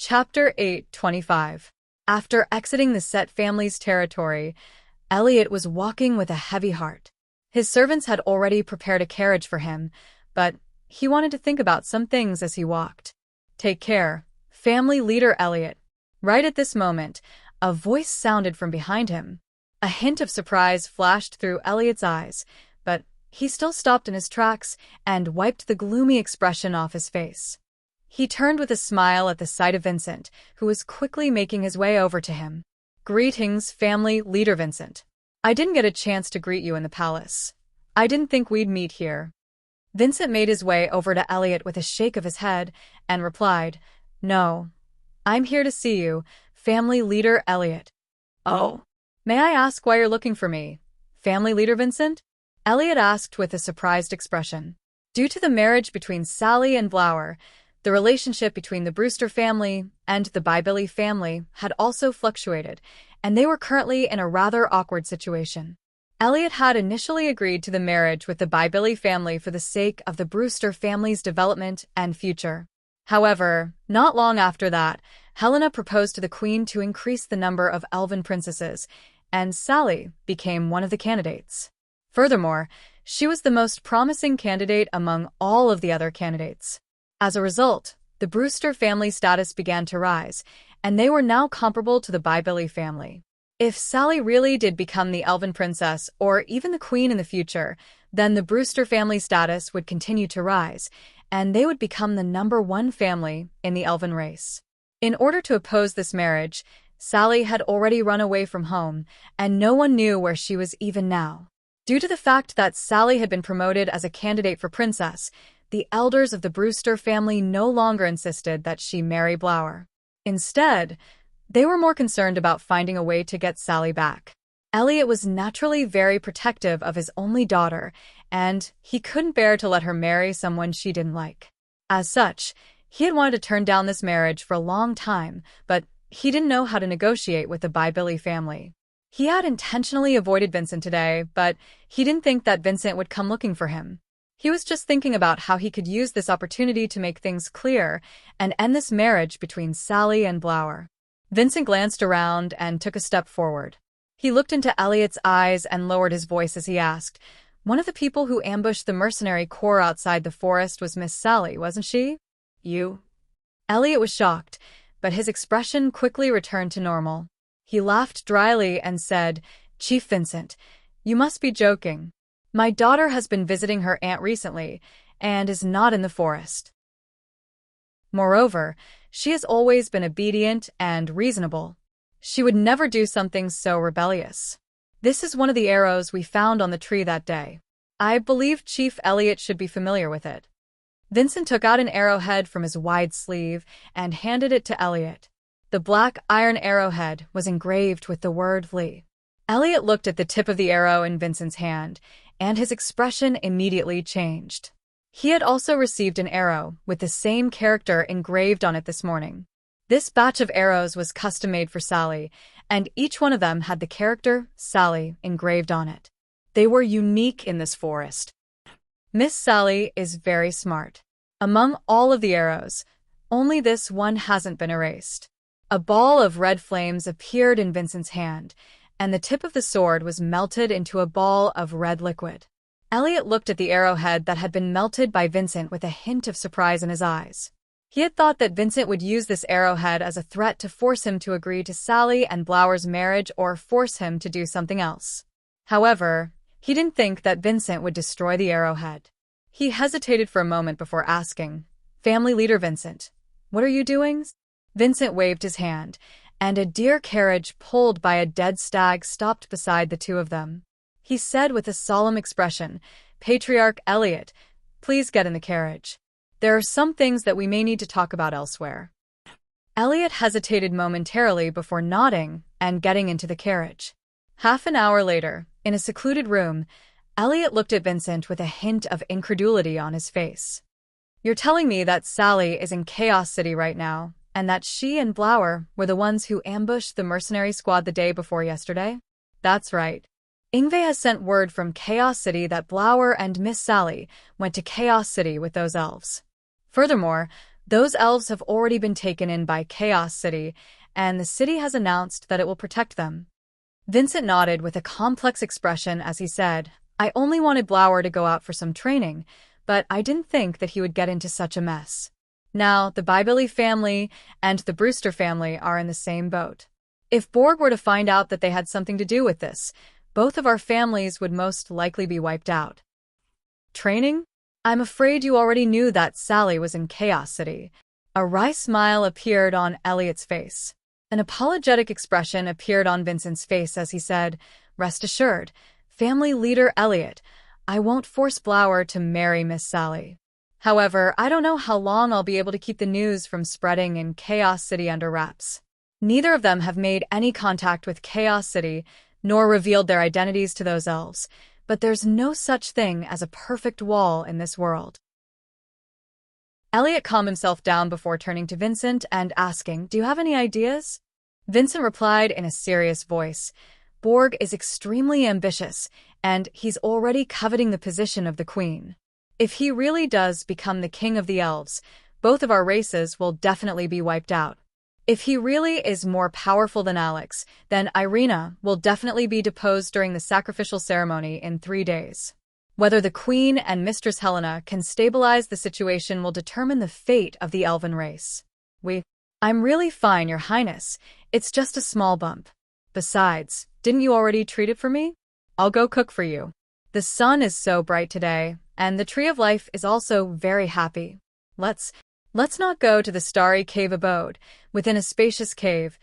Chapter 8:25. After exiting the Set family's territory, Elliot was walking with a heavy heart. His servants had already prepared a carriage for him, but he wanted to think about some things as he walked. "Take care, family leader Elliot." Right at this moment, a voice sounded from behind him. A hint of surprise flashed through Elliot's eyes, but he still stopped in his tracks and wiped the gloomy expression off his face. He turned with a smile at the sight of Vincent, who was quickly making his way over to him. "Greetings, family leader Vincent. I didn't get a chance to greet you in the palace. I didn't think we'd meet here." Vincent made his way over to Elliot with a shake of his head and replied, "No, I'm here to see you, family leader Elliot." "Oh, may I ask why you're looking for me, family leader Vincent?" Elliot asked with a surprised expression. Due to the marriage between Sally and Blower, the relationship between the Brewster family and the Bybilly family had also fluctuated, and they were currently in a rather awkward situation. Elliot had initially agreed to the marriage with the Bybilly family for the sake of the Brewster family's development and future. However, not long after that, Helena proposed to the Queen to increase the number of elven princesses, and Sally became one of the candidates. Furthermore, she was the most promising candidate among all of the other candidates. As a result, the Brewster family status began to rise, and they were now comparable to the Bybilly family. If Sally really did become the elven princess or even the queen in the future, then the Brewster family status would continue to rise, and they would become the #1 family in the elven race. In order to oppose this marriage, Sally had already run away from home, and no one knew where she was even now. Due to the fact that Sally had been promoted as a candidate for princess, the elders of the Brewster family no longer insisted that she marry Blower. Instead, they were more concerned about finding a way to get Sally back. Elliot was naturally very protective of his only daughter, and he couldn't bear to let her marry someone she didn't like. As such, he had wanted to turn down this marriage for a long time, but he didn't know how to negotiate with the Bybilly family. He had intentionally avoided Vincent today, but he didn't think that Vincent would come looking for him. He was just thinking about how he could use this opportunity to make things clear and end this marriage between Sally and Blower. Vincent glanced around and took a step forward. He looked into Elliot's eyes and lowered his voice as he asked, "One of the people who ambushed the mercenary corps outside the forest was Miss Sally, wasn't she?" "You?" Elliot was shocked, but his expression quickly returned to normal. He laughed dryly and said, "Chief Vincent, you must be joking. My daughter has been visiting her aunt recently and is not in the forest. Moreover, she has always been obedient and reasonable. She would never do something so rebellious. This is one of the arrows we found on the tree that day. I believe Chief Elliot should be familiar with it." Vincent took out an arrowhead from his wide sleeve and handed it to Elliot. The black iron arrowhead was engraved with the word Lee. Elliot looked at the tip of the arrow in Vincent's hand, and his expression immediately changed. He had also received an arrow with the same character engraved on it this morning. This batch of arrows was custom-made for Sally, and each one of them had the character Sally engraved on it. They were unique in this forest. Miss Sally is very smart. Among all of the arrows, only this one hasn't been erased. A ball of red flames appeared in Vincent's hand, and the tip of the sword was melted into a ball of red liquid. Elliot looked at the arrowhead that had been melted by Vincent with a hint of surprise in his eyes. He had thought that Vincent would use this arrowhead as a threat to force him to agree to Sally and Blower's marriage or force him to do something else. However, he didn't think that Vincent would destroy the arrowhead. He hesitated for a moment before asking, "Family leader Vincent, what are you doing?" Vincent waved his hand, and a deer carriage pulled by a dead stag stopped beside the two of them. He said with a solemn expression, "Patriarch Elliot, please get in the carriage. There are some things that we may need to talk about elsewhere." Elliot hesitated momentarily before nodding and getting into the carriage. Half an hour later, in a secluded room, Elliot looked at Vincent with a hint of incredulity on his face. "You're telling me that Sally is in Chaos City right now, and that she and Blower were the ones who ambushed the mercenary squad the day before yesterday?" "That's right. Ingve has sent word from Chaos City that Blower and Miss Sally went to Chaos City with those elves. Furthermore, Those elves have already been taken in by Chaos City, and the city has announced that it will protect them. Vincent nodded with a complex expression as he said, I only wanted Blower to go out for some training, but I didn't think that he would get into such a mess. Now, the Bybilly family and the Brewster family are in the same boat. If Borg were to find out that they had something to do with this, both of our families would most likely be wiped out. Training? I'm afraid you already knew that Sally was in Chaos City. A wry smile appeared on Elliot's face. An apologetic expression appeared on Vincent's face as he said, Rest assured, family leader Elliot, I won't force Blower to marry Miss Sally. However, I don't know how long I'll be able to keep the news from spreading in Chaos City under wraps. Neither of them have made any contact with Chaos City, nor revealed their identities to those elves, but there's no such thing as a perfect wall in this world. Elliot calmed himself down before turning to Vincent and asking, Do you have any ideas? Vincent replied in a serious voice, Borg is extremely ambitious, and he's already coveting the position of the queen. If he really does become the king of the elves, both of our races will definitely be wiped out. If he really is more powerful than Alex, then Irina will definitely be deposed during the sacrificial ceremony in 3 days. Whether the Queen and Mistress Helena can stabilize the situation will determine the fate of the elven race. I'm really fine, Your Highness. It's just a small bump. Besides, didn't you already treat it for me? I'll go cook for you. The sun is so bright today, and the Tree of Life is also very happy. Let's not go to the starry cave abode. Within a spacious cave,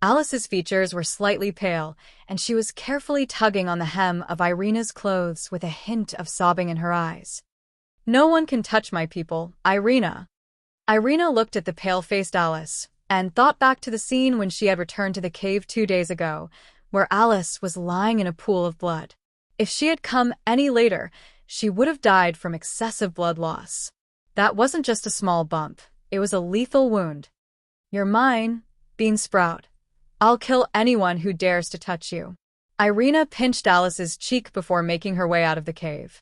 Alice's features were slightly pale, and she was carefully tugging on the hem of Irina's clothes with a hint of sobbing in her eyes. No one can touch my people, Irina. Irina looked at the pale-faced Alice, and thought back to the scene when she had returned to the cave 2 days ago, where Alice was lying in a pool of blood. If she had come any later, she would have died from excessive blood loss. That wasn't just a small bump, it was a lethal wound. You're mine, Beansprout. I'll kill anyone who dares to touch you. Irina pinched Alice's cheek before making her way out of the cave.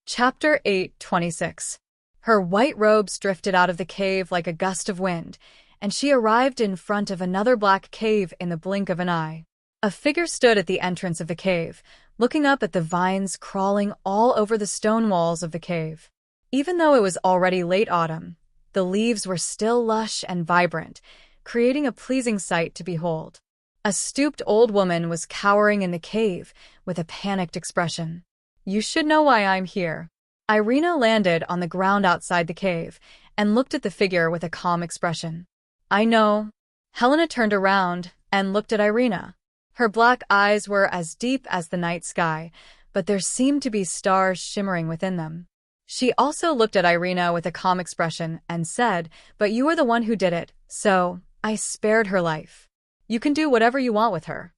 Chapter 8:26. Her white robes drifted out of the cave like a gust of wind, and she arrived in front of another black cave in the blink of an eye. A figure stood at the entrance of the cave, looking up at the vines crawling all over the stone walls of the cave. Even though it was already late autumn, the leaves were still lush and vibrant, creating a pleasing sight to behold. A stooped old woman was cowering in the cave with a panicked expression. You should know why I'm here. Irina landed on the ground outside the cave and looked at the figure with a calm expression. I know. Helena turned around and looked at Irina. Her black eyes were as deep as the night sky, but there seemed to be stars shimmering within them. She also looked at Irina with a calm expression and said, But you are the one who did it, so I spared her life. You can do whatever you want with her.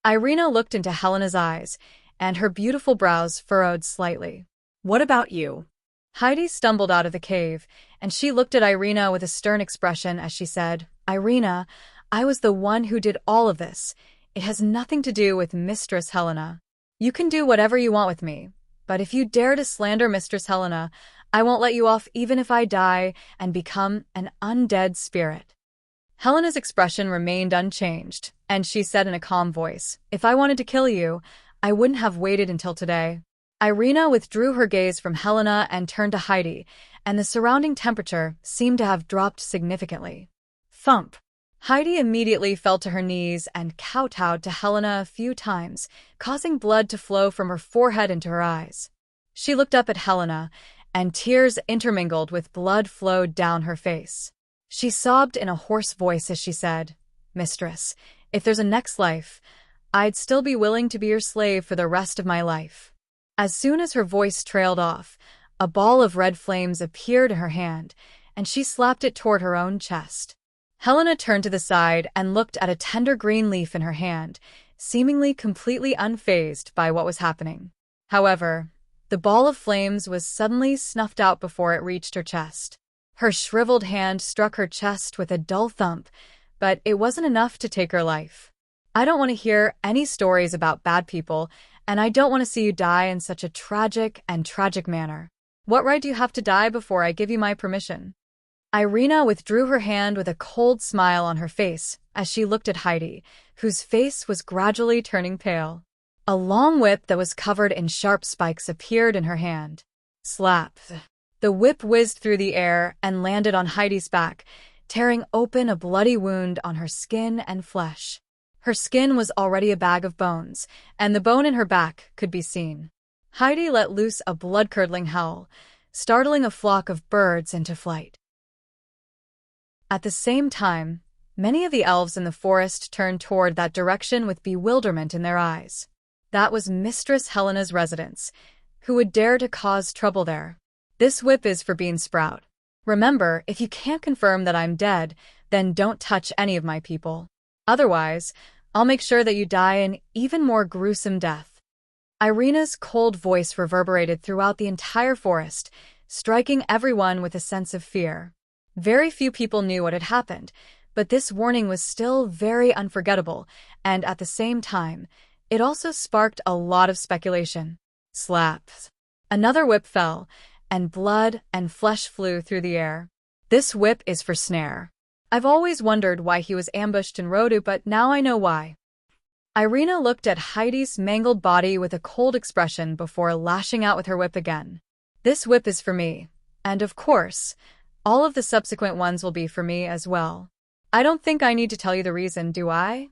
Irina looked into Helena's eyes, and her beautiful brows furrowed slightly. What about you? Heidi stumbled out of the cave, and she looked at Irina with a stern expression as she said, Irina, I was the one who did all of this. It has nothing to do with Mistress Helena. You can do whatever you want with me, but if you dare to slander Mistress Helena, I won't let you off even if I die and become an undead spirit. Helena's expression remained unchanged, and she said in a calm voice, If I wanted to kill you, I wouldn't have waited until today. Irina withdrew her gaze from Helena and turned to Heidi, and the surrounding temperature seemed to have dropped significantly. Thump! Heidi immediately fell to her knees and kowtowed to Helena a few times, causing blood to flow from her forehead into her eyes. She looked up at Helena, and tears intermingled with blood flowed down her face. She sobbed in a hoarse voice as she said, Mistress, if there's a next life, I'd still be willing to be your slave for the rest of my life. As soon as her voice trailed off, a ball of red flames appeared in her hand, and she slapped it toward her own chest. Helena turned to the side and looked at a tender green leaf in her hand, seemingly completely unfazed by what was happening. However, the ball of flames was suddenly snuffed out before it reached her chest. Her shriveled hand struck her chest with a dull thump, but it wasn't enough to take her life. I don't want to hear any stories about bad people, and I don't want to see you die in such a tragic manner. What right do you have to die before I give you my permission? Irina withdrew her hand with a cold smile on her face as she looked at Heidi, whose face was gradually turning pale. A long whip that was covered in sharp spikes appeared in her hand. Slap! The whip whizzed through the air and landed on Heidi's back, tearing open a bloody wound on her skin and flesh. Her skin was already a bag of bones, and the bone in her back could be seen. Heidi let loose a blood-curdling howl, startling a flock of birds into flight. At the same time, many of the elves in the forest turned toward that direction with bewilderment in their eyes. That was Mistress Helena's residence. Who would dare to cause trouble there? This whip is for Bean Sprout. Remember, if you can't confirm that I'm dead, then don't touch any of my people. Otherwise, I'll make sure that you die an even more gruesome death. Irina's cold voice reverberated throughout the entire forest, striking everyone with a sense of fear. Very few people knew what had happened, but this warning was still very unforgettable, and at the same time, it also sparked a lot of speculation. Slap! Another whip fell, and blood and flesh flew through the air. This whip is for Snare. I've always wondered why he was ambushed in Rodu, but now I know why. Irina looked at Heidi's mangled body with a cold expression before lashing out with her whip again. This whip is for me, and of course, all of the subsequent ones will be for me as well. I don't think I need to tell you the reason, do I?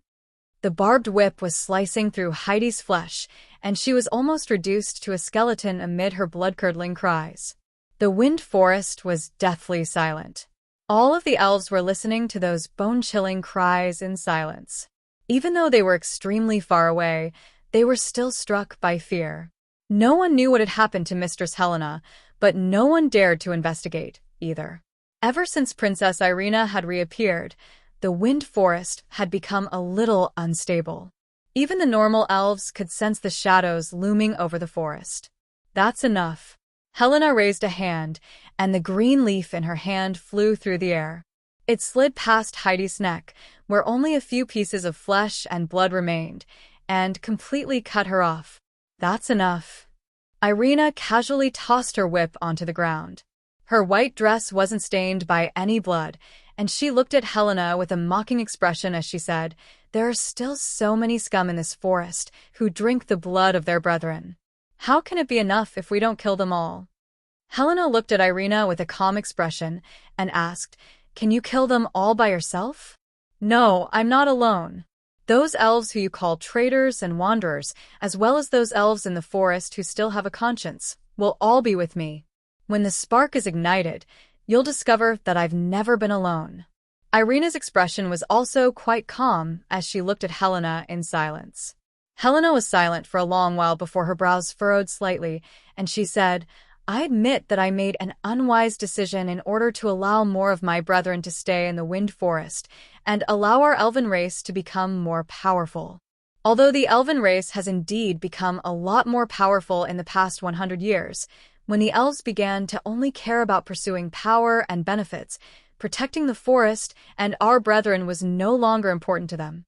The barbed whip was slicing through Heidi's flesh, and she was almost reduced to a skeleton amid her blood-curdling cries. The wind forest was deathly silent. All of the elves were listening to those bone-chilling cries in silence. Even though they were extremely far away, they were still struck by fear. No one knew what had happened to Mistress Helena, but no one dared to investigate, either. Ever since Princess Irina had reappeared, the wind forest had become a little unstable. Even the normal elves could sense the shadows looming over the forest. That's enough. Helena raised a hand, and the green leaf in her hand flew through the air. It slid past Heidi's neck, where only a few pieces of flesh and blood remained, and completely cut her off. That's enough. Irina casually tossed her whip onto the ground. Her white dress wasn't stained by any blood, and she looked at Helena with a mocking expression as she said, "There are still so many scum in this forest who drink the blood of their brethren. How can it be enough if we don't kill them all?" Helena looked at Irina with a calm expression and asked, "Can you kill them all by yourself?" "No, I'm not alone. Those elves who you call traitors and wanderers, as well as those elves in the forest who still have a conscience, will all be with me. When the spark is ignited, you'll discover that I've never been alone." Irina's expression was also quite calm as she looked at Helena in silence. Helena was silent for a long while before her brows furrowed slightly, and she said, "I admit that I made an unwise decision in order to allow more of my brethren to stay in the Wind Forest and allow our elven race to become more powerful. Although the elven race has indeed become a lot more powerful in the past 100 years, when the elves began to only care about pursuing power and benefits, protecting the forest and our brethren was no longer important to them.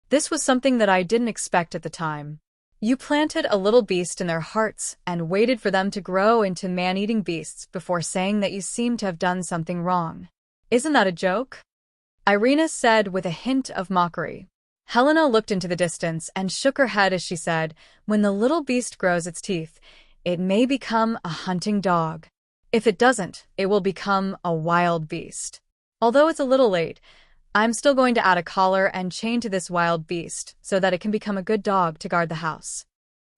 This was something that I didn't expect at the time. You planted a little beast in their hearts and waited for them to grow into man-eating beasts before saying that you seemed to have done something wrong. Isn't that a joke?" Irina said with a hint of mockery. Helena looked into the distance and shook her head as she said, "When the little beast grows its teeth, it may become a hunting dog. If it doesn't, it will become a wild beast. Although it's a little late, I'm still going to add a collar and chain to this wild beast so that it can become a good dog to guard the house."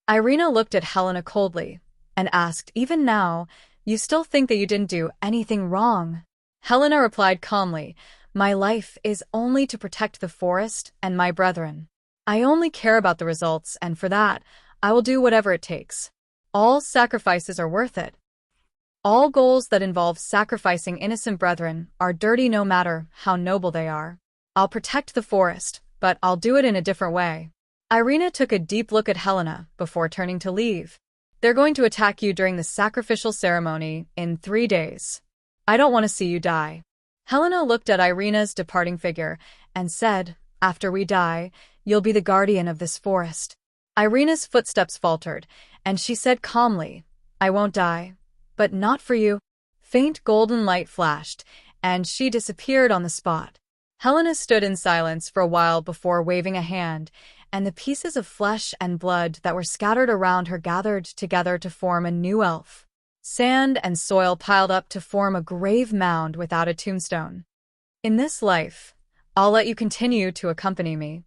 Irina looked at Helena coldly and asked, "Even now, you still think that you didn't do anything wrong?" Helena replied calmly, "My life is only to protect the forest and my brethren. I only care about the results, and for that, I will do whatever it takes. All sacrifices are worth it. All goals that involve sacrificing innocent brethren are dirty no matter how noble they are. I'll protect the forest, but I'll do it in a different way." Irina took a deep look at Helena before turning to leave. "They're going to attack you during the sacrificial ceremony in 3 days. I don't want to see you die." Helena looked at Irina's departing figure and said, "After we die, you'll be the guardian of this forest." Irina's footsteps faltered, and she said calmly, I won't die. But not for you. Faint golden light flashed, and she disappeared on the spot. Helena stood in silence for a while before waving a hand, and the pieces of flesh and blood that were scattered around her gathered together to form a new elf. Sand and soil piled up to form a grave mound without a tombstone. In this life, I'll let you continue to accompany me.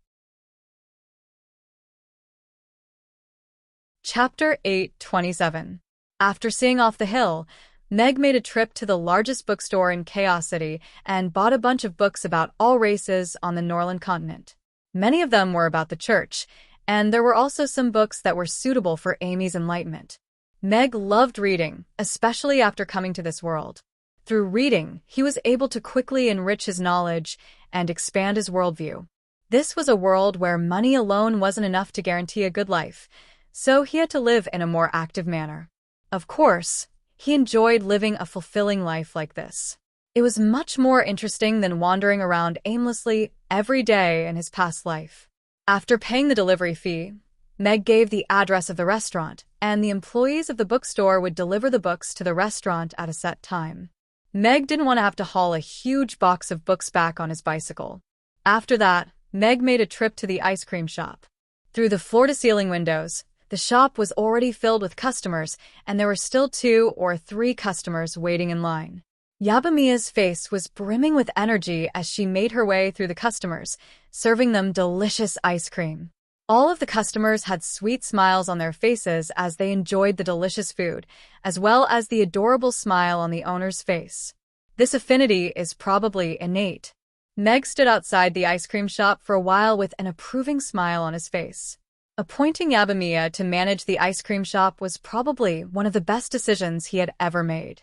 Chapter 8:27. After seeing off the hill, Meg made a trip to the largest bookstore in Chaos City and bought a bunch of books about all races on the Norland continent. Many of them were about the church, and there were also some books that were suitable for Amy's enlightenment. Meg loved reading, especially after coming to this world. Through reading, he was able to quickly enrich his knowledge and expand his worldview. This was a world where money alone wasn't enough to guarantee a good life, so he had to live in a more active manner. Of course, he enjoyed living a fulfilling life like this. It was much more interesting than wandering around aimlessly every day in his past life. After paying the delivery fee, Meg gave the address of the restaurant, and the employees of the bookstore would deliver the books to the restaurant at a set time. Meg didn't want to have to haul a huge box of books back on his bicycle. After that, Meg made a trip to the ice cream shop. Through the floor-to-ceiling windows, the shop was already filled with customers, and there were still 2 or 3 customers waiting in line. Yabamiya's face was brimming with energy as she made her way through the customers, serving them delicious ice cream. All of the customers had sweet smiles on their faces as they enjoyed the delicious food, as well as the adorable smile on the owner's face. This affinity is probably innate. Meg stood outside the ice cream shop for a while with an approving smile on his face. Appointing Yabamiya to manage the ice cream shop was probably one of the best decisions he had ever made.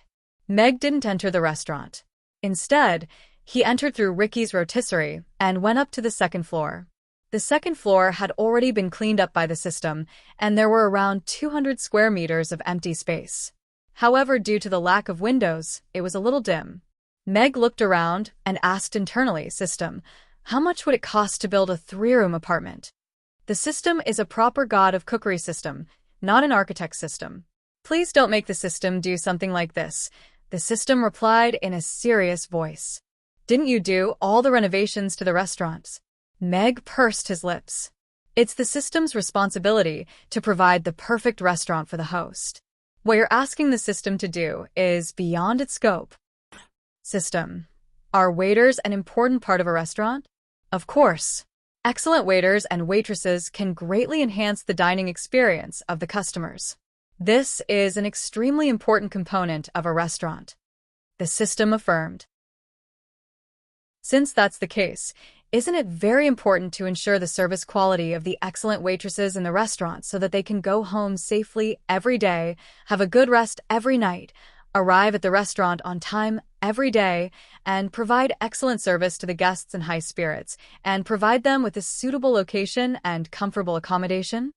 Meg didn't enter the restaurant. Instead, he entered through Ricky's rotisserie and went up to the second floor. The second floor had already been cleaned up by the system, and there were around 200 square meters of empty space. However, due to the lack of windows, it was a little dim. Meg looked around and asked internally, "System, how much would it cost to build a 3-room apartment?" The system is a proper god of cookery system, not an architect system. "Please don't make the system do something like this," the system replied in a serious voice. "Didn't you do all the renovations to the restaurants?" Meg pursed his lips. It's the system's responsibility to provide the perfect restaurant for the host. What you're asking the system to do is beyond its scope. System. Are waiters an important part of a restaurant? Of course. Excellent waiters and waitresses can greatly enhance the dining experience of the customers. This is an extremely important component of a restaurant. The system affirmed. Since that's the case, isn't it very important to ensure the service quality of the excellent waitresses in the restaurant so that they can go home safely every day, have a good rest every night, arrive at the restaurant on time every day, and provide excellent service to the guests in high spirits, and provide them with a suitable location and comfortable accommodation?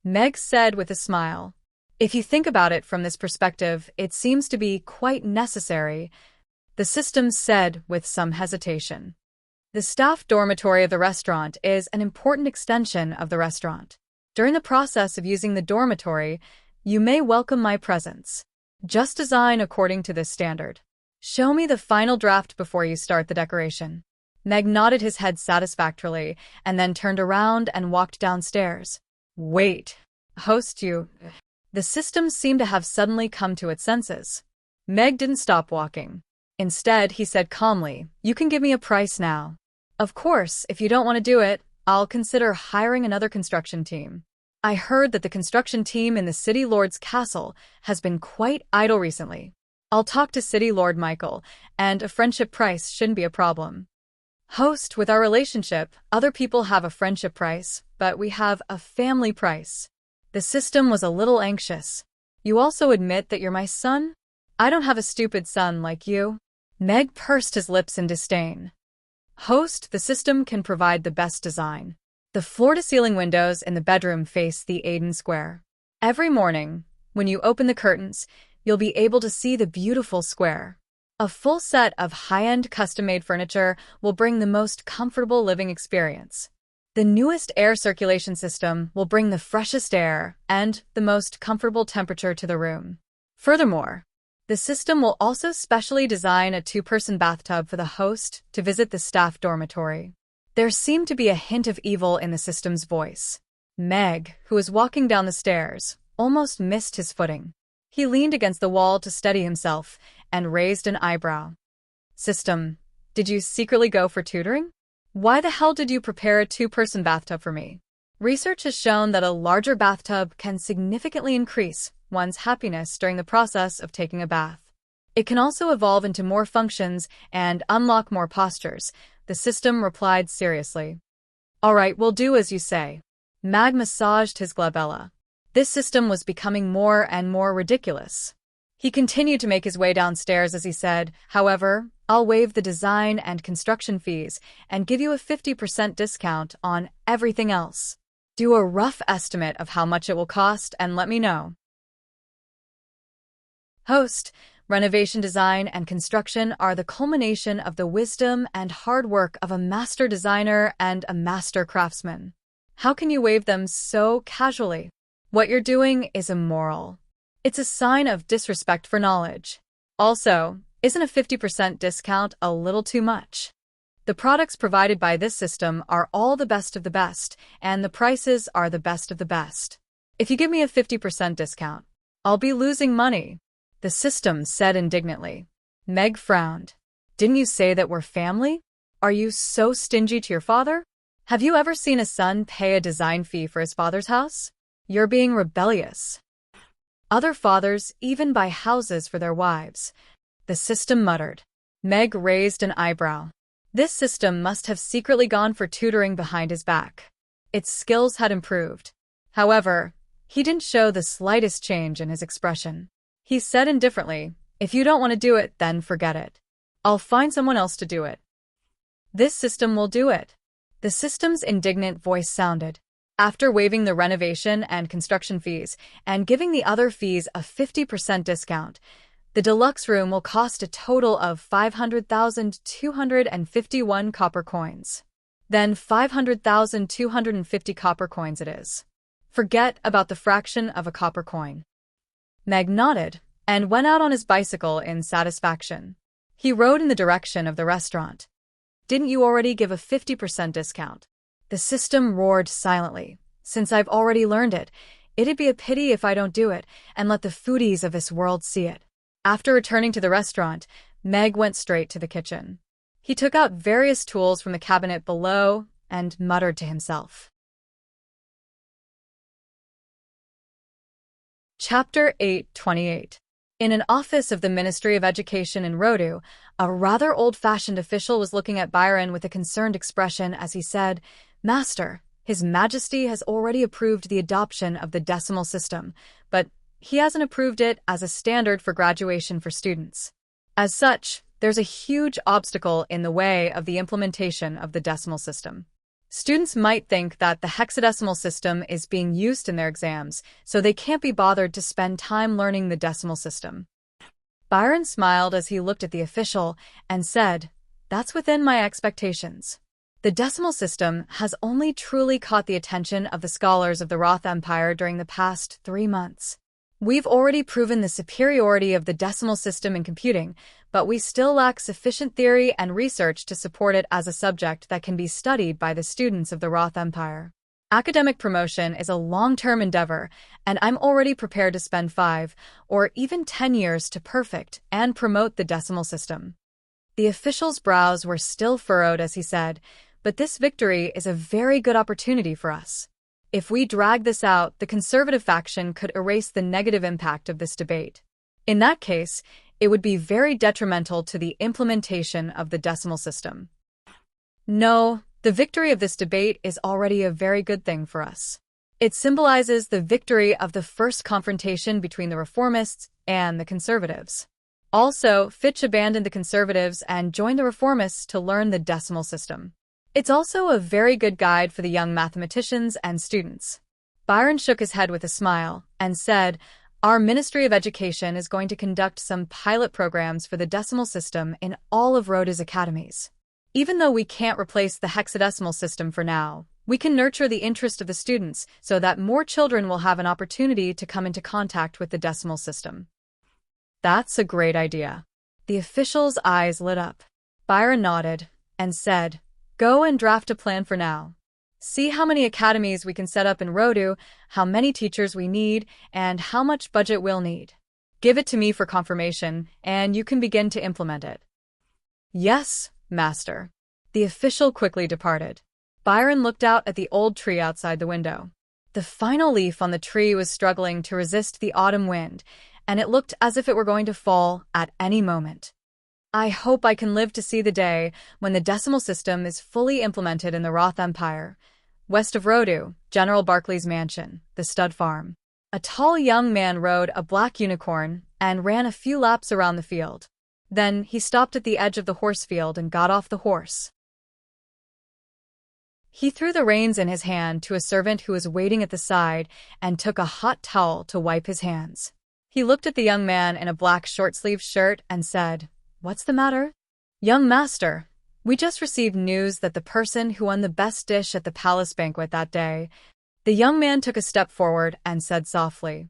Meg said with a smile. If you think about it from this perspective, it seems to be quite necessary, the system said with some hesitation. The staff dormitory of the restaurant is an important extension of the restaurant. During the process of using the dormitory, you may welcome my presence. Just design according to this standard. Show me the final draft before you start the decoration. Meg nodded his head satisfactorily and then turned around and walked downstairs. Wait, host you. The system seemed to have suddenly come to its senses. Meg didn't stop walking. Instead, he said calmly, "You can give me a price now. Of course, if you don't want to do it, I'll consider hiring another construction team. I heard that the construction team in the City Lord's castle has been quite idle recently. I'll talk to City Lord Michael, and a friendship price shouldn't be a problem." Host, with our relationship, other people have a friendship price, but we have a family price. The system was a little anxious. "You also admit that you're my son? I don't have a stupid son like you." Meg pursed his lips in disdain. Host, the system can provide the best design. The floor-to-ceiling windows in the bedroom face the Aiden Square. Every morning, when you open the curtains, you'll be able to see the beautiful square. A full set of high-end custom-made furniture will bring the most comfortable living experience. The newest air circulation system will bring the freshest air and the most comfortable temperature to the room. Furthermore, the system will also specially design a two-person bathtub for the host to visit the staff dormitory. There seemed to be a hint of evil in the system's voice. Meg, who was walking down the stairs, almost missed his footing. He leaned against the wall to steady himself and raised an eyebrow. System, did you secretly go for tutoring? Why the hell did you prepare a two-person bathtub for me? Research has shown that a larger bathtub can significantly increase one's happiness during the process of taking a bath. It can also evolve into more functions and unlock more postures, the system replied seriously. All right, we'll do as you say. Mag massaged his glabella. This system was becoming more and more ridiculous. He continued to make his way downstairs as he said, however, I'll waive the design and construction fees and give you a 50% discount on everything else. Do a rough estimate of how much it will cost and let me know. Host, renovation design and construction are the culmination of the wisdom and hard work of a master designer and a master craftsman. How can you waive them so casually? What you're doing is immoral. It's a sign of disrespect for knowledge. Also, isn't a 50% discount a little too much? The products provided by this system are all the best of the best, and the prices are the best of the best. If you give me a 50% discount, I'll be losing money, the system said indignantly. Meg frowned. Didn't you say that we're family? Are you so stingy to your father? Have you ever seen a son pay a design fee for his father's house? You're being rebellious. Other fathers even buy houses for their wives, the system muttered. Meg raised an eyebrow. This system must have secretly gone for tutoring behind his back. Its skills had improved. However, he didn't show the slightest change in his expression. He said indifferently, if you don't want to do it, then forget it. I'll find someone else to do it. This system will do it. The system's indignant voice sounded. After waiving the renovation and construction fees and giving the other fees a 50% discount, the deluxe room will cost a total of 500,251 copper coins. Then 500,250 copper coins it is. Forget about the fraction of a copper coin. Meg nodded and went out on his bicycle in satisfaction. He rode in the direction of the restaurant. Didn't you already give a 50% discount? The system roared silently. Since I've already learned it, it'd be a pity if I don't do it and let the foodies of this world see it. After returning to the restaurant, Meg went straight to the kitchen. He took out various tools from the cabinet below and muttered to himself. Chapter 828. In an office of the Ministry of Education in Rodu, a rather old-fashioned official was looking at Byron with a concerned expression as he said, Master, His Majesty has already approved the adoption of the decimal system, but he hasn't approved it as a standard for graduation for students. As such, there's a huge obstacle in the way of the implementation of the decimal system. Students might think that the hexadecimal system is being used in their exams, so they can't be bothered to spend time learning the decimal system. Byron smiled as he looked at the official and said, That's within my expectations. The decimal system has only truly caught the attention of the scholars of the Roth Empire during the past 3 months. We've already proven the superiority of the decimal system in computing, but we still lack sufficient theory and research to support it as a subject that can be studied by the students of the Roth Empire. Academic promotion is a long-term endeavor, and I'm already prepared to spend 5 or even 10 years to perfect and promote the decimal system. The official's brows were still furrowed as he said, but this victory is a very good opportunity for us. If we drag this out, the conservative faction could erase the negative impact of this debate. In that case, it would be very detrimental to the implementation of the decimal system. No, the victory of this debate is already a very good thing for us. It symbolizes the victory of the first confrontation between the reformists and the conservatives. Also, Fitch abandoned the conservatives and joined the reformists to learn the decimal system. It's also a very good guide for the young mathematicians and students. Byron shook his head with a smile and said, Our Ministry of Education is going to conduct some pilot programs for the decimal system in all of Roda's academies. Even though we can't replace the hexadecimal system for now, we can nurture the interest of the students so that more children will have an opportunity to come into contact with the decimal system. That's a great idea. The official's eyes lit up. Byron nodded and said, "Go and draft a plan for now. See how many academies we can set up in Rodu, how many teachers we need, and how much budget we'll need. Give it to me for confirmation, and you can begin to implement it." "Yes, master." The official quickly departed. Byron looked out at the old tree outside the window. The final leaf on the tree was struggling to resist the autumn wind, and it looked as if it were going to fall at any moment. I hope I can live to see the day when the decimal system is fully implemented in the Roth Empire. West of Rodu, General Barclay's mansion, the stud farm. A tall young man rode a black unicorn and ran a few laps around the field. Then he stopped at the edge of the horse field and got off the horse. He threw the reins in his hand to a servant who was waiting at the side and took a hot towel to wipe his hands. He looked at the young man in a black short-sleeved shirt and said, "What's the matter?" "Young master, we just received news that the person who won the best dish at the palace banquet that day..." The young man took a step forward and said softly,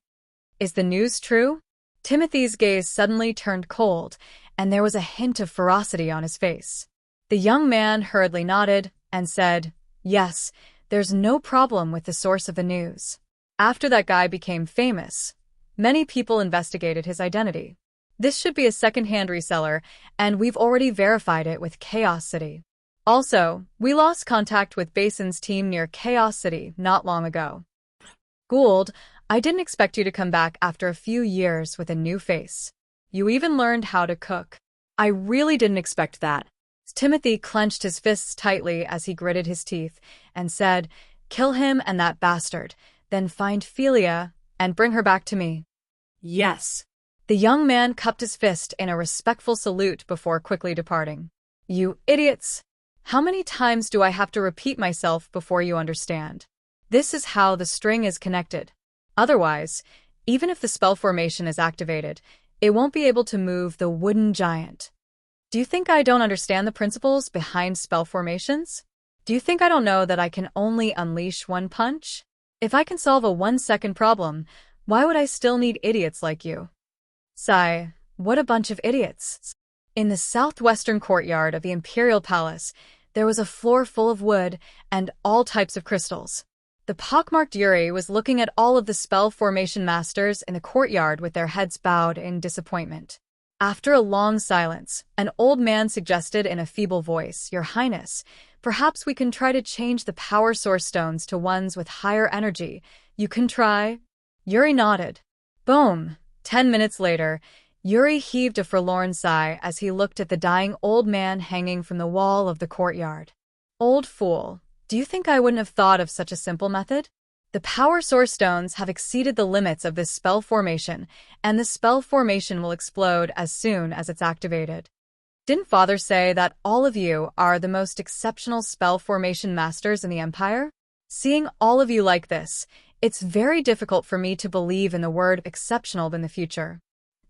"Is the news true?" Timothy's gaze suddenly turned cold, and there was a hint of ferocity on his face. The young man hurriedly nodded and said, "Yes, there's no problem with the source of the news. After that guy became famous, many people investigated his identity. This should be a second-hand reseller, and we've already verified it with Chaos City. Also, we lost contact with Basin's team near Chaos City not long ago. Gould, I didn't expect you to come back after a few years with a new face. You even learned how to cook. I really didn't expect that." Timothy clenched his fists tightly as he gritted his teeth and said, "Kill him and that bastard, then find Philia and bring her back to me." "Yes." The young man cupped his fist in a respectful salute before quickly departing. "You idiots! How many times do I have to repeat myself before you understand? This is how the string is connected. Otherwise, even if the spell formation is activated, it won't be able to move the wooden giant. Do you think I don't understand the principles behind spell formations? Do you think I don't know that I can only unleash one punch? If I can solve a 1-second problem, why would I still need idiots like you?" Sigh, what a bunch of idiots. In the southwestern courtyard of the Imperial Palace, there was a floor full of wood and all types of crystals. The pockmarked Yuri was looking at all of the spell formation masters in the courtyard with their heads bowed in disappointment. After a long silence, an old man suggested in a feeble voice, "Your Highness, perhaps we can try to change the power source stones to ones with higher energy. You can try?" Yuri nodded. Boom! 10 minutes later, Yuri heaved a forlorn sigh as he looked at the dying old man hanging from the wall of the courtyard. "Old fool, do you think I wouldn't have thought of such a simple method? The power source stones have exceeded the limits of this spell formation, and the spell formation will explode as soon as it's activated. Didn't Father say that all of you are the most exceptional spell formation masters in the Empire? Seeing all of you like this, it's very difficult for me to believe in the word exceptional in the future."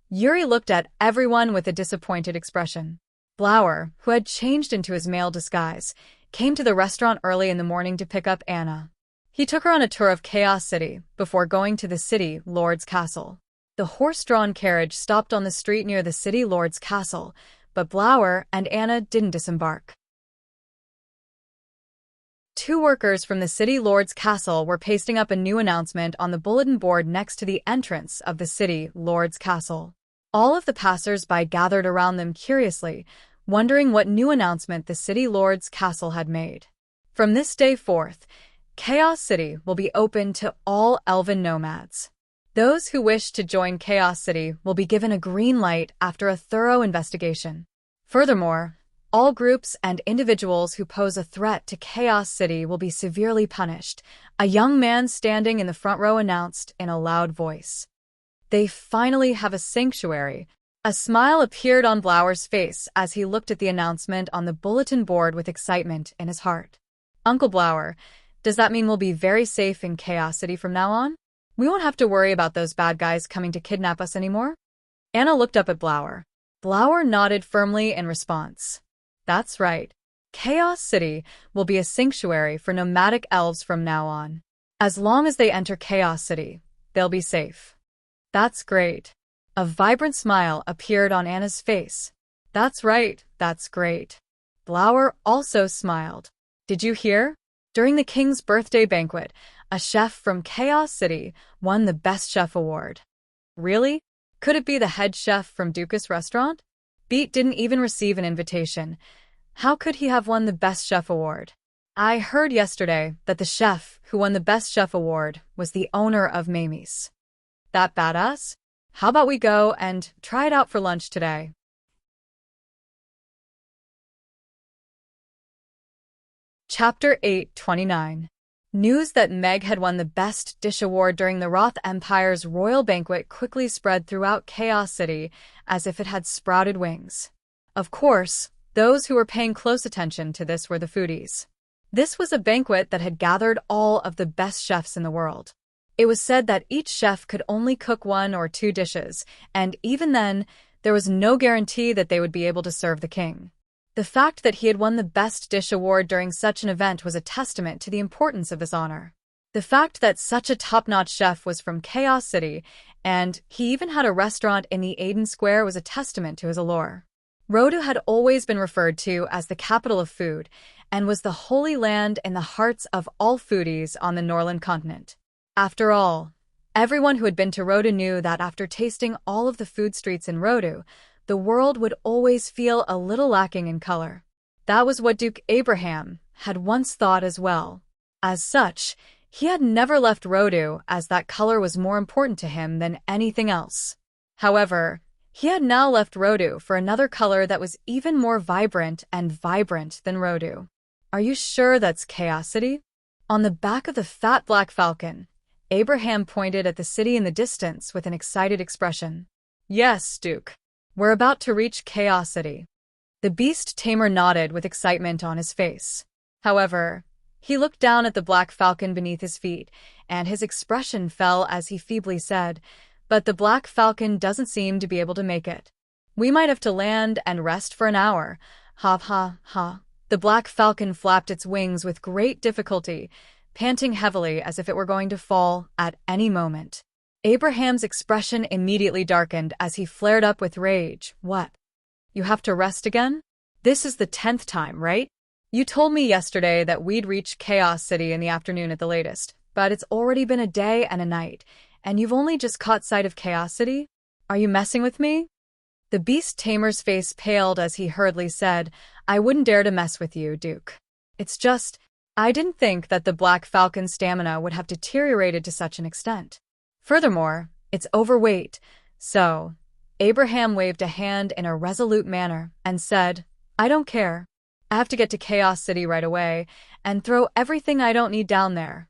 Yuri looked at everyone with a disappointed expression. Blower, who had changed into his male disguise, came to the restaurant early in the morning to pick up Anna. He took her on a tour of Chaos City before going to the City Lord's castle. The horse-drawn carriage stopped on the street near the City Lord's castle, but Blower and Anna didn't disembark. 2 workers from the City Lord's castle were pasting up a new announcement on the bulletin board next to the entrance of the City Lord's castle. All of the passers-by gathered around them curiously, wondering what new announcement the City Lord's castle had made. From this day forth, Chaos City will be open to all elven nomads. Those who wish to join Chaos City will be given a green light after a thorough investigation. Furthermore, all groups and individuals who pose a threat to Chaos City will be severely punished, a young man standing in the front row announced in a loud voice. They finally have a sanctuary. A smile appeared on Blower's face as he looked at the announcement on the bulletin board with excitement in his heart. "Uncle Blower, does that mean we'll be very safe in Chaos City from now on? We won't have to worry about those bad guys coming to kidnap us anymore?" Anna looked up at Blower. Blower nodded firmly in response. "That's right. Chaos City will be a sanctuary for nomadic elves from now on. As long as they enter Chaos City, they'll be safe." "That's great. A vibrant smile appeared on Anna's face. That's right, that's great. Blower also smiled. Did you hear? During the king's birthday banquet, a chef from Chaos City won the Best Chef award. Really? Could it be the head chef from Dukas restaurant? Beat didn't even receive an invitation. How could he have won the Best Chef award? I heard yesterday that the chef who won the Best Chef award was the owner of Mamie's. That badass? How about we go and try it out for lunch today? Chapter 8:29. News that Meg had won the Best Dish award during the Roth Empire's royal banquet quickly spread throughout Chaos City as if it had sprouted wings. Of course, those who were paying close attention to this were the foodies. This was a banquet that had gathered all of the best chefs in the world. It was said that each chef could only cook 1 or 2 dishes, and even then, there was no guarantee that they would be able to serve the king. The fact that he had won the Best Dish award during such an event was a testament to the importance of this honor. The fact that such a top-notch chef was from Chaos City, and he even had a restaurant in the Aiden Square, was a testament to his allure. Rodu had always been referred to as the capital of food, and was the holy land in the hearts of all foodies on the Norland continent. After all, everyone who had been to Rodu knew that after tasting all of the food streets in Rodu, the world would always feel a little lacking in color. That was what Duke Abraham had once thought as well. As such, he had never left Rodu, as that color was more important to him than anything else. However, he had now left Rodu for another color that was even more vibrant than Rodu. Are you sure that's Chaos City? On the back of the fat black falcon, Abraham pointed at the city in the distance with an excited expression. Yes, Duke. We're about to reach Chaos City. The beast tamer nodded with excitement on his face. However, he looked down at the black falcon beneath his feet, and his expression fell as he feebly said, "But the black falcon doesn't seem to be able to make it. We might have to land and rest for an hour. Ha ha ha." The black falcon flapped its wings with great difficulty, panting heavily as if it were going to fall at any moment. Abraham's expression immediately darkened as he flared up with rage. What? You have to rest again? This is the 10th time, right? You told me yesterday that we'd reach Chaos City in the afternoon at the latest, but it's already been a day and a night, and you've only just caught sight of Chaos City? Are you messing with me? The beast tamer's face paled as he hurriedly said, "I wouldn't dare to mess with you, Duke. It's just, I didn't think that the black falcon's stamina would have deteriorated to such an extent. Furthermore, it's overweight, so..." Abraham waved a hand in a resolute manner and said, "I don't care. I have to get to Chaos City right away and throw everything I don't need down there."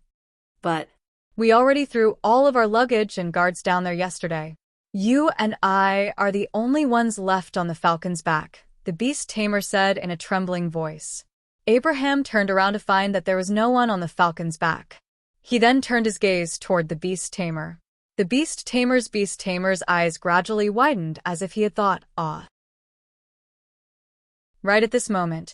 But we already threw all of our luggage and guards down there yesterday. You and I are the only ones left on the falcon's back, the beast tamer said in a trembling voice. Abraham turned around to find that there was no one on the falcon's back. He then turned his gaze toward the beast tamer. The beast tamer's eyes gradually widened as if he had thought, "Ah." Right at this moment,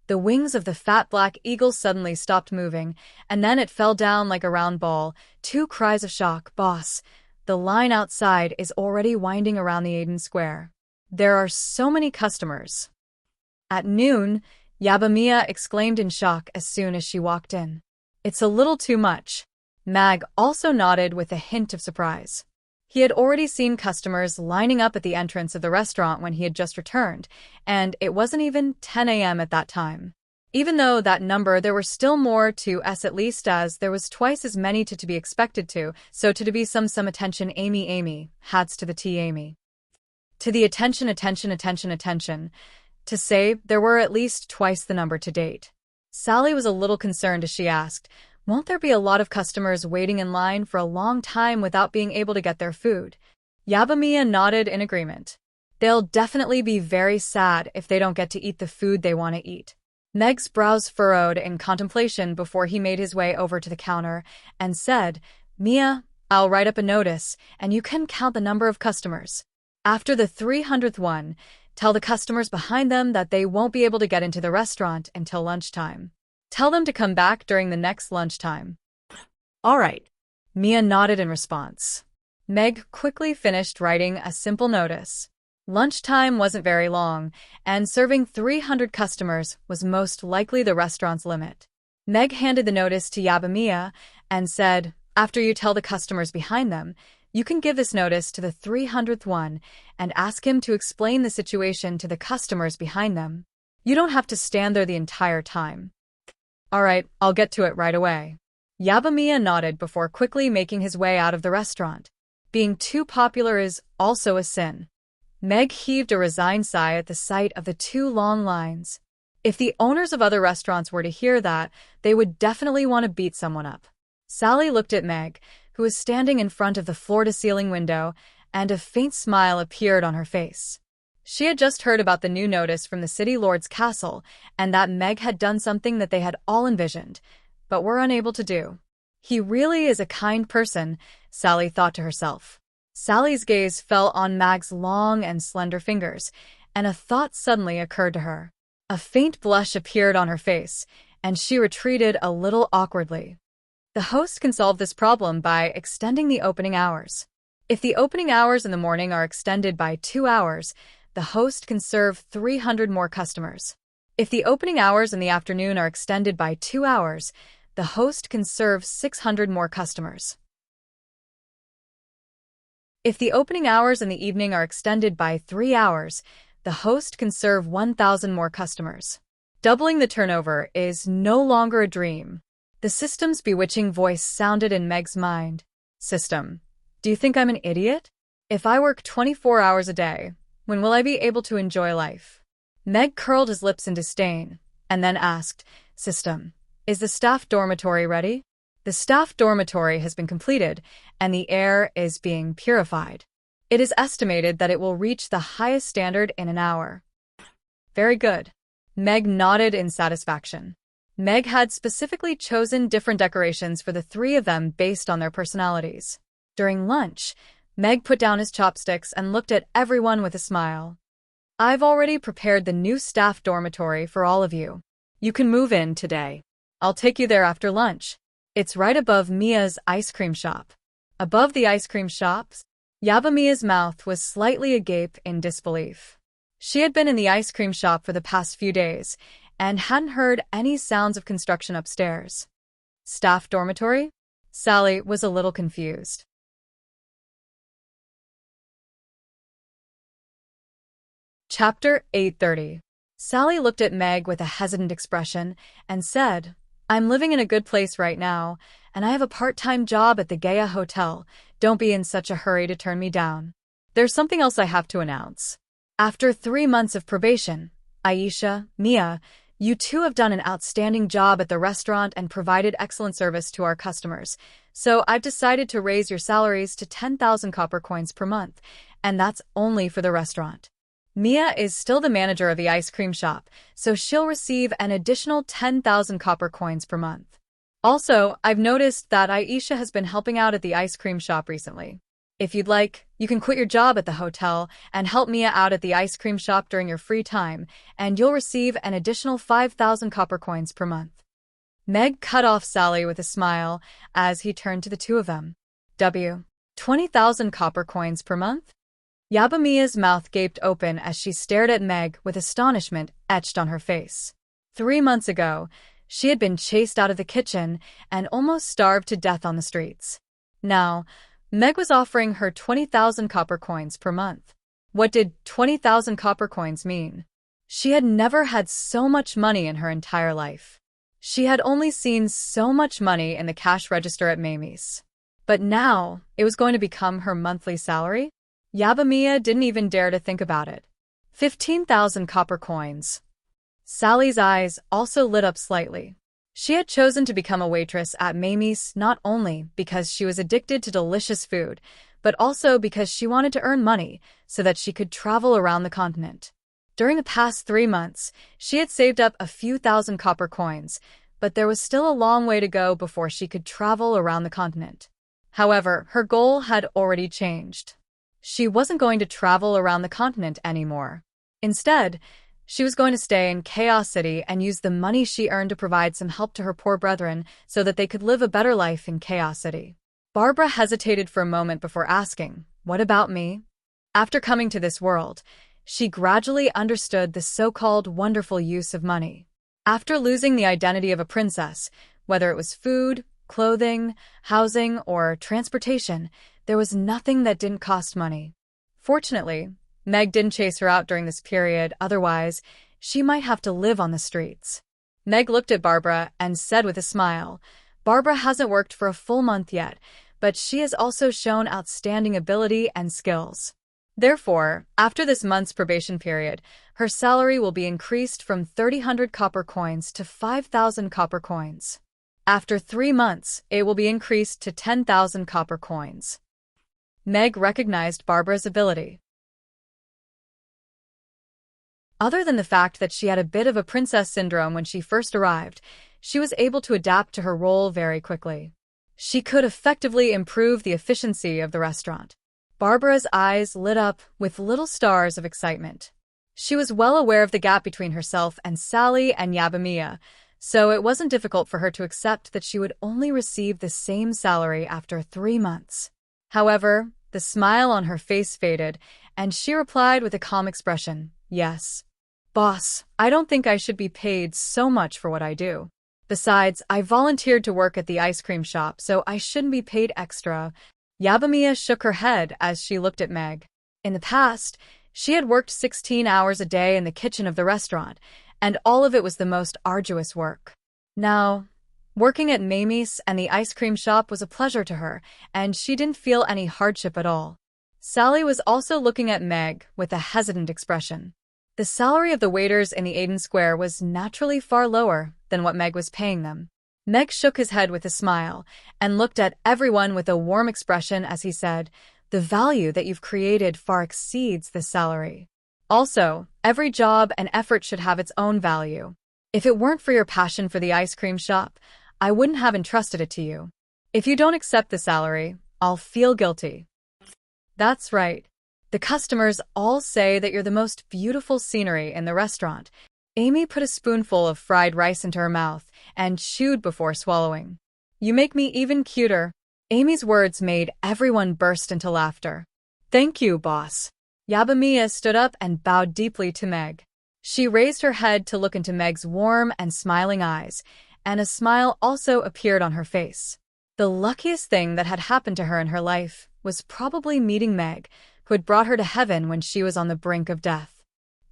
the wings of the fat black eagle suddenly stopped moving, and then it fell down like a round ball. 2 cries of shock. "Boss, the line outside is already winding around the Aiden Square. There are so many customers." At noon, Yabamiya exclaimed in shock as soon as she walked in. "It's a little too much." Mag also nodded with a hint of surprise. He had already seen customers lining up at the entrance of the restaurant when he had just returned, and it wasn't even 10 a.m. at that time. Even though that number, there were still more to s at least, as there was twice as many to be expected to, so to be some attention Amy, hats to the T Amy. To the attention. To say, there were at least twice the number to date. Sally was a little concerned as she asked, "Won't there be a lot of customers waiting in line for a long time without being able to get their food?" Yabamiya nodded in agreement. "They'll definitely be very sad if they don't get to eat the food they want to eat." Meg's brows furrowed in contemplation before he made his way over to the counter and said, "Mia, I'll write up a notice, and you can count the number of customers. After the 300th one, tell the customers behind them that they won't be able to get into the restaurant until lunchtime. Tell them to come back during the next lunchtime." all right. Mia nodded in response. Meg quickly finished writing a simple notice. Lunchtime wasn't very long, and serving 300 customers was most likely the restaurant's limit. Meg handed the notice to Yabamiya and said, "After you tell the customers behind them, you can give this notice to the 300th one and ask him to explain the situation to the customers behind them. You don't have to stand there the entire time." "All right, I'll get to it right away." Yabamiya nodded before quickly making his way out of the restaurant. Being too popular is also a sin. Meg heaved a resigned sigh at the sight of the two long lines. If the owners of other restaurants were to hear that, they would definitely want to beat someone up. Sally looked at Meg, who was standing in front of the floor-to-ceiling window, and a faint smile appeared on her face. She had just heard about the new notice from the city lord's castle, and that Meg had done something that they had all envisioned, but were unable to do. He really is a kind person, Sally thought to herself. Sally's gaze fell on Meg's long and slender fingers, and a thought suddenly occurred to her. A faint blush appeared on her face, and she retreated a little awkwardly. The host can solve this problem by extending the opening hours. If the opening hours in the morning are extended by 2 hours, the host can serve 300 more customers. If the opening hours in the afternoon are extended by 2 hours, the host can serve 600 more customers. If the opening hours in the evening are extended by 3 hours, the host can serve 1,000 more customers. Doubling the turnover is no longer a dream. The system's bewitching voice sounded in Meg's mind. "System, do you think I'm an idiot? If I work 24 hours a day, when will I be able to enjoy life?" Meg curled his lips in disdain, and then asked, "System, is the staff dormitory ready?" "The staff dormitory has been completed, and the air is being purified. It is estimated that it will reach the highest standard in an hour." "Very good." Meg nodded in satisfaction. Meg had specifically chosen different decorations for the three of them based on their personalities. During lunch, Meg put down his chopsticks and looked at everyone with a smile. "I've already prepared the new staff dormitory for all of you. You can move in today. I'll take you there after lunch. It's right above Mia's ice cream shop." Above the ice cream shops? Yabamiya's mouth was slightly agape in disbelief. She had been in the ice cream shop for the past few days and hadn't heard any sounds of construction upstairs. Staff dormitory? Sally was a little confused. Chapter 830. Sally looked at Meg with a hesitant expression and said, "I'm living in a good place right now, and I have a part-time job at the Gaia Hotel. Don't be in such a hurry to turn me down. There's something else I have to announce. After 3 months of probation, Aisha, Mia, you two have done an outstanding job at the restaurant and provided excellent service to our customers, so I've decided to raise your salaries to 10,000 copper coins per month, and that's only for the restaurant. Mia is still the manager of the ice cream shop, so she'll receive an additional 10,000 copper coins per month. Also, I've noticed that Aisha has been helping out at the ice cream shop recently. If you'd like, you can quit your job at the hotel and help Mia out at the ice cream shop during your free time, and you'll receive an additional 5,000 copper coins per month." Meg cut off Sally with a smile as he turned to the two of them. 20,000 copper coins per month? Yabamiya's mouth gaped open as she stared at Meg with astonishment etched on her face. 3 months ago, she had been chased out of the kitchen and almost starved to death on the streets. Now, Meg was offering her 20,000 copper coins per month. What did 20,000 copper coins mean? She had never had so much money in her entire life. She had only seen so much money in the cash register at Mamie's. But now, it was going to become her monthly salary? Yabamiya didn't even dare to think about it. 15,000 copper coins. Sally's eyes also lit up slightly. She had chosen to become a waitress at Mamie's not only because she was addicted to delicious food, but also because she wanted to earn money so that she could travel around the continent. During the past 3 months, she had saved up a few thousand copper coins, but there was still a long way to go before she could travel around the continent. However, her goal had already changed. She wasn't going to travel around the continent anymore. Instead, she was going to stay in Chaos City and use the money she earned to provide some help to her poor brethren so that they could live a better life in Chaos City. Barbara hesitated for a moment before asking, "What about me?" After coming to this world, she gradually understood the so-called wonderful use of money. After losing the identity of a princess, whether it was food, clothing, housing, or transportation, there was nothing that didn't cost money. Fortunately, Meg didn't chase her out during this period, otherwise, she might have to live on the streets. Meg looked at Barbara and said with a smile, "Barbara hasn't worked for a full month yet, but she has also shown outstanding ability and skills. Therefore, after this month's probation period, her salary will be increased from 300 copper coins to 5,000 copper coins. After 3 months, it will be increased to 10,000 copper coins." Meg recognized Barbara's ability. Other than the fact that she had a bit of a princess syndrome when she first arrived, she was able to adapt to her role very quickly. She could effectively improve the efficiency of the restaurant. Barbara's eyes lit up with little stars of excitement. She was well aware of the gap between herself and Sally and Yabamiya, so it wasn't difficult for her to accept that she would only receive the same salary after 3 months. However, the smile on her face faded, and she replied with a calm expression, "Yes. Boss, I don't think I should be paid so much for what I do. Besides, I volunteered to work at the ice cream shop, so I shouldn't be paid extra." Yabamiya shook her head as she looked at Meg. In the past, she had worked 16 hours a day in the kitchen of the restaurant, and all of it was the most arduous work. Now, working at Mamie's and the ice cream shop was a pleasure to her, and she didn't feel any hardship at all. Sally was also looking at Meg with a hesitant expression. The salary of the waiters in the Aden Square was naturally far lower than what Meg was paying them. Meg shook his head with a smile and looked at everyone with a warm expression as he said, "The value that you've created far exceeds the salary. Also, every job and effort should have its own value. If it weren't for your passion for the ice cream shop, I wouldn't have entrusted it to you. If you don't accept the salary, I'll feel guilty." "That's right. The customers all say that you're the most beautiful scenery in the restaurant." Amy put a spoonful of fried rice into her mouth and chewed before swallowing. "You make me even cuter." Amy's words made everyone burst into laughter. "Thank you, boss." Yabamiya stood up and bowed deeply to Meg. She raised her head to look into Meg's warm and smiling eyes, and a smile also appeared on her face. The luckiest thing that had happened to her in her life was probably meeting Meg, who had brought her to heaven when she was on the brink of death.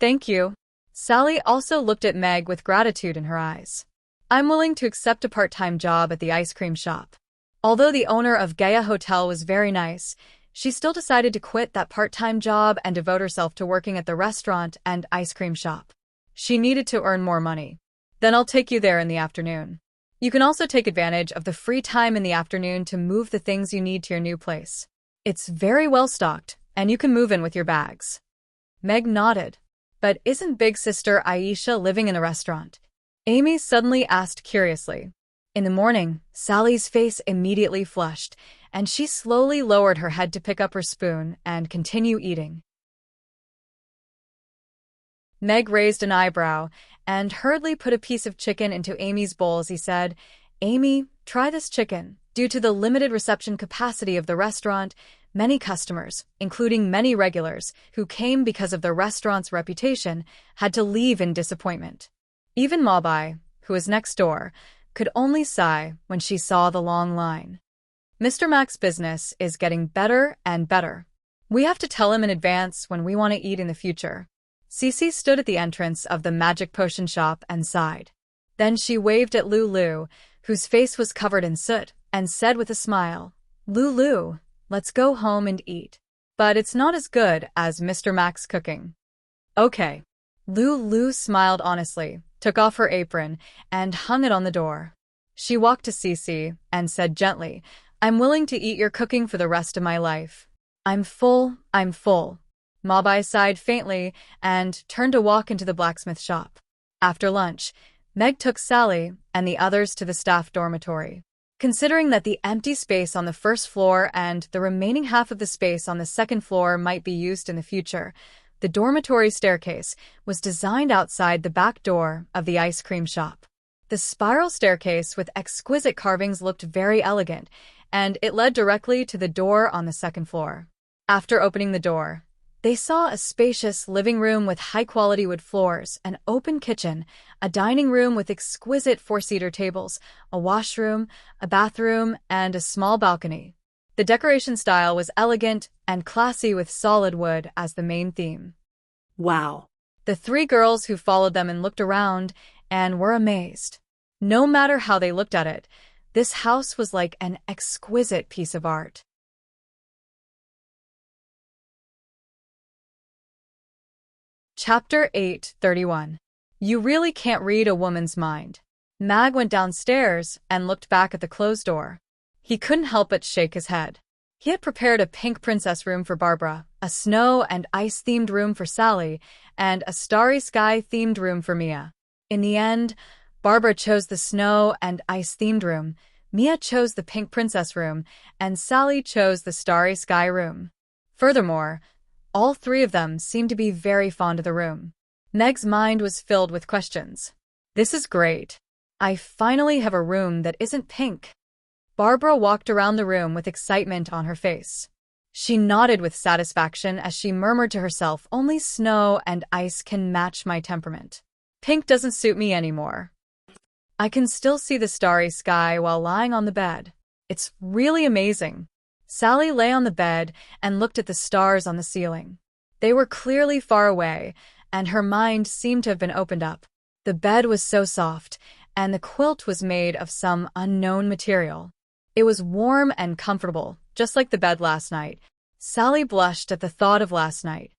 "Thank you." Sally also looked at Meg with gratitude in her eyes. "I'm willing to accept a part-time job at the ice cream shop." Although the owner of Gaia Hotel was very nice, she still decided to quit that part-time job and devote herself to working at the restaurant and ice cream shop. She needed to earn more money. "Then I'll take you there in the afternoon. You can also take advantage of the free time in the afternoon to move the things you need to your new place. It's very well stocked, and you can move in with your bags." Meg nodded. "But isn't big sister Aisha living in the restaurant?" Amy suddenly asked curiously. In the morning, Sally's face immediately flushed, and she slowly lowered her head to pick up her spoon and continue eating. Meg raised an eyebrow and hurriedly put a piece of chicken into Amy's bowl as he said, "Amy, try this chicken." Due to the limited reception capacity of the restaurant, many customers, including many regulars who came because of the restaurant's reputation, had to leave in disappointment. Even Mabai, who was next door, could only sigh when she saw the long line. "Mr. Mac's business is getting better and better. We have to tell him in advance when we want to eat in the future." Cece stood at the entrance of the magic potion shop and sighed. Then she waved at Lulu, whose face was covered in soot, and said with a smile, "Lulu, let's go home and eat. But it's not as good as Mr. Mac's cooking." "Okay." Lulu smiled honestly, took off her apron, and hung it on the door. She walked to Cece and said gently, "I'm willing to eat your cooking for the rest of my life. I'm full, I'm full." Mabai sighed faintly and turned to walk into the blacksmith shop. After lunch, Meg took Sally and the others to the staff dormitory. Considering that the empty space on the first floor and the remaining half of the space on the second floor might be used in the future, the dormitory staircase was designed outside the back door of the ice cream shop. The spiral staircase with exquisite carvings looked very elegant, and it led directly to the door on the second floor. After opening the door, they saw a spacious living room with high-quality wood floors, an open kitchen, a dining room with exquisite four-seater tables, a washroom, a bathroom, and a small balcony. The decoration style was elegant and classy with solid wood as the main theme. Wow. The three girls who followed them and looked around and were amazed. No matter how they looked at it, this house was like an exquisite piece of art. Chapter 8:31. You really can't read a woman's mind. Mag went downstairs and looked back at the closed door. He couldn't help but shake his head. He had prepared a pink princess room for Barbara, a snow and ice-themed room for Sally, and a starry sky-themed room for Mia. In the end, Barbara chose the snow and ice-themed room, Mia chose the pink princess room, and Sally chose the starry sky room. Furthermore, all three of them seemed to be very fond of the room. Meg's mind was filled with questions. This is great. I finally have a room that isn't pink. Barbara walked around the room with excitement on her face. She nodded with satisfaction as she murmured to herself, only snow and ice can match my temperament. Pink doesn't suit me anymore. I can still see the starry sky while lying on the bed. It's really amazing. Sally lay on the bed and looked at the stars on the ceiling. They were clearly far away, and her mind seemed to have been opened up. The bed was so soft, and the quilt was made of some unknown material. It was warm and comfortable, just like the bed last night. Sally blushed at the thought of last night.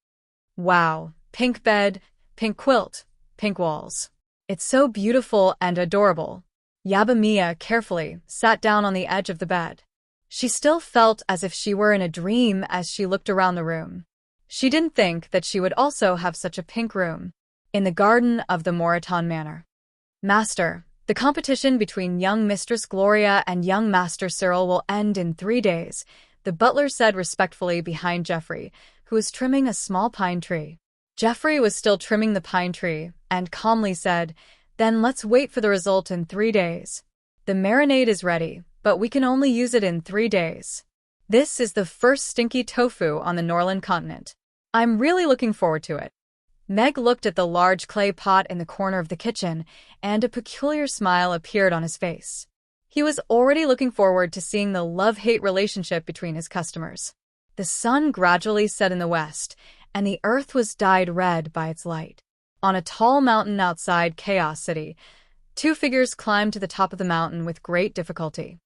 Wow, pink bed, pink quilt, pink walls. It's so beautiful and adorable. Mia carefully sat down on the edge of the bed. She still felt as if she were in a dream as she looked around the room. She didn't think that she would also have such a pink room in the garden of the Moreton Manor. Master, the competition between young Mistress Gloria and young Master Cyril will end in 3 days, the butler said respectfully behind Geoffrey, who was trimming a small pine tree. Geoffrey was still trimming the pine tree and calmly said, "Then let's wait for the result in 3 days. The marinade is ready, but we can only use it in 3 days. This is the first stinky tofu on the Norland continent. I'm really looking forward to it." Meg looked at the large clay pot in the corner of the kitchen, and a peculiar smile appeared on his face. He was already looking forward to seeing the love-hate relationship between his customers. The sun gradually set in the west, and the earth was dyed red by its light. On a tall mountain outside Chaos City, 2 figures climbed to the top of the mountain with great difficulty.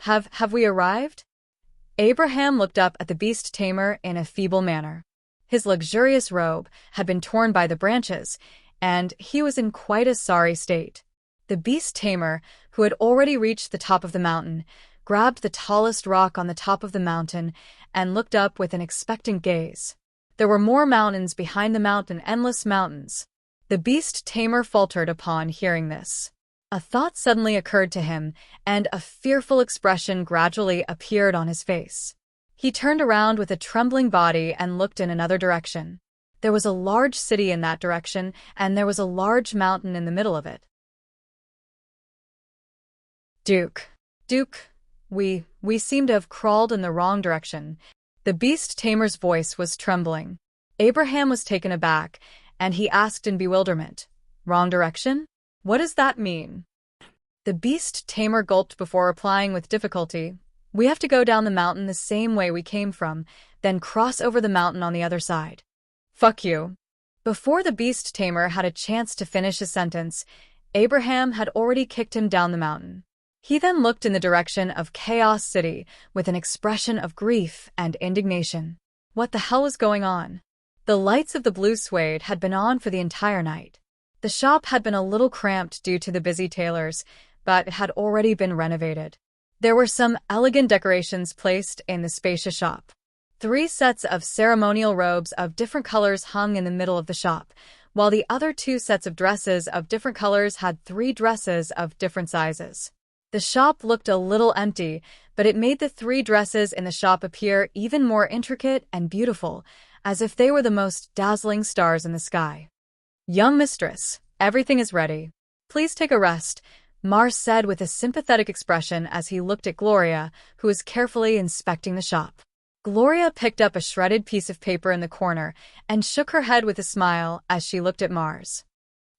Have we arrived?" Abraham looked up at the beast tamer in a feeble manner. His luxurious robe had been torn by the branches, and he was in quite a sorry state. The beast tamer, who had already reached the top of the mountain, grabbed the tallest rock on the top of the mountain and looked up with an expectant gaze. There were more mountains behind the mountain, endless mountains. The beast tamer faltered upon hearing this. A thought suddenly occurred to him, and a fearful expression gradually appeared on his face. He turned around with a trembling body and looked in another direction. There was a large city in that direction, and there was a large mountain in the middle of it. Duke, we seem to have crawled in the wrong direction. The beast tamer's voice was trembling. Abraham was taken aback, and he asked in bewilderment, "Wrong direction? What does that mean?" The beast tamer gulped before replying with difficulty, "We have to go down the mountain the same way we came from, then cross over the mountain on the other side." "Fuck you." Before the beast tamer had a chance to finish his sentence, Abraham had already kicked him down the mountain. He then looked in the direction of Chaos City with an expression of grief and indignation. What the hell was going on? The lights of the Blue Suede had been on for the entire night. The shop had been a little cramped due to the busy tailors, but it had already been renovated. There were some elegant decorations placed in the spacious shop. 3 sets of ceremonial robes of different colors hung in the middle of the shop, while the other 2 sets of dresses of different colors had 3 dresses of different sizes. The shop looked a little empty, but it made the 3 dresses in the shop appear even more intricate and beautiful, as if they were the most dazzling stars in the sky. "Young mistress, everything is ready. Please take a rest. Mars said with a sympathetic expression as he looked at Gloria, who was carefully inspecting the shop. Gloria picked up a shredded piece of paper in the corner and shook her head with a smile as she looked at Mars.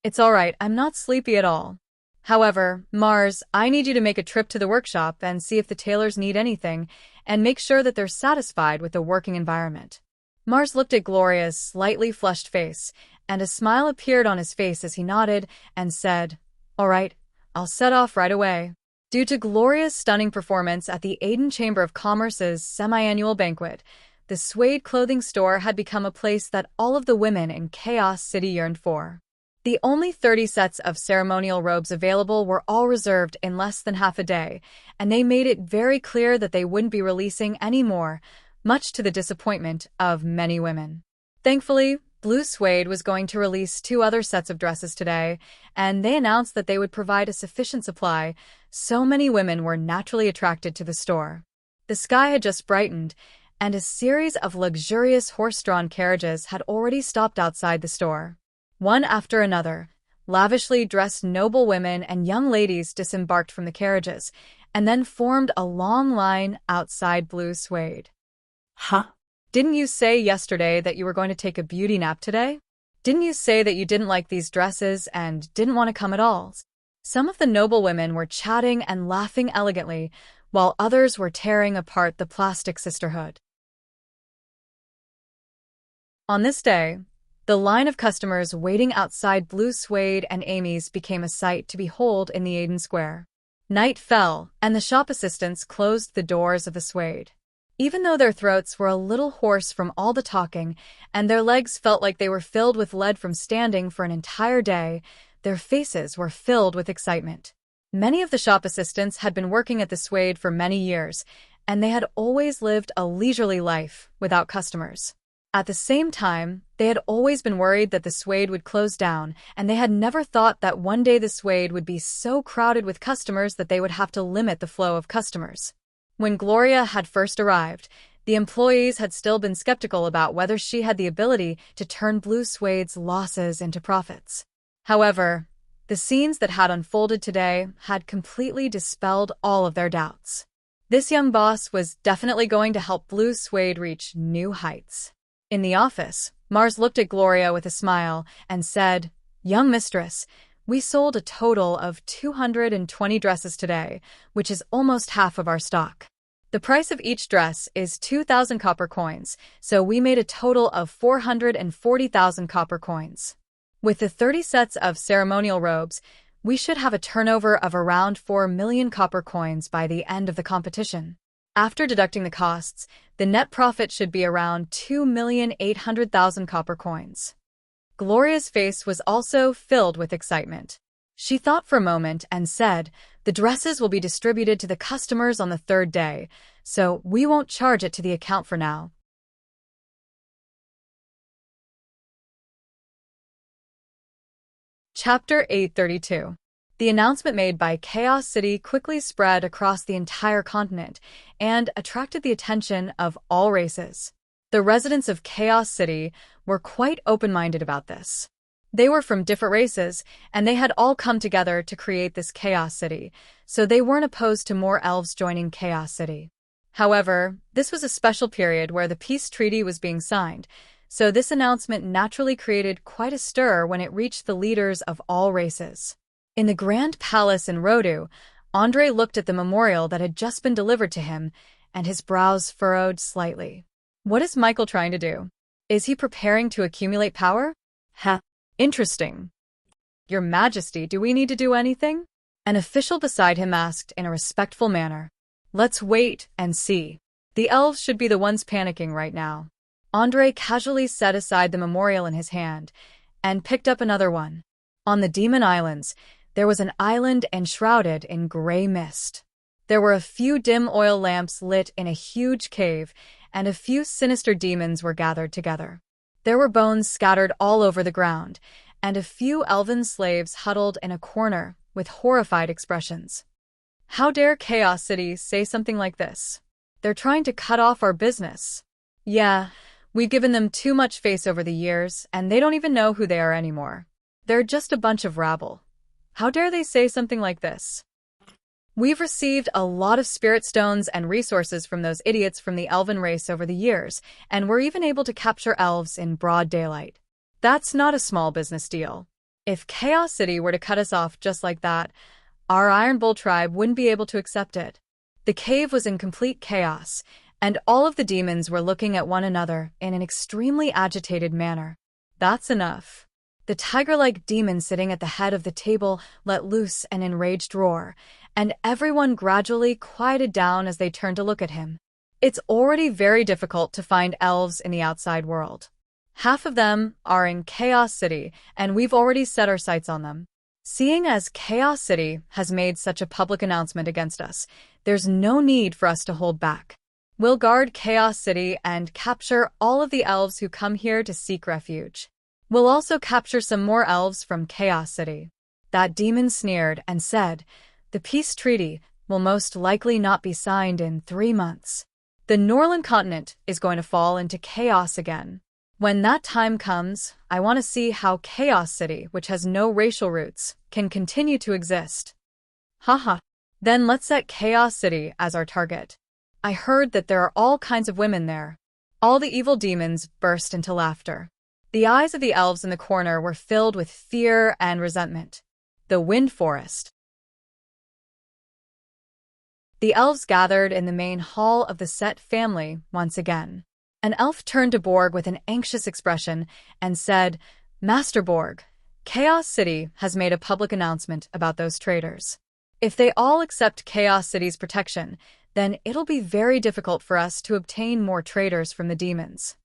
It's all right, I'm not sleepy at all. However, Mars, I need you to make a trip to the workshop and see if the tailors need anything, and make sure that they're satisfied with the working environment. Mars looked at Gloria's slightly flushed face, and a smile appeared on his face as he nodded and said, All right, I'll set off right away. Due to Gloria's stunning performance at the Aden Chamber of Commerce's semi-annual banquet, the suede clothing store had become a place that all of the women in Chaos City yearned for. The only 30 sets of ceremonial robes available were all reserved in less than half a day, and they made it very clear that they wouldn't be releasing any more, much to the disappointment of many women. Thankfully, Blue Suede was going to release 2 other sets of dresses today, and they announced that they would provide a sufficient supply, so many women were naturally attracted to the store. The sky had just brightened, and a series of luxurious horse-drawn carriages had already stopped outside the store. One after another, lavishly dressed noble women and young ladies disembarked from the carriages, and then formed a long line outside Blue Suede. Huh? Didn't you say yesterday that you were going to take a beauty nap today? Didn't you say that you didn't like these dresses and didn't want to come at all? Some of the noble women were chatting and laughing elegantly, while others were tearing apart the plastic sisterhood. On this day, the line of customers waiting outside Blue Suede and Amy's became a sight to behold in the Aden Square. Night fell, and the shop assistants closed the doors of the Suede. Even though their throats were a little hoarse from all the talking, and their legs felt like they were filled with lead from standing for an entire day, their faces were filled with excitement. Many of the shop assistants had been working at the Suede for many years, and they had always lived a leisurely life without customers. At the same time, they had always been worried that the Suede would close down, and they had never thought that one day the Suede would be so crowded with customers that they would have to limit the flow of customers. When Gloria had first arrived, the employees had still been skeptical about whether she had the ability to turn Blue Suede's losses into profits. However, the scenes that had unfolded today had completely dispelled all of their doubts. This young boss was definitely going to help Blue Suede reach new heights. In the office, Mars looked at Gloria with a smile and said, Young mistress, we sold a total of 220 dresses today, which is almost half of our stock. The price of each dress is 2,000 copper coins, so we made a total of 440,000 copper coins. With the 30 sets of ceremonial robes, we should have a turnover of around 4 million copper coins by the end of the competition. After deducting the costs, the net profit should be around 2,800,000 copper coins. Gloria's face was also filled with excitement. She thought for a moment and said, The dresses will be distributed to the customers on the 3rd day, so we won't charge it to the account for now. Chapter 832. The announcement made by Chaos City quickly spread across the entire continent and attracted the attention of all races. The residents of Chaos City were quite open-minded about this. They were from different races, and they had all come together to create this Chaos City, so they weren't opposed to more elves joining Chaos City. However, this was a special period where the peace treaty was being signed, so this announcement naturally created quite a stir when it reached the leaders of all races. In the Grand Palace in Rodu, Andre looked at the memorial that had just been delivered to him, and his brows furrowed slightly. What is Michael trying to do? Is he preparing to accumulate power? Interesting. Your Majesty, do we need to do anything? An official beside him asked in a respectful manner. Let's wait and see. The elves should be the ones panicking right now. Andre casually set aside the memorial in his hand and picked up another one. On the Demon Islands, there was an island enshrouded in gray mist. There were a few dim oil lamps lit in a huge cave, and a few sinister demons were gathered together. There were bones scattered all over the ground, and a few elven slaves huddled in a corner with horrified expressions. How dare Chaos City say something like this? They're trying to cut off our business. Yeah, we've given them too much face over the years, and they don't even know who they are anymore. They're just a bunch of rabble. How dare they say something like this? We've received a lot of spirit stones and resources from those idiots from the elven race over the years, and we're even able to capture elves in broad daylight. That's not a small business deal. If Chaos City were to cut us off just like that, our Iron Bull tribe wouldn't be able to accept it. The cave was in complete chaos, and all of the demons were looking at one another in an extremely agitated manner. That's enough. The tiger-like demon sitting at the head of the table let loose an enraged roar, and everyone gradually quieted down as they turned to look at him. It's already very difficult to find elves in the outside world. Half of them are in Chaos City, and we've already set our sights on them. Seeing as Chaos City has made such a public announcement against us, there's no need for us to hold back. We'll guard Chaos City and capture all of the elves who come here to seek refuge. We'll also capture some more elves from Chaos City. That demon sneered and said, "The peace treaty will most likely not be signed in 3 months. The Norland continent is going to fall into chaos again. When that time comes, I want to see how Chaos City, which has no racial roots, can continue to exist." Haha. Then let's set Chaos City as our target. I heard that there are all kinds of women there. All the evil demons burst into laughter. The eyes of the elves in the corner were filled with fear and resentment. The Wind Forest. The elves gathered in the main hall of the Set family once again. An elf turned to Borg with an anxious expression and said, "Master Borg, Chaos City has made a public announcement about those traitors. If they all accept Chaos City's protection, then it'll be very difficult for us to obtain more traitors from the demons."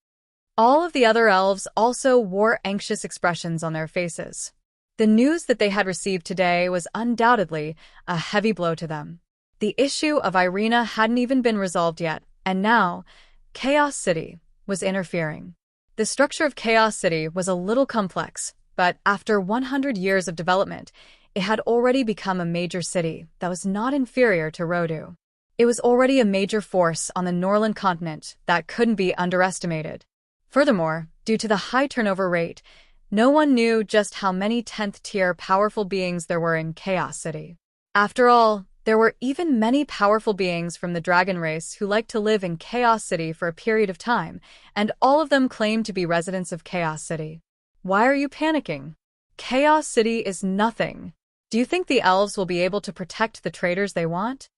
All of the other elves also wore anxious expressions on their faces. The news that they had received today was undoubtedly a heavy blow to them. The issue of Irina hadn't even been resolved yet, and now Chaos City was interfering. The structure of Chaos City was a little complex, but after 100 years of development, it had already become a major city that was not inferior to Rodu. It was already a major force on the Norland continent that couldn't be underestimated. Furthermore, due to the high turnover rate, no one knew just how many 10th-tier powerful beings there were in Chaos City. After all, there were even many powerful beings from the dragon race who liked to live in Chaos City for a period of time, and all of them claimed to be residents of Chaos City. Why are you panicking? Chaos City is nothing. Do you think the elves will be able to protect the traitors they want?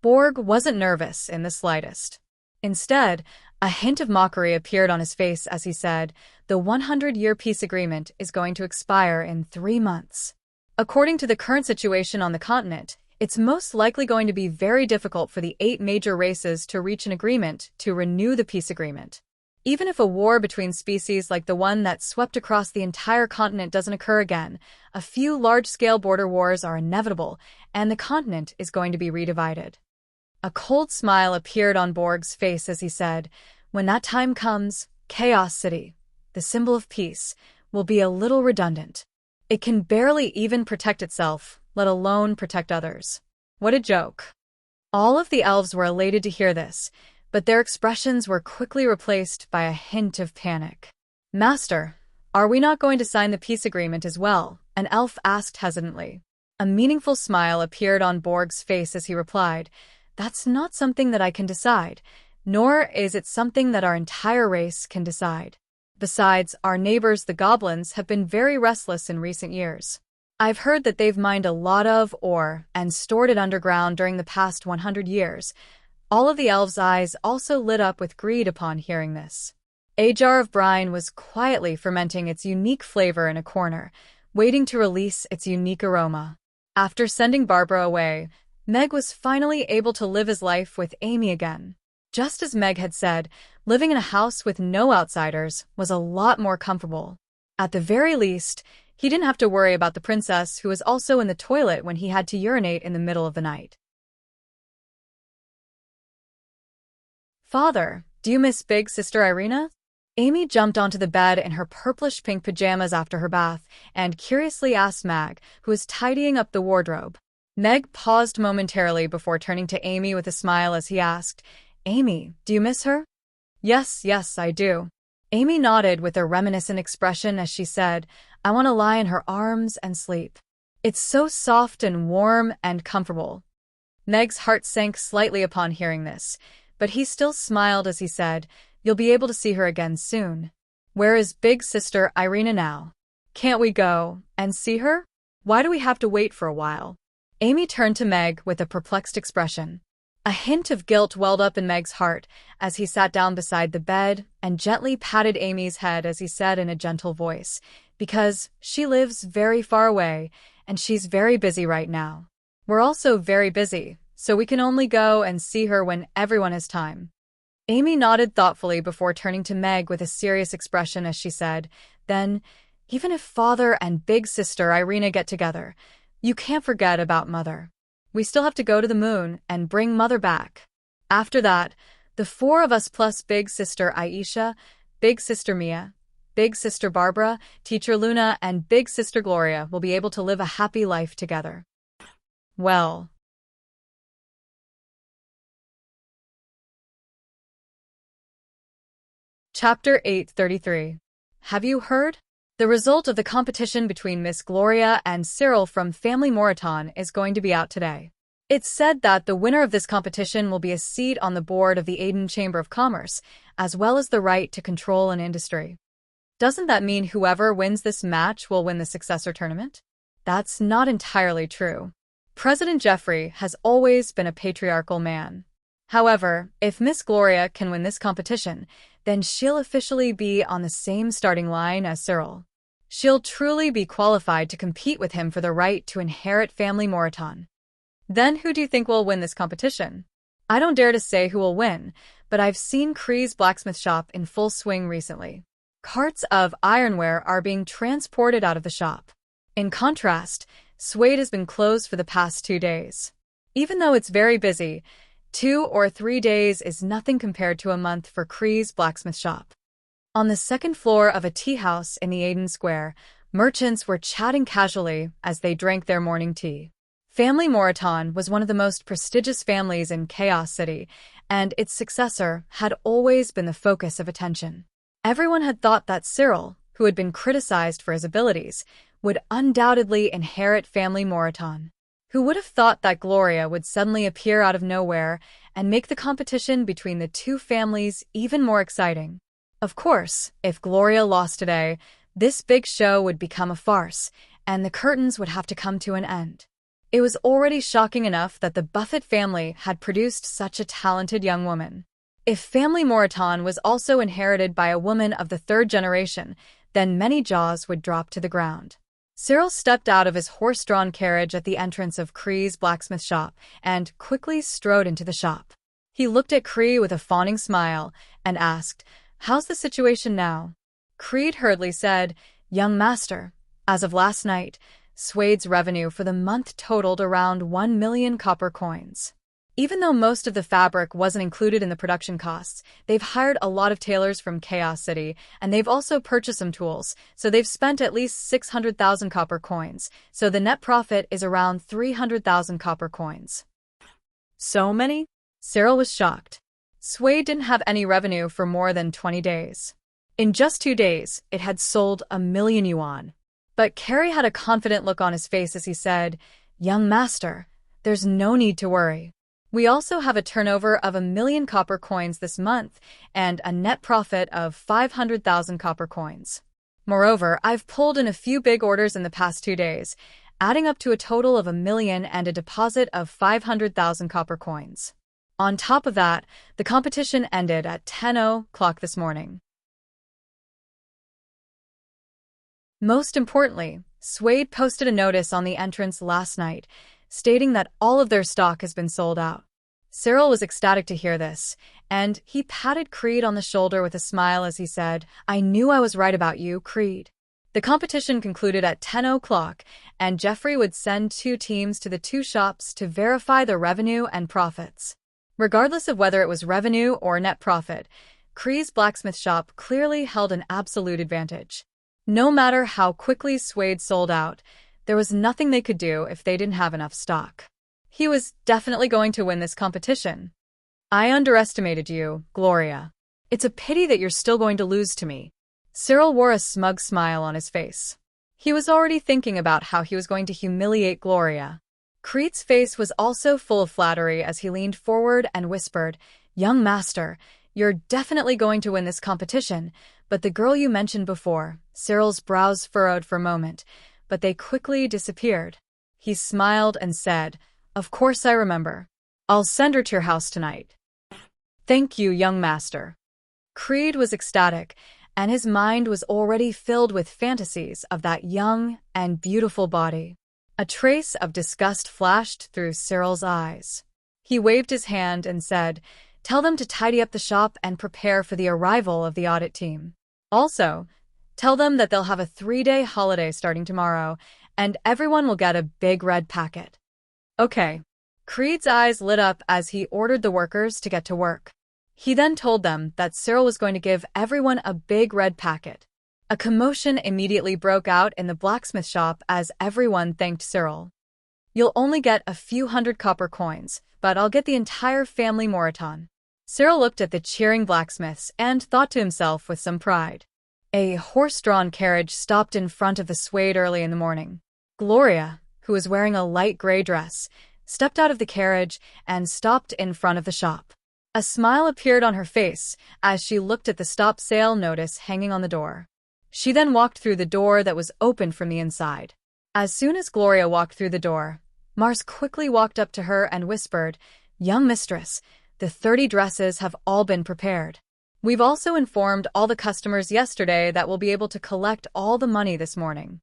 Borg wasn't nervous in the slightest. Instead, a hint of mockery appeared on his face as he said, "The 100-year peace agreement is going to expire in 3 months. According to the current situation on the continent, it's most likely going to be very difficult for the 8 major races to reach an agreement to renew the peace agreement. Even if a war between species like the one that swept across the entire continent doesn't occur again, a few large-scale border wars are inevitable, and the continent is going to be redivided." A cold smile appeared on Borg's face as he said, "When that time comes, Chaos City, the symbol of peace, will be a little redundant. It can barely even protect itself, let alone protect others." What a joke. All of the elves were elated to hear this, but their expressions were quickly replaced by a hint of panic. "Master, are we not going to sign the peace agreement as well?" an elf asked hesitantly. A meaningful smile appeared on Borg's face as he replied, "That's not something that I can decide, nor is it something that our entire race can decide. Besides, our neighbors, the goblins, have been very restless in recent years. I've heard that they've mined a lot of ore and stored it underground during the past 100 years. All of the elves' eyes also lit up with greed upon hearing this. A jar of brine was quietly fermenting its unique flavor in a corner, waiting to release its unique aroma. After sending Barbara away, Meg was finally able to live his life with Amy again. Just as Meg had said, living in a house with no outsiders was a lot more comfortable. At the very least, he didn't have to worry about the princess who was also in the toilet when he had to urinate in the middle of the night. "Father, do you miss big sister Irina?" Amy jumped onto the bed in her purplish-pink pajamas after her bath and curiously asked Meg, who was tidying up the wardrobe. Meg paused momentarily before turning to Amy with a smile as he asked, "Amy, do you miss her?" Yes, I do." Amy nodded with a reminiscent expression as she said, "I want to lie in her arms and sleep." It's so soft and warm and comfortable. Meg's heart sank slightly upon hearing this, but he still smiled as he said, "You'll be able to see her again soon." "Where is big sister Irina now? Can't we go and see her? Why do we have to wait for a while?" Amy turned to Meg with a perplexed expression. A hint of guilt welled up in Meg's heart as he sat down beside the bed and gently patted Amy's head as he said in a gentle voice, "Because she lives very far away and she's very busy right now. We're also very busy, so we can only go and see her when everyone has time." Amy nodded thoughtfully before turning to Meg with a serious expression as she said, "Then, even if father and big sister Irina get together, you can't forget about mother. We still have to go to the moon and bring mother back. After that, the four of us plus big sister Aisha, big sister Mia, big sister Barbara, teacher Luna, and big sister Gloria will be able to live a happy life together." Well. Chapter 833. Have you heard? The result of the competition between Miss Gloria and Cyril from Family Moraton is going to be out today. It's said that the winner of this competition will be a seat on the board of the Aden Chamber of Commerce, as well as the right to control an industry. Doesn't that mean whoever wins this match will win the successor tournament? That's not entirely true. President Jeffrey has always been a patriarchal man. However, if Miss Gloria can win this competition, then she'll officially be on the same starting line as Cyril. She'll truly be qualified to compete with him for the right to inherit Family Moraton. Then who do you think will win this competition? I don't dare to say who will win, but I've seen Cree's blacksmith shop in full swing recently. Carts of ironware are being transported out of the shop. In contrast, Suede has been closed for the past 2 days. Even though it's very busy, 2 or 3 days is nothing compared to a month for Cree's blacksmith shop. On the second floor of a tea house in the Aden Square, merchants were chatting casually as they drank their morning tea. Family Moraton was one of the most prestigious families in Chaos City, and its successor had always been the focus of attention. Everyone had thought that Cyril, who had been criticized for his abilities, would undoubtedly inherit Family Moraton. Who would have thought that Gloria would suddenly appear out of nowhere and make the competition between the two families even more exciting? Of course, if Gloria lost today, this big show would become a farce, and the curtains would have to come to an end. It was already shocking enough that the Buffett family had produced such a talented young woman. If Family Moraton was also inherited by a woman of the third generation, then many jaws would drop to the ground. Cyril stepped out of his horse-drawn carriage at the entrance of Cree's blacksmith shop and quickly strode into the shop. He looked at Cree with a fawning smile and asked, "How's the situation now?" Creed hurriedly said, "Young master, as of last night, Suede's revenue for the month totaled around 1 million copper coins. Even though most of the fabric wasn't included in the production costs, they've hired a lot of tailors from Chaos City, and they've also purchased some tools, so they've spent at least 600,000 copper coins, so the net profit is around 300,000 copper coins." So many? Cyril was shocked. Suede didn't have any revenue for more than 20 days. In just 2 days, it had sold 1 million yuan. But Carrie had a confident look on his face as he said, "Young master, there's no need to worry. We also have a turnover of 1 million copper coins this month and a net profit of 500,000 copper coins. Moreover, I've pulled in a few big orders in the past 2 days, adding up to a total of 1 million and a deposit of 500,000 copper coins. On top of that, the competition ended at 10 o'clock this morning." Most importantly, Suede posted a notice on the entrance last night, stating that all of their stock has been sold out. Cyril was ecstatic to hear this, and he patted Creed on the shoulder with a smile as he said, "I knew I was right about you, Creed." The competition concluded at 10 o'clock, and Jeffrey would send 2 teams to the 2 shops to verify the revenue and profits. Regardless of whether it was revenue or net profit, Creed's blacksmith shop clearly held an absolute advantage. No matter how quickly Suede sold out, there was nothing they could do if they didn't have enough stock. He was definitely going to win this competition. "I underestimated you, Gloria. It's a pity that you're still going to lose to me." Cyril wore a smug smile on his face. He was already thinking about how he was going to humiliate Gloria. Creed's face was also full of flattery as he leaned forward and whispered, "Young master, you're definitely going to win this competition, but the girl you mentioned before," Cyril's brows furrowed for a moment, but they quickly disappeared. He smiled and said, "Of course I remember. I'll send her to your house tonight." "Thank you, young master." Creed was ecstatic, and his mind was already filled with fantasies of that young and beautiful body. A trace of disgust flashed through Cyril's eyes. He waved his hand and said, "Tell them to tidy up the shop and prepare for the arrival of the audit team. Also, tell them that they'll have a 3-day holiday starting tomorrow, and everyone will get a big red packet." "Okay." Creed's eyes lit up as he ordered the workers to get to work. He then told them that Cyril was going to give everyone a big red packet. A commotion immediately broke out in the blacksmith shop as everyone thanked Cyril. "You'll only get a few hundred copper coins, but I'll get the entire family Moraton." Cyril looked at the cheering blacksmiths and thought to himself with some pride. A horse-drawn carriage stopped in front of the Suede early in the morning. Gloria, who was wearing a light gray dress, stepped out of the carriage and stopped in front of the shop. A smile appeared on her face as she looked at the stop sale notice hanging on the door. She then walked through the door that was open from the inside. As soon as Gloria walked through the door, Mars quickly walked up to her and whispered, "Young mistress, the 30 dresses have all been prepared. We've also informed all the customers yesterday that we'll be able to collect all the money this morning."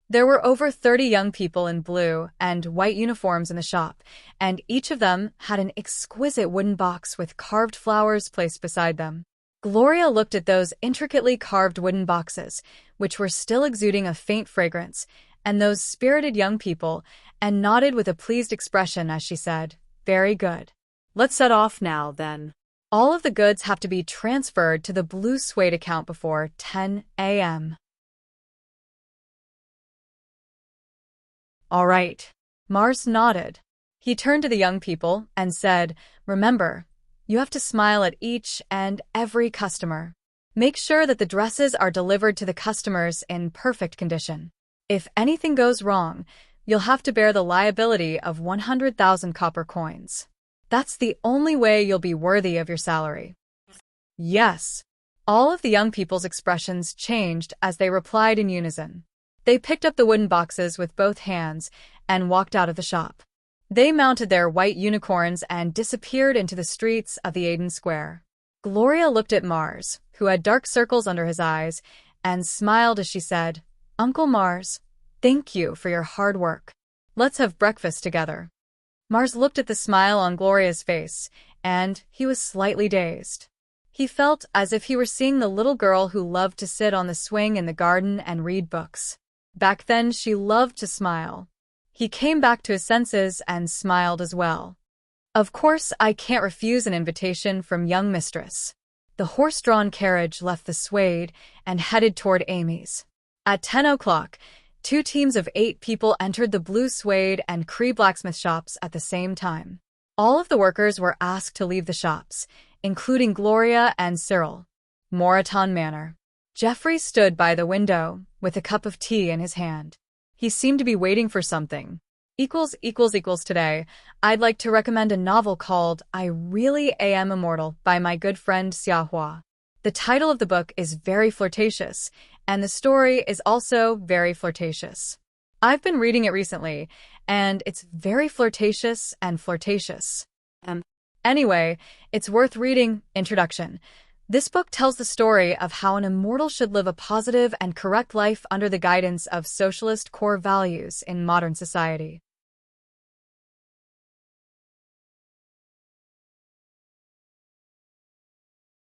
There were over 30 young people in blue and white uniforms in the shop, and each of them had an exquisite wooden box with carved flowers placed beside them. Gloria looked at those intricately carved wooden boxes, which were still exuding a faint fragrance, and those spirited young people, and nodded with a pleased expression as she said, "Very good. Let's set off now, then. All of the goods have to be transferred to the Blue Suede account before 10 a.m. "All right." Mars nodded. He turned to the young people and said, "Remember, you have to smile at each and every customer. Make sure that the dresses are delivered to the customers in perfect condition. If anything goes wrong, you'll have to bear the liability of 100,000 copper coins. That's the only way you'll be worthy of your salary." "Yes." All of the young people's expressions changed as they replied in unison. They picked up the wooden boxes with both hands and walked out of the shop. They mounted their white unicorns and disappeared into the streets of the Aden Square. Gloria looked at Mars, who had dark circles under his eyes, and smiled as she said, "Uncle Mars, thank you for your hard work. Let's have breakfast together." Mars looked at the smile on Gloria's face, and he was slightly dazed. He felt as if he were seeing the little girl who loved to sit on the swing in the garden and read books. Back then, she loved to smile. He came back to his senses and smiled as well. "Of course, I can't refuse an invitation from young mistress." The horse-drawn carriage left the Suede and headed toward Amy's. At 10 o'clock, 2 teams of 8 people entered the Blue Suede and Cree blacksmith shops at the same time. All of the workers were asked to leave the shops, including Gloria and Cyril. Moraton Manor. Jeffrey stood by the window with a cup of tea in his hand. He seemed to be waiting for something. Today, I'd like to recommend a novel called I Really Am Immortal by my good friend Xiahua. The title of the book is very flirtatious, and the story is also very flirtatious. I've been reading it recently, and it's very flirtatious and flirtatious. Anyway, it's worth reading. Introduction. This book tells the story of how an immortal should live a positive and correct life under the guidance of socialist core values in modern society.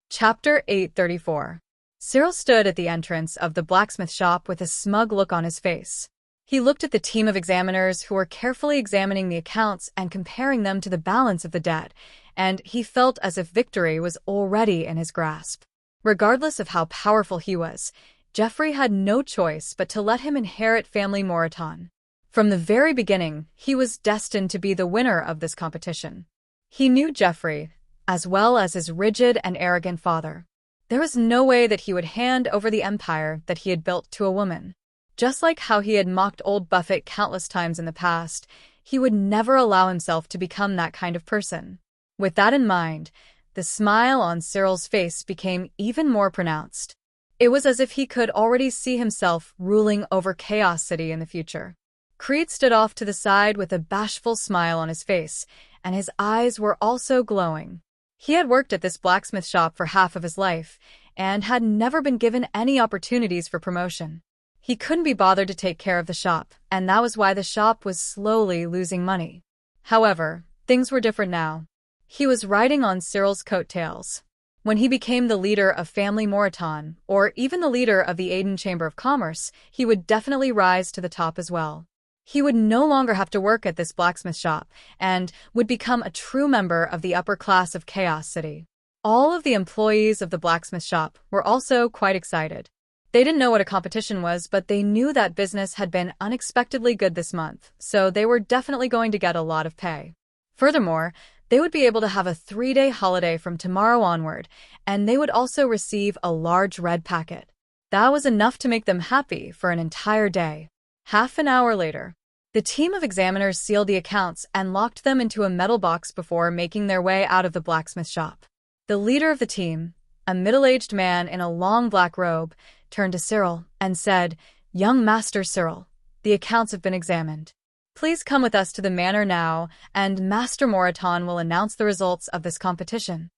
Chapter 834. Cyril stood at the entrance of the blacksmith shop with a smug look on his face. He looked at the team of examiners who were carefully examining the accounts and comparing them to the balance of the debt, and he felt as if victory was already in his grasp. Regardless of how powerful he was, Jeffrey had no choice but to let him inherit family Moraton. From the very beginning, he was destined to be the winner of this competition. He knew Jeffrey, as well as his rigid and arrogant father. There was no way that he would hand over the empire that he had built to a woman. Just like how he had mocked old Buffett countless times in the past, he would never allow himself to become that kind of person. With that in mind, the smile on Cyril's face became even more pronounced. It was as if he could already see himself ruling over Chaos City in the future. Creed stood off to the side with a bashful smile on his face, and his eyes were also glowing. He had worked at this blacksmith shop for half of his life, and had never been given any opportunities for promotion. He couldn't be bothered to take care of the shop, and that was why the shop was slowly losing money. However, things were different now. He was riding on Cyril's coattails. When he became the leader of Family Moreton, or even the leader of the Aden Chamber of Commerce, he would definitely rise to the top as well. He would no longer have to work at this blacksmith shop, and would become a true member of the upper class of Chaos City. All of the employees of the blacksmith shop were also quite excited. They didn't know what a competition was, but they knew that business had been unexpectedly good this month, so they were definitely going to get a lot of pay. Furthermore, they would be able to have a 3-day holiday from tomorrow onward, and they would also receive a large red packet. That was enough to make them happy for an entire day. Half an hour later, the team of examiners sealed the accounts and locked them into a metal box before making their way out of the blacksmith shop. The leader of the team, a middle-aged man in a long black robe, turned to Cyril and said, "Young Master Cyril, the accounts have been examined. Please come with us to the manor now, and Master Moreton will announce the results of this competition."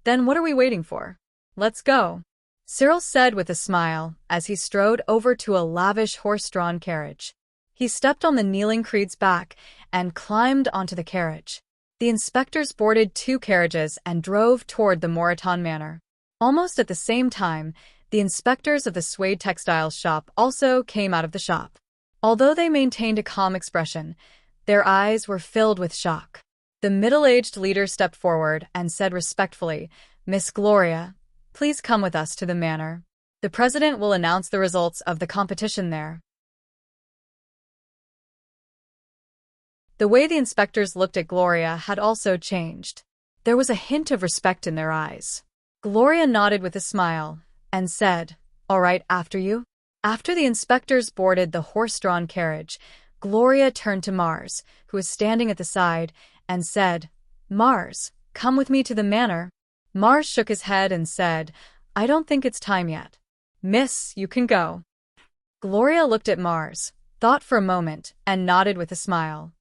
"Then what are we waiting for? Let's go," Cyril said with a smile as he strode over to a lavish horse-drawn carriage. He stepped on the kneeling Creed's back and climbed onto the carriage. The inspectors boarded 2 carriages and drove toward the Moreton Manor. Almost at the same time, the inspectors of the suede textiles shop also came out of the shop. Although they maintained a calm expression, their eyes were filled with shock. The middle-aged leader stepped forward and said respectfully, "Miss Gloria, please come with us to the manor. The president will announce the results of the competition there." The way the inspectors looked at Gloria had also changed. There was a hint of respect in their eyes. Gloria nodded with a smile and said, "All right, after you." After the inspectors boarded the horse-drawn carriage, Gloria turned to Mars, who was standing at the side, and said, "Mars, come with me to the manor." Mars shook his head and said, "I don't think it's time yet." "Miss, you can go." Gloria looked at Mars, thought for a moment, and nodded with a smile.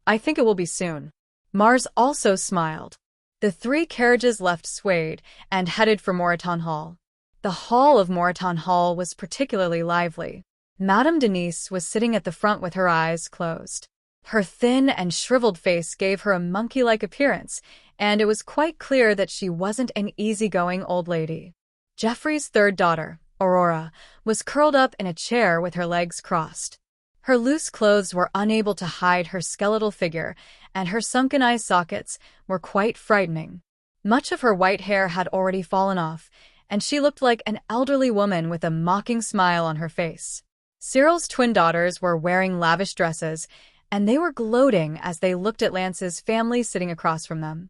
"I think it will be soon." Mars also smiled. The 3 carriages left Suede and headed for Moreton Hall. The hall of Moreton Hall was particularly lively. Madame Denise was sitting at the front with her eyes closed. Her thin and shriveled face gave her a monkey-like appearance, and it was quite clear that she wasn't an easygoing old lady. Jeffrey's 3rd daughter, Aurora, was curled up in a chair with her legs crossed. Her loose clothes were unable to hide her skeletal figure, and her sunken eye sockets were quite frightening. Much of her white hair had already fallen off, and she looked like an elderly woman with a mocking smile on her face. Cyril's twin daughters were wearing lavish dresses, and they were gloating as they looked at Lance's family sitting across from them.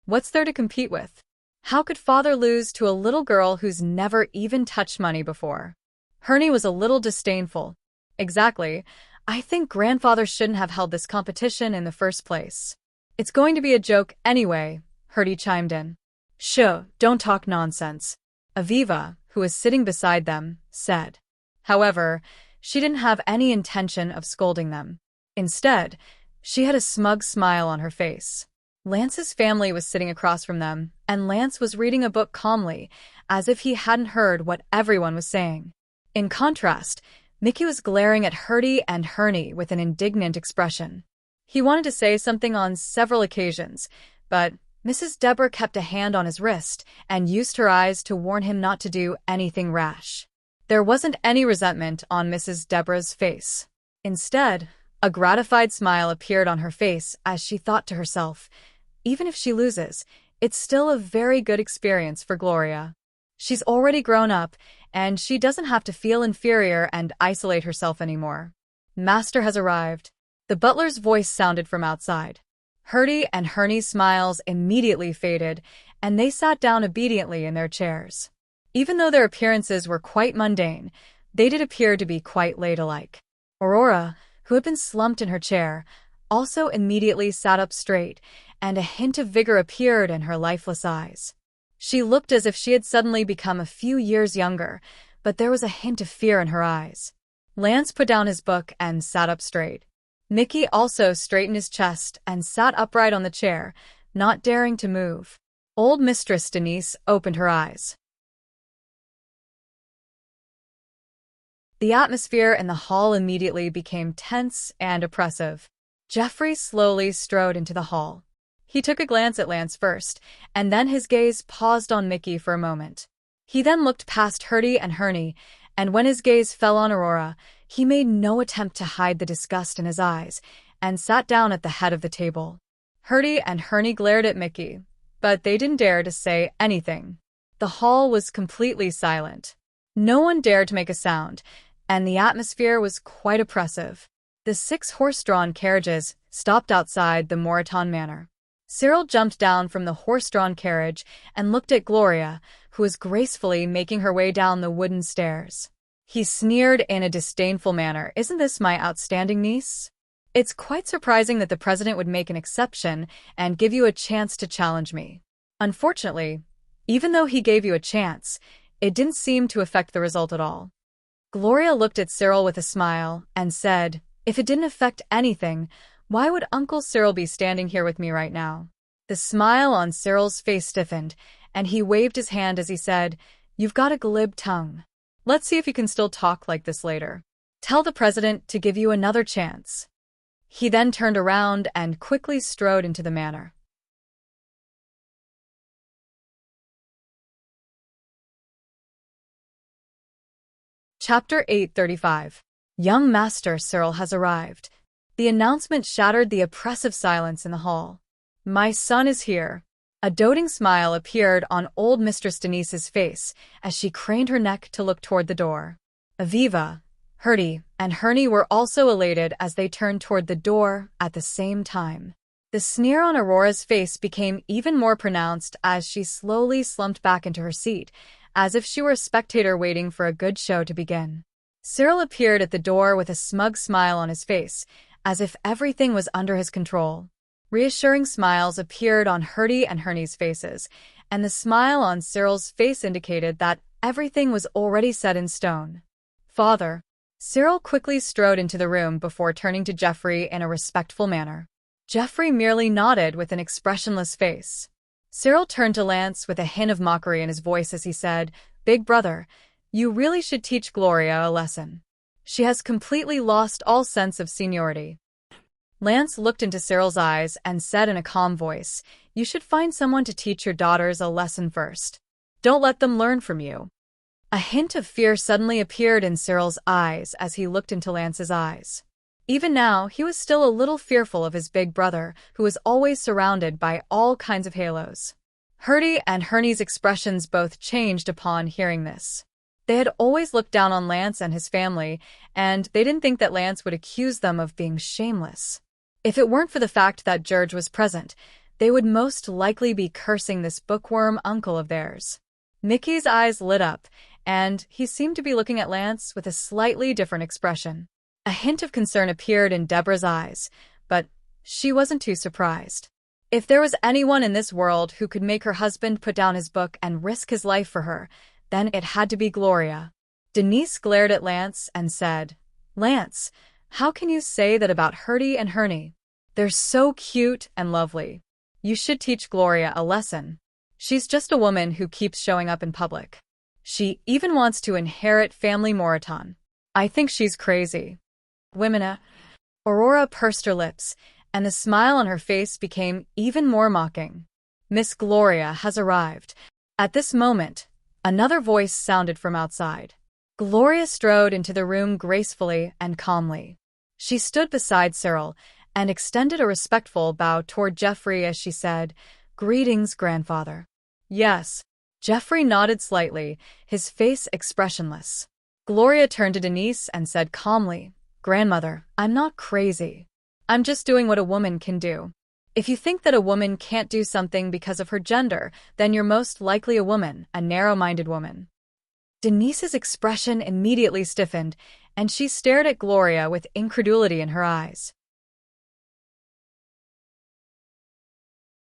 What's there to compete with? How could father lose to a little girl who's never even touched money before? Herney was a little disdainful. "Exactly. I think grandfather shouldn't have held this competition in the first place." "It's going to be a joke anyway," Herney chimed in. "Shh, don't talk nonsense," Aviva, who was sitting beside them, said. However, she didn't have any intention of scolding them. Instead, she had a smug smile on her face. Lance's family was sitting across from them, and Lance was reading a book calmly, as if he hadn't heard what everyone was saying. In contrast, Mickey was glaring at Herney and Herney with an indignant expression. He wanted to say something on several occasions, but Mrs. Deborah kept a hand on his wrist and used her eyes to warn him not to do anything rash. There wasn't any resentment on Mrs. Deborah's face. Instead, a gratified smile appeared on her face as she thought to herself, even if she loses, it's still a very good experience for Gloria. She's already grown up, and she doesn't have to feel inferior and isolate herself anymore. "Master has arrived." The butler's voice sounded from outside. Herney and Herney's smiles immediately faded, and they sat down obediently in their chairs. Even though their appearances were quite mundane, They did appear to be quite ladylike. Aurora, who had been slumped in her chair, also immediately sat up straight, and a hint of vigor appeared in her lifeless eyes. She looked as if she had suddenly become a few years younger, but there was a hint of fear in her eyes. Lance put down his book and sat up straight. Mickey also straightened his chest and sat upright on the chair, not daring to move. Old Mistress Denise opened her eyes. The atmosphere in the hall immediately became tense and oppressive. Jeffrey slowly strode into the hall. He took a glance at Lance first, and then his gaze paused on Mickey for a moment. He then looked past Herty and Herney, and when his gaze fell on Aurora, he made no attempt to hide the disgust in his eyes, and sat down at the head of the table. Herty and Herney glared at Mickey, but they didn't dare to say anything. The hall was completely silent. No one dared to make a sound, and the atmosphere was quite oppressive. The 6 horse-drawn carriages stopped outside the Moreton Manor. Cyril jumped down from the horse-drawn carriage and looked at Gloria, who was gracefully making her way down the wooden stairs. He sneered in a disdainful manner. "Isn't this my outstanding niece? It's quite surprising that the president would make an exception and give you a chance to challenge me." Unfortunately, even though he gave you a chance, it didn't seem to affect the result at all. Gloria looked at Cyril with a smile and said, "If it didn't affect anything, why would Uncle Cyril be standing here with me right now?" The smile on Cyril's face stiffened, and he waved his hand as he said, "You've got a glib tongue. Let's see if you can still talk like this later. Tell the president to give you another chance." He then turned around and quickly strode into the manor. Chapter 835. Young Master Cyril has arrived. The announcement shattered the oppressive silence in the hall. "My son is here." A doting smile appeared on old Mistress Denise's face as she craned her neck to look toward the door. Aviva, Herty, and Herney were also elated as they turned toward the door at the same time. The sneer on Aurora's face became even more pronounced as she slowly slumped back into her seat, as if she were a spectator waiting for a good show to begin. Cyril appeared at the door with a smug smile on his face, as if everything was under his control. Reassuring smiles appeared on Herty and Herney's faces, and the smile on Cyril's face indicated that everything was already set in stone. "Father." Cyril quickly strode into the room before turning to Jeffrey in a respectful manner. Jeffrey merely nodded with an expressionless face. Cyril turned to Lance with a hint of mockery in his voice as he said, "Big brother, you really should teach Gloria a lesson. She has completely lost all sense of seniority." Lance looked into Cyril's eyes and said in a calm voice, "You should find someone to teach your daughters a lesson first. Don't let them learn from you." A hint of fear suddenly appeared in Cyril's eyes as he looked into Lance's eyes. Even now, he was still a little fearful of his big brother, who was always surrounded by all kinds of halos. Herty and Herney's expressions both changed upon hearing this. They had always looked down on Lance and his family, and they didn't think that Lance would accuse them of being shameless. If it weren't for the fact that George was present, they would most likely be cursing this bookworm uncle of theirs. Mickey's eyes lit up, and he seemed to be looking at Lance with a slightly different expression. A hint of concern appeared in Deborah's eyes, but she wasn't too surprised. If there was anyone in this world who could make her husband put down his book and risk his life for her, then it had to be Gloria. Denise glared at Lance and said, "Lance, how can you say that about Herty and Herney? They're so cute and lovely. You should teach Gloria a lesson. She's just a woman who keeps showing up in public. She even wants to inherit family Moreton. I think she's crazy." Women. Aurora pursed her lips, and the smile on her face became even more mocking. "Miss Gloria has arrived." At this moment, another voice sounded from outside. Gloria strode into the room gracefully and calmly. She stood beside Cyril and extended a respectful bow toward Jeffrey as she said, "Greetings, grandfather." "Yes." Jeffrey nodded slightly, his face expressionless. Gloria turned to Denise and said calmly, "Grandmother, I'm not crazy. I'm just doing what a woman can do. If you think that a woman can't do something because of her gender, then you're most likely a woman, a narrow-minded woman." Denise's expression immediately stiffened, and she stared at Gloria with incredulity in her eyes.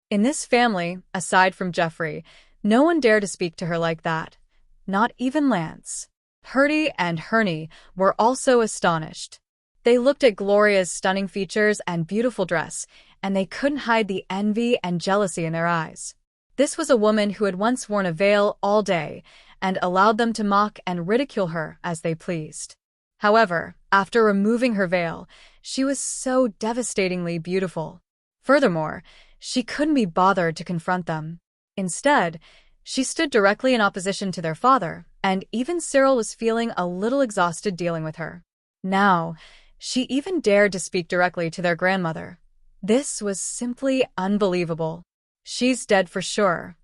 In this family, aside from Jeffrey, no one dared to speak to her like that. Not even Lance. Herty and Herney were also astonished. They looked at Gloria's stunning features and beautiful dress, and they couldn't hide the envy and jealousy in their eyes. This was a woman who had once worn a veil all day and allowed them to mock and ridicule her as they pleased. However, after removing her veil, she was so devastatingly beautiful. Furthermore, she couldn't be bothered to confront them. Instead, she stood directly in opposition to their father, and even Cyril was feeling a little exhausted dealing with her. Now, she even dared to speak directly to their grandmother. This was simply unbelievable. She's dead for sure.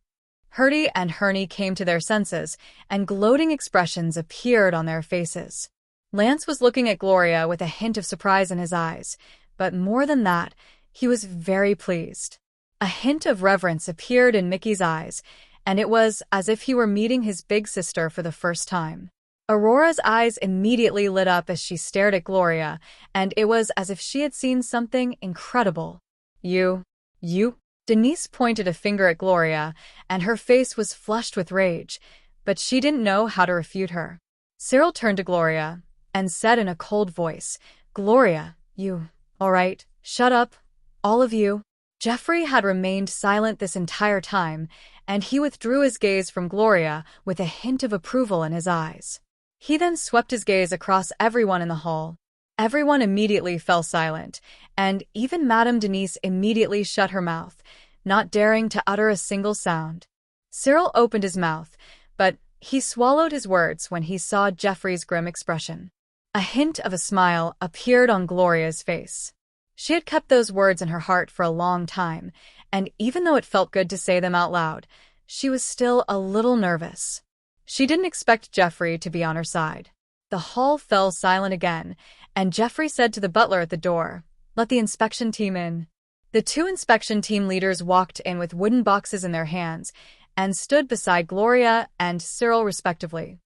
Herty and Herney came to their senses, and gloating expressions appeared on their faces. Lance was looking at Gloria with a hint of surprise in his eyes, but more than that, he was very pleased. A hint of reverence appeared in Mickey's eyes, and it was as if he were meeting his big sister for the first time. Aurora's eyes immediately lit up as she stared at Gloria, and it was as if she had seen something incredible. You? Denise pointed a finger at Gloria, and her face was flushed with rage, but she didn't know how to refute her. Cyril turned to Gloria and said in a cold voice, "Gloria, you, all right, shut up, all of you." Jeffrey had remained silent this entire time, and he withdrew his gaze from Gloria with a hint of approval in his eyes. He then swept his gaze across everyone in the hall. Everyone immediately fell silent, and even Madame Denise immediately shut her mouth, not daring to utter a single sound. Cyril opened his mouth, but he swallowed his words when he saw Jeffrey's grim expression. A hint of a smile appeared on Gloria's face. She had kept those words in her heart for a long time, and even though it felt good to say them out loud, she was still a little nervous. She didn't expect Jeffrey to be on her side. The hall fell silent again, and Jeffrey said to the butler at the door, "Let the inspection team in." The two inspection team leaders walked in with wooden boxes in their hands and stood beside Gloria and Cyril respectively.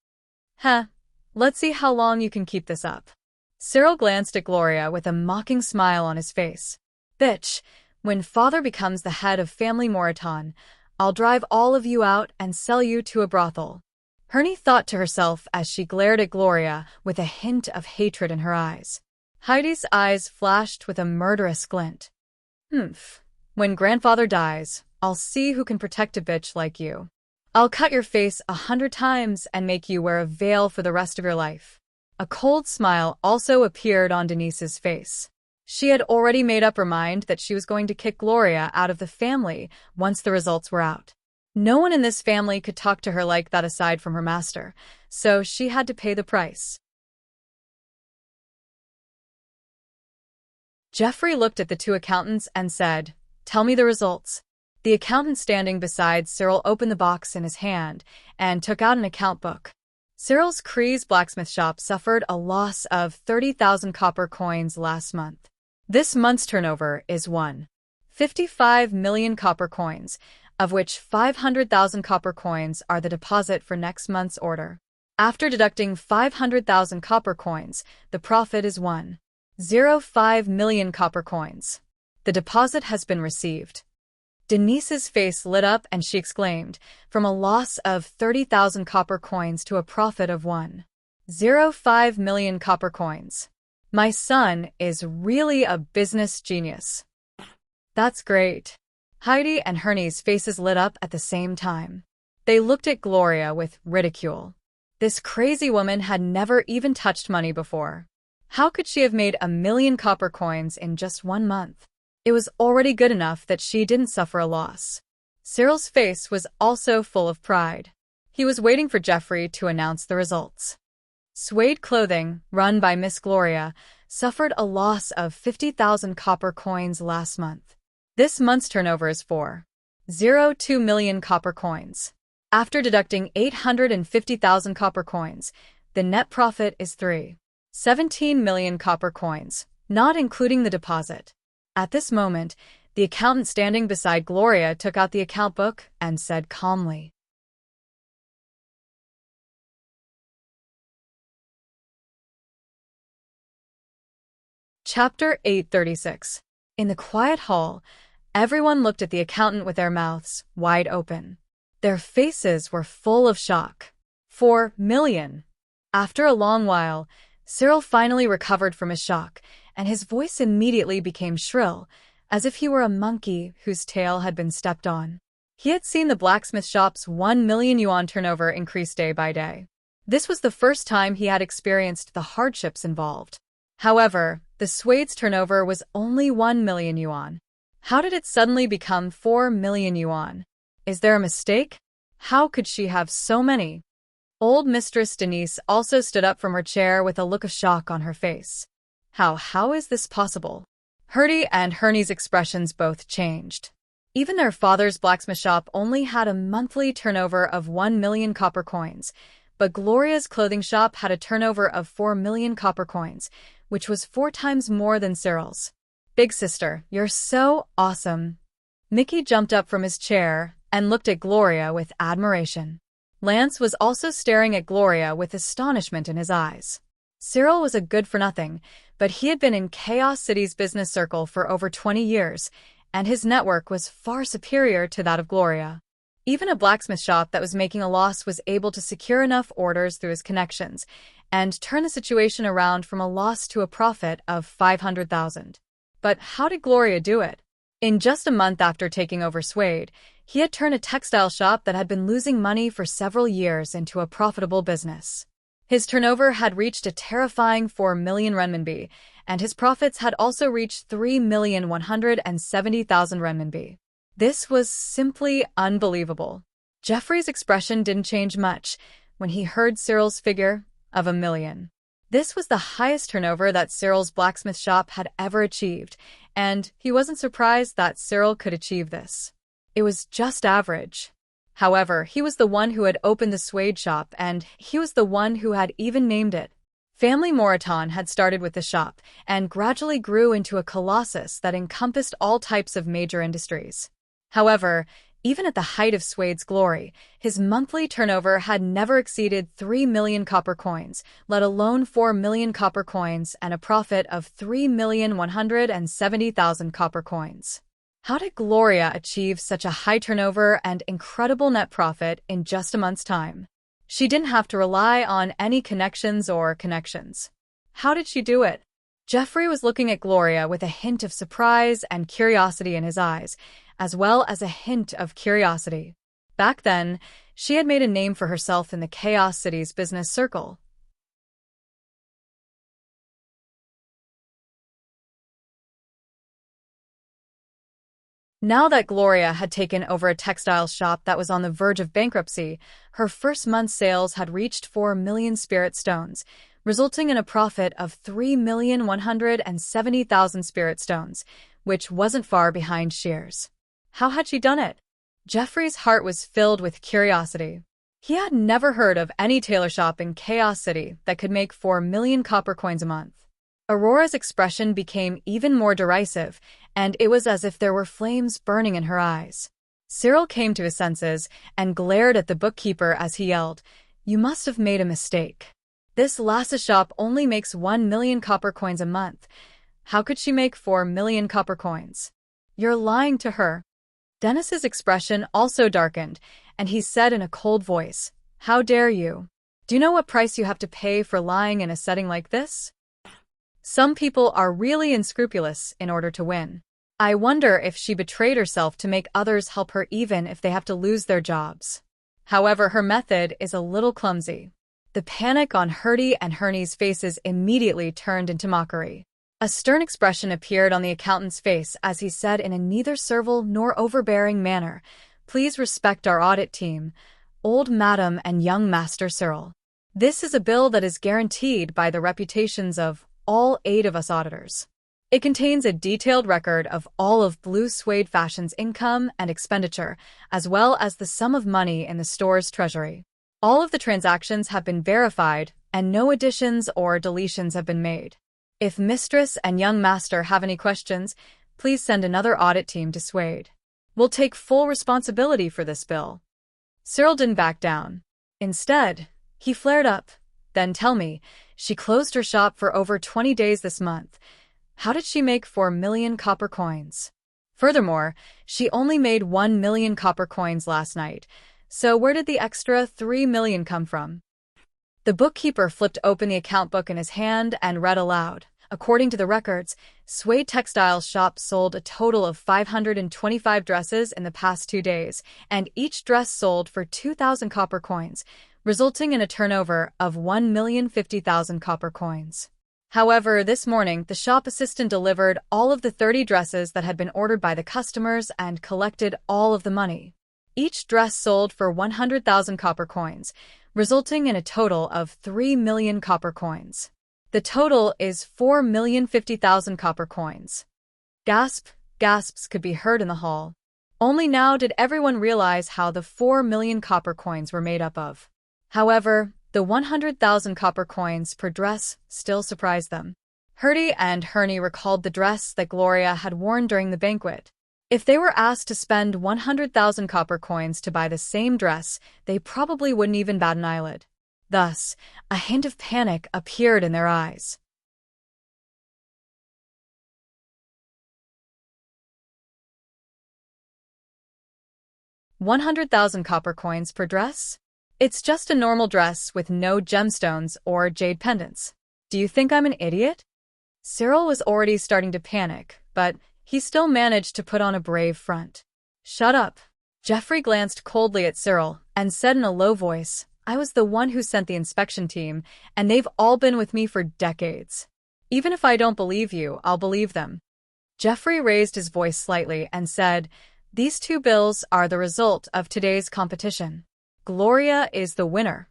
Let's see how long you can keep this up." Cyril glanced at Gloria with a mocking smile on his face. "Bitch, when father becomes the head of family Moreton, I'll drive all of you out and sell you to a brothel." Herney thought to herself as she glared at Gloria with a hint of hatred in her eyes. Heidi's eyes flashed with a murderous glint. When grandfather dies, I'll see who can protect a bitch like you. I'll cut your face 100 times and make you wear a veil for the rest of your life." A cold smile also appeared on Denise's face. She had already made up her mind that she was going to kick Gloria out of the family once the results were out. No one in this family could talk to her like that aside from her master, so she had to pay the price. Jeffrey looked at the two accountants and said, "Tell me the results." The accountant standing beside Cyril opened the box in his hand and took out an account book. Cyril's Cree's blacksmith shop suffered a loss of 30,000 copper coins last month. This month's turnover is 1.55 million copper coins, of which 500,000 copper coins are the deposit for next month's order. After deducting 500,000 copper coins, the profit is 1.05 million copper coins. The deposit has been received. Denise's face lit up and she exclaimed, "From a loss of 30,000 copper coins to a profit of 1.05 million copper coins. My son is really a business genius." "That's great." Heidi and Herney's faces lit up at the same time. They looked at Gloria with ridicule. This crazy woman had never even touched money before. How could she have made 1,000,000 copper coins in just 1 month? It was already good enough that she didn't suffer a loss. Cyril's face was also full of pride. He was waiting for Jeffrey to announce the results. Suede Clothing, run by Miss Gloria, suffered a loss of 50,000 copper coins last month. This month's turnover is 4.02 million copper coins. After deducting 850,000 copper coins, the net profit is 3.17 million copper coins, not including the deposit. At this moment, the accountant standing beside Gloria took out the account book and said calmly, Chapter 836. In the quiet hall, everyone looked at the accountant with their mouths wide open. Their faces were full of shock. 4 million. After a long while, Cyril finally recovered from his shock, and his voice immediately became shrill, as if he were a monkey whose tail had been stepped on. He had seen the blacksmith shop's 1 million yuan turnover increase day by day. This was the first time he had experienced the hardships involved. However, the Suede's turnover was only 1 million yuan. How did it suddenly become 4 million yuan? Is there a mistake? How could she have so many? Old Mistress Denise also stood up from her chair with a look of shock on her face. How is this possible? Herdy and Hernie's expressions both changed. Even their father's blacksmith shop only had a monthly turnover of 1 million copper coins, but Gloria's clothing shop had a turnover of 4 million copper coins, which was 4 times more than Cyril's. Big sister, you're so awesome. Mickey jumped up from his chair and looked at Gloria with admiration. Lance was also staring at Gloria with astonishment in his eyes. Cyril was a good-for-nothing, but he had been in Chaos City's business circle for over 20 years, and his network was far superior to that of Gloria. Even a blacksmith shop that was making a loss was able to secure enough orders through his connections and turn the situation around from a loss to a profit of 500,000. But how did Gloria do it? In just a month after taking over Suede, he had turned a textile shop that had been losing money for several years into a profitable business. His turnover had reached a terrifying 4 million renminbi, and his profits had also reached 3,170,000 renminbi. This was simply unbelievable. Jeffrey's expression didn't change much when he heard Cyril's figure of 1 million. This was the highest turnover that Cyril's blacksmith shop had ever achieved, and he wasn't surprised that Cyril could achieve this. It was just average. However, he was the one who had opened the Suede shop, and he was the one who had even named it. Family Moreton had started with the shop, and gradually grew into a colossus that encompassed all types of major industries. However, even at the height of Suede's glory, his monthly turnover had never exceeded 3 million copper coins, let alone 4 million copper coins and a profit of 3,170,000 copper coins. How did Gloria achieve such a high turnover and incredible net profit in just a month's time? She didn't have to rely on any connections. How did she do it? Jeffrey was looking at Gloria with a hint of surprise and curiosity in his eyes, as well as a hint of curiosity. Back then, she had made a name for herself in the Chaos City's business circle. Now that Gloria had taken over a textile shop that was on the verge of bankruptcy, her first month's sales had reached 4 million spirit stones, resulting in a profit of 3,170,000 spirit stones, which wasn't far behind Shears. How had she done it? Jeffrey's heart was filled with curiosity. He had never heard of any tailor shop in Chaos City that could make 4 million copper coins a month. Aurora's expression became even more derisive, and it was as if there were flames burning in her eyes. Cyril came to his senses and glared at the bookkeeper as he yelled, "You must have made a mistake. This Lassa shop only makes 1 million copper coins a month. How could she make 4 million copper coins? You're lying to her." Dennis's expression also darkened, and he said in a cold voice, "How dare you? Do you know what price you have to pay for lying in a setting like this? Some people are really unscrupulous in order to win. I wonder if she betrayed herself to make others help her even if they have to lose their jobs. However, her method is a little clumsy." The panic on Herdy and Hernie's faces immediately turned into mockery. A stern expression appeared on the accountant's face as he said in a neither servile nor overbearing manner, "Please respect our audit team, old Madam and young Master Cyril. This is a bill that is guaranteed by the reputations of all 8 of us auditors. It contains a detailed record of all of Blue Suede Fashion's income and expenditure, as well as the sum of money in the store's treasury. All of the transactions have been verified, and no additions or deletions have been made. If Mistress and young Master have any questions, please send another audit team to Suede. We'll take full responsibility for this bill." Cyril didn't back down. Instead, he flared up. "Then tell me, she closed her shop for over 20 days this month. How did she make 4 million copper coins? Furthermore, she only made 1 million copper coins last night, so where did the extra 3 million come from? The bookkeeper flipped open the account book in his hand and read aloud. According to the records, Suede Textiles shop sold a total of 525 dresses in the past 2 days, and each dress sold for 2,000 copper coins, resulting in a turnover of 1,050,000 copper coins. However, this morning, the shop assistant delivered all of the 30 dresses that had been ordered by the customers and collected all of the money. Each dress sold for 100,000 copper coins, resulting in a total of 3 million copper coins. The total is 4,050,000 copper coins. Gasps could be heard in the hall. Only now did everyone realize how the 4 million copper coins were made up of. However, the 100,000 copper coins per dress still surprised them. Herty and Herney recalled the dress that Gloria had worn during the banquet. If they were asked to spend 100,000 copper coins to buy the same dress, they probably wouldn't even bat an eyelid. Thus, a hint of panic appeared in their eyes. $100,000 copper coins per dress? It's just a normal dress with no gemstones or jade pendants. Do you think I'm an idiot? Cyril was already starting to panic, but he still managed to put on a brave front. Shut up. Jeffrey glanced coldly at Cyril and said in a low voice, I was the one who sent the inspection team, and they've all been with me for decades. Even if I don't believe you, I'll believe them. Jeffrey raised his voice slightly and said, These 2 bills are the result of today's competition. Gloria is the winner.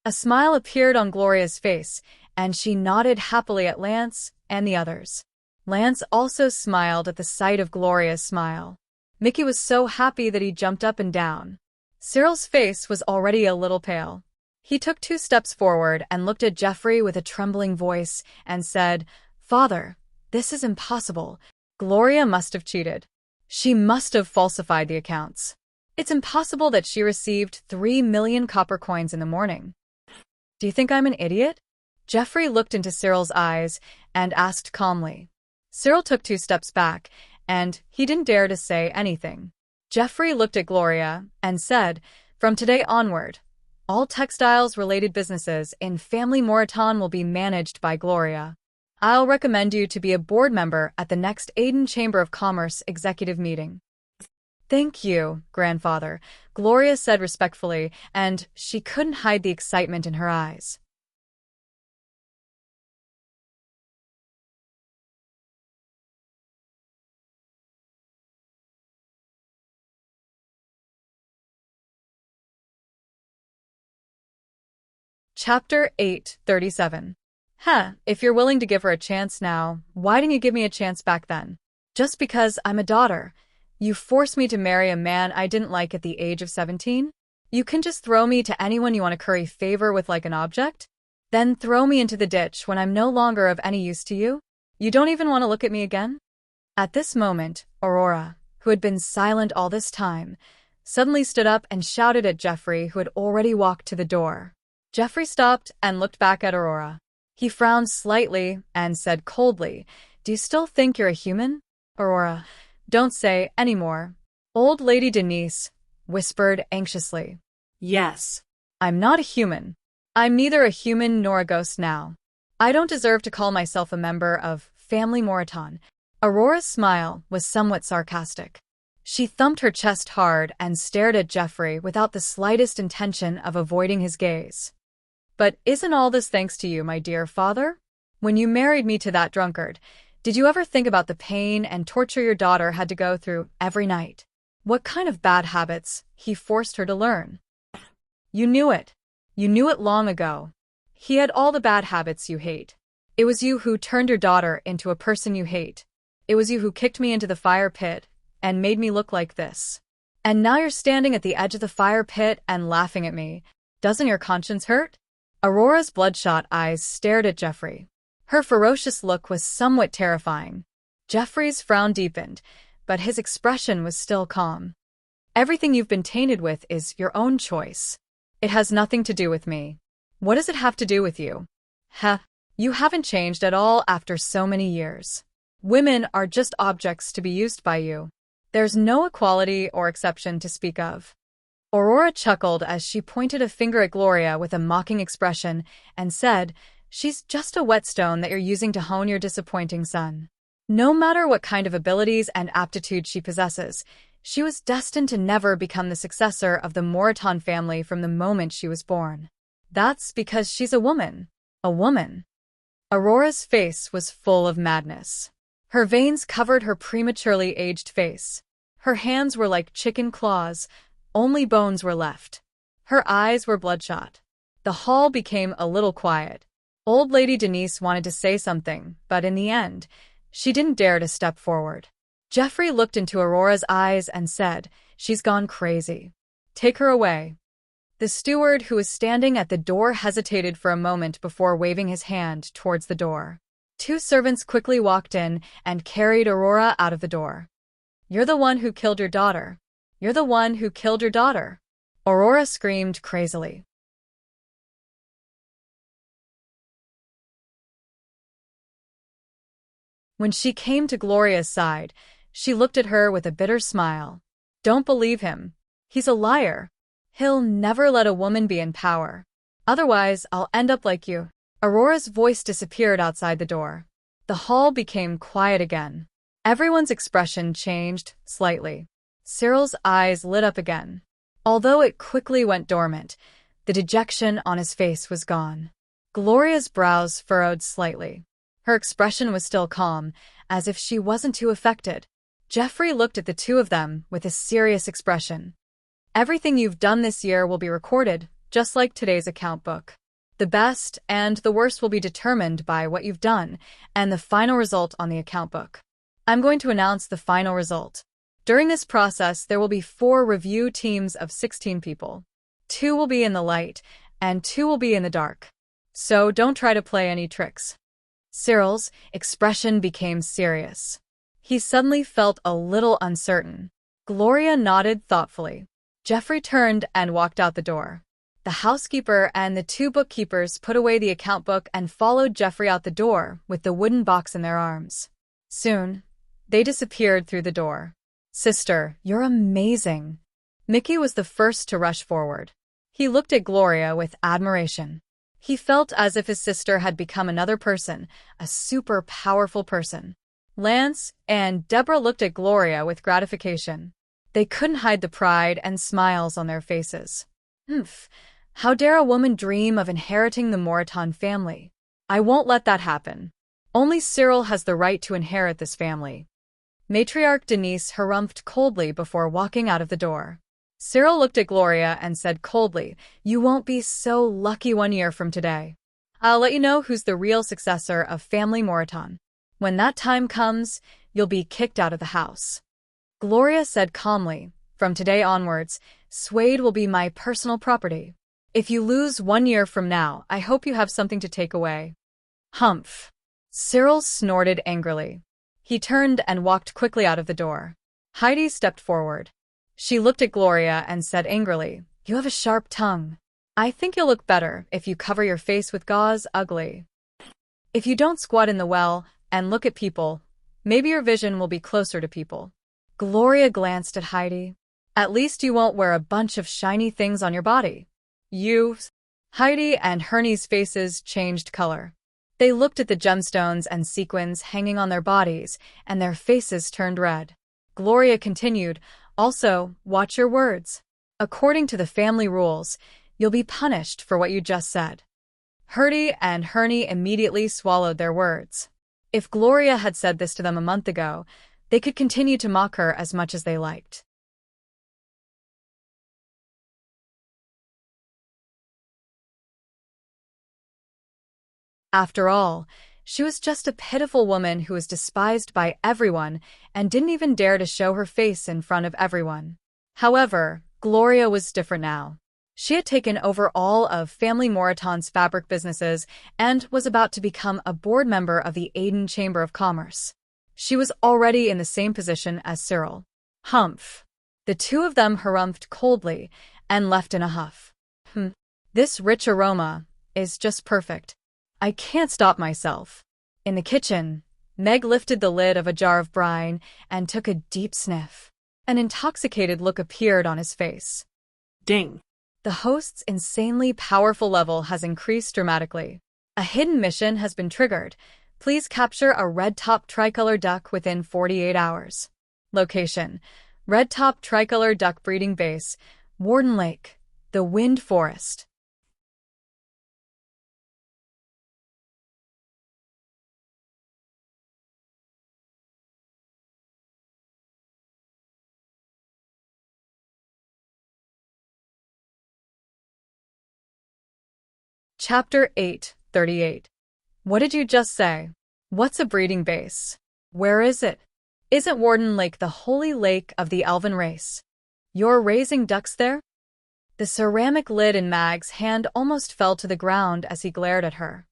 A smile appeared on Gloria's face, and she nodded happily at Lance and the others. Lance also smiled at the sight of Gloria's smile. Mickey was so happy that he jumped up and down. Cyril's face was already a little pale. He took 2 steps forward and looked at Jeffrey with a trembling voice and said, Father, this is impossible. Gloria must have cheated. She must have falsified the accounts. It's impossible that she received 3 million copper coins in the morning. Do you think I'm an idiot? Jeffrey looked into Cyril's eyes and asked calmly. Cyril took 2 steps back, and he didn't dare to say anything. Jeffrey looked at Gloria and said, From today onward, all textiles-related businesses in Family Moreton will be managed by Gloria. I'll recommend you to be a board member at the next Aden Chamber of Commerce executive meeting. Thank you, grandfather, Gloria said respectfully, and she couldn't hide the excitement in her eyes. Chapter 8:37. If you're willing to give her a chance now, why didn't you give me a chance back then? Just because I'm a daughter. You forced me to marry a man I didn't like at the age of 17? You can just throw me to anyone you want to curry favor with like an object? Then throw me into the ditch when I'm no longer of any use to you? You don't even want to look at me again? At this moment, Aurora, who had been silent all this time, suddenly stood up and shouted at Jeffrey, who had already walked to the door. Jeffrey stopped and looked back at Aurora. He frowned slightly and said coldly, Do you still think you're a human? Aurora, don't say any more. Old Lady Denise whispered anxiously. Yes. I'm not a human. I'm neither a human nor a ghost now. I don't deserve to call myself a member of Family Moreton. Aurora's smile was somewhat sarcastic. She thumped her chest hard and stared at Jeffrey without the slightest intention of avoiding his gaze. But isn't all this thanks to you, my dear father? When you married me to that drunkard, did you ever think about the pain and torture your daughter had to go through every night? What kind of bad habits he forced her to learn? You knew it. You knew it long ago. He had all the bad habits you hate. It was you who turned your daughter into a person you hate. It was you who kicked me into the fire pit and made me look like this. And now you're standing at the edge of the fire pit and laughing at me. Doesn't your conscience hurt? Aurora's bloodshot eyes stared at Jeffrey. Her ferocious look was somewhat terrifying. Jeffrey's frown deepened, but his expression was still calm. Everything you've been tainted with is your own choice. It has nothing to do with me. What does it have to do with you? You haven't changed at all after so many years. Women are just objects to be used by you. There's no equality or exception to speak of. Aurora chuckled as she pointed a finger at Gloria with a mocking expression and said, "She's just a whetstone that you're using to hone your disappointing son." No matter what kind of abilities and aptitude she possesses, she was destined to never become the successor of the Moreton family from the moment she was born. That's because she's a woman. A woman. Aurora's face was full of madness. Her veins covered her prematurely aged face. Her hands were like chicken claws, only bones were left. Her eyes were bloodshot. The hall became a little quiet. Old Lady Denise wanted to say something, but in the end, she didn't dare to step forward. Geoffrey looked into Aurora's eyes and said, "She's gone crazy. Take her away." The steward who was standing at the door hesitated for a moment before waving his hand towards the door. Two servants quickly walked in and carried Aurora out of the door. "You're the one who killed your daughter. You're the one who killed your daughter," Aurora screamed crazily. When she came to Gloria's side, she looked at her with a bitter smile. "Don't believe him. He's a liar. He'll never let a woman be in power. Otherwise, I'll end up like you." Aurora's voice disappeared outside the door. The hall became quiet again. Everyone's expression changed slightly. Cyril's eyes lit up again. Although it quickly went dormant, the dejection on his face was gone. Gloria's brows furrowed slightly. Her expression was still calm, as if she wasn't too affected. Geoffrey looked at the two of them with a serious expression. "Everything you've done this year will be recorded, just like today's account book. The best and the worst will be determined by what you've done and the final result on the account book. I'm going to announce the final result. During this process, there will be 4 review teams of 16 people. 2 will be in the light, and 2 will be in the dark. So don't try to play any tricks." Cyril's expression became serious. He suddenly felt a little uncertain. Gloria nodded thoughtfully. Geoffrey turned and walked out the door. The housekeeper and the 2 bookkeepers put away the account book and followed Geoffrey out the door with the wooden box in their arms. Soon, they disappeared through the door. "Sister, you're amazing." Mickey was the first to rush forward. He looked at Gloria with admiration. He felt as if his sister had become another person, a super powerful person. Lance and Deborah looked at Gloria with gratification. They couldn't hide the pride and smiles on their faces. How dare a woman dream of inheriting the Moreton family? I won't let that happen. Only Cyril has the right to inherit this family. Matriarch Denise harumphed coldly before walking out of the door. Cyril looked at Gloria and said coldly, "You won't be so lucky 1 year from today. I'll let you know who's the real successor of family Moreton. When that time comes, you'll be kicked out of the house." Gloria said calmly, "From today onwards, Swade will be my personal property. If you lose 1 year from now, I hope you have something to take away." Humph. Cyril snorted angrily. He turned and walked quickly out of the door. Heidi stepped forward. She looked at Gloria and said angrily, "You have a sharp tongue. I think you'll look better if you cover your face with gauze, ugly. If you don't squat in the well and look at people, maybe your vision will be closer to people." Gloria glanced at Heidi. "At least you won't wear a bunch of shiny things on your body." Heidi and Hernie's faces changed color. They looked at the gemstones and sequins hanging on their bodies, and their faces turned red. Gloria continued, "Also, watch your words. According to the family rules, you'll be punished for what you just said." Hertie and Hernie immediately swallowed their words. If Gloria had said this to them a month ago, they could continue to mock her as much as they liked. After all, she was just a pitiful woman who was despised by everyone and didn't even dare to show her face in front of everyone. However, Gloria was different now. She had taken over all of family Moreton's fabric businesses and was about to become a board member of the Aden Chamber of Commerce. She was already in the same position as Cyril. Humph. The two of them harumphed coldly and left in a huff. This rich aroma is just perfect. I can't stop myself. In the kitchen, Meg lifted the lid of a jar of brine and took a deep sniff. An intoxicated look appeared on his face. Ding. The host's insanely powerful level has increased dramatically. A hidden mission has been triggered. Please capture a red-top tricolor duck within 48 hours. Location: red-top tricolor duck breeding base, Warden Lake, the Wind Forest. Chapter 8:38. What did you just say? What's a breeding base? Where is it? Isn't Warden Lake the holy lake of the elven race? You're raising ducks there? The ceramic lid in Mag's hand almost fell to the ground as he glared at her.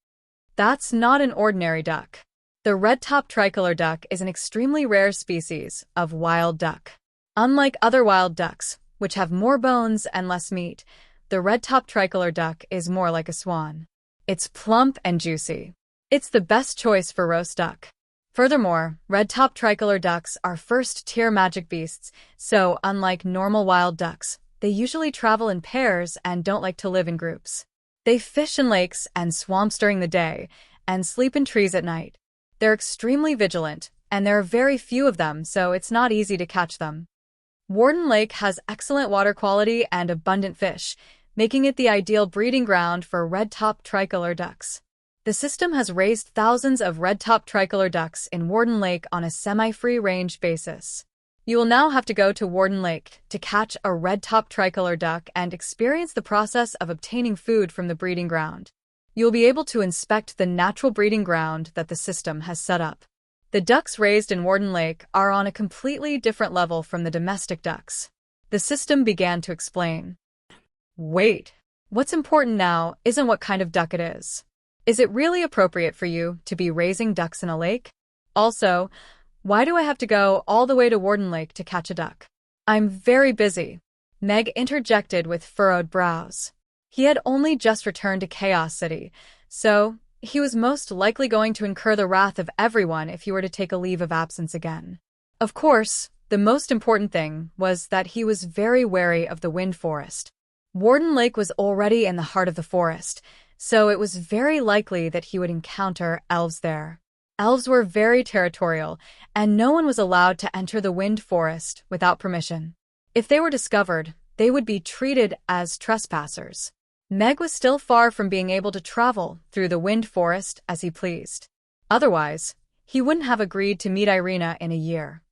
That's not an ordinary duck. The red-top tricolor duck is an extremely rare species of wild duck. Unlike other wild ducks, which have more bones and less meat, the red-top tricolor duck is more like a swan. It's plump and juicy. It's the best choice for roast duck. Furthermore, red-top tricolor ducks are first-tier magic beasts, so unlike normal wild ducks, they usually travel in pairs and don't like to live in groups. They fish in lakes and swamps during the day and sleep in trees at night. They're extremely vigilant, and there are very few of them, so it's not easy to catch them. Warden Lake has excellent water quality and abundant fish, making it the ideal breeding ground for red-top tricolor ducks. The system has raised thousands of red-top tricolor ducks in Warden Lake on a semi-free range basis. You will now have to go to Warden Lake to catch a red-top tricolor duck and experience the process of obtaining food from the breeding ground. You'll be able to inspect the natural breeding ground that the system has set up. The ducks raised in Warden Lake are on a completely different level from the domestic ducks. The system began to explain. Wait, what's important now isn't what kind of duck it is. Is it really appropriate for you to be raising ducks in a lake? Also, why do I have to go all the way to Warden Lake to catch a duck? I'm very busy, Meg interjected with furrowed brows. He had only just returned to Chaos City, so he was most likely going to incur the wrath of everyone if he were to take a leave of absence again. Of course, the most important thing was that he was very wary of the Wind Forest. Warden Lake was already in the heart of the forest, so it was very likely that he would encounter elves there. Elves were very territorial, and no one was allowed to enter the Wind Forest without permission. If they were discovered, they would be treated as trespassers. Meg was still far from being able to travel through the Wind Forest as he pleased. Otherwise, he wouldn't have agreed to meet Irina in a year.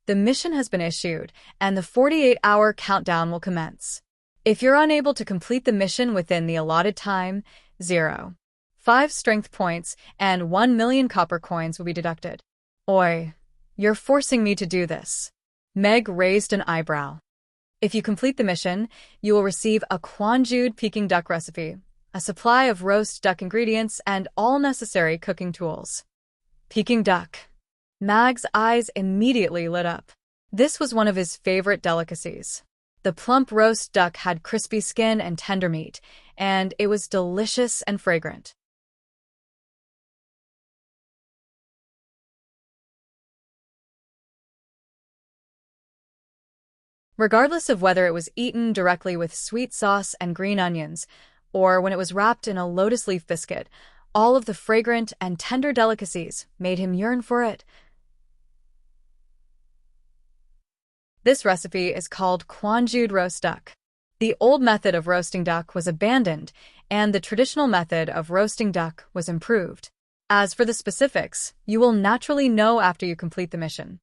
The mission has been issued, and the 48-hour countdown will commence. If you're unable to complete the mission within the allotted time, 0.5 strength points and 1 million copper coins will be deducted. Oi, you're forcing me to do this. Meg raised an eyebrow. If you complete the mission, you will receive a Quanjude Peking duck recipe, a supply of roast duck ingredients, and all necessary cooking tools. Peking duck. Mag's eyes immediately lit up. This was one of his favorite delicacies. The plump roast duck had crispy skin and tender meat, and it was delicious and fragrant. Regardless of whether it was eaten directly with sweet sauce and green onions, or when it was wrapped in a lotus leaf biscuit, all of the fragrant and tender delicacies made him yearn for it. This recipe is called Quanjude roast duck. The old method of roasting duck was abandoned, and the traditional method of roasting duck was improved. As for the specifics, you will naturally know after you complete the mission.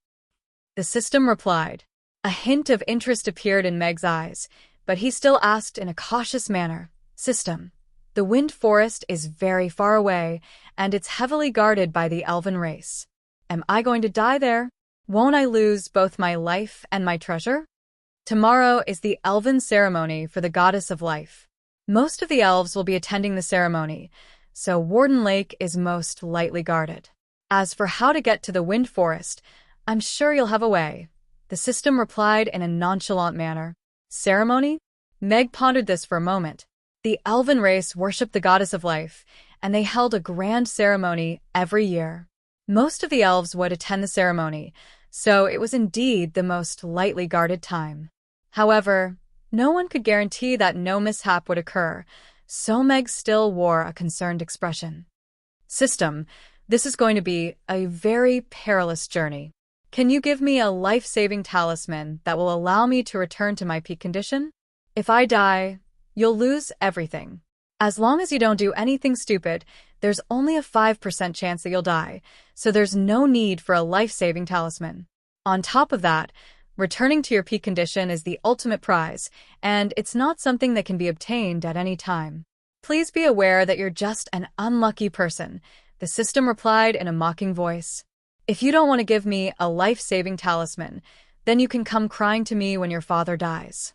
The system replied. A hint of interest appeared in Meg's eyes, but he still asked in a cautious manner, System, the Wind Forest is very far away, and it's heavily guarded by the elven race. Am I going to die there? Won't I lose both my life and my treasure? Tomorrow is the elven ceremony for the goddess of life. Most of the elves will be attending the ceremony, so Warden Lake is most lightly guarded. As for how to get to the Wind Forest, I'm sure you'll have a way. The system replied in a nonchalant manner. Ceremony? Meg pondered this for a moment. The elven race worshipped the goddess of life, and they held a grand ceremony every year. Most of the elves would attend the ceremony, so it was indeed the most lightly guarded time. However, no one could guarantee that no mishap would occur, so Meg still wore a concerned expression. System, this is going to be a very perilous journey. Can you give me a life-saving talisman that will allow me to return to my peak condition? If I die, you'll lose everything. As long as you don't do anything stupid, there's only a 5% chance that you'll die, so there's no need for a life-saving talisman. On top of that, returning to your peak condition is the ultimate prize, and it's not something that can be obtained at any time. Please be aware that you're just an unlucky person, the system replied in a mocking voice. If you don't want to give me a life-saving talisman, then you can come crying to me when your father dies.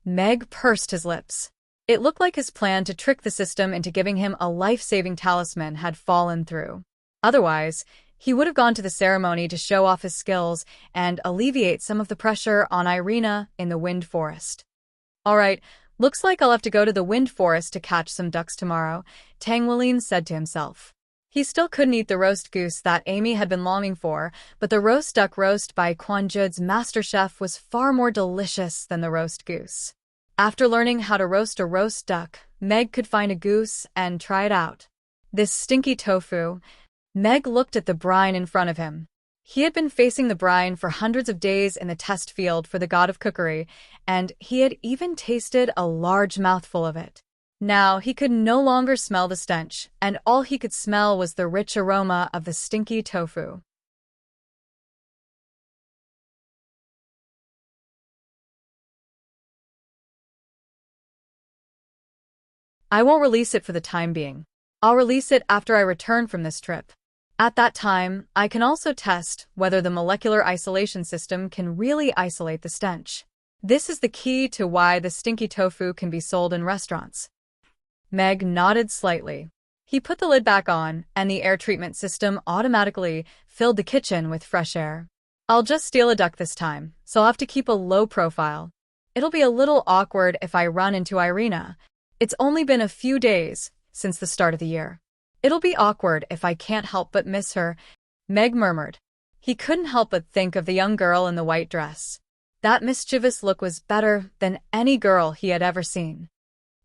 Meg pursed his lips. It looked like his plan to trick the system into giving him a life-saving talisman had fallen through. Otherwise, he would have gone to the ceremony to show off his skills and alleviate some of the pressure on Irina in the Wind Forest. All right, looks like I'll have to go to the Wind Forest to catch some ducks tomorrow, Tangwilin said to himself. He still couldn't eat the roast goose that Amy had been longing for, but the roast duck roast by Kwanjud's master chef was far more delicious than the roast goose. After learning how to roast a roast duck, Meg could find a goose and try it out. This stinky tofu. Meg looked at the brine in front of him. He had been facing the brine for hundreds of days in the test field for the god of cookery, and he had even tasted a large mouthful of it. Now he could no longer smell the stench, and all he could smell was the rich aroma of the stinky tofu. I won't release it for the time being. I'll release it after I return from this trip. At that time, I can also test whether the molecular isolation system can really isolate the stench. This is the key to why the stinky tofu can be sold in restaurants. Meg nodded slightly. He put the lid back on, and the air treatment system automatically filled the kitchen with fresh air. I'll just steal a duck this time, so I'll have to keep a low profile. It'll be a little awkward if I run into Irina. It's only been a few days since the start of the year. It'll be awkward if I can't help but miss her, Meg murmured. He couldn't help but think of the young girl in the white dress. That mischievous look was better than any girl he had ever seen.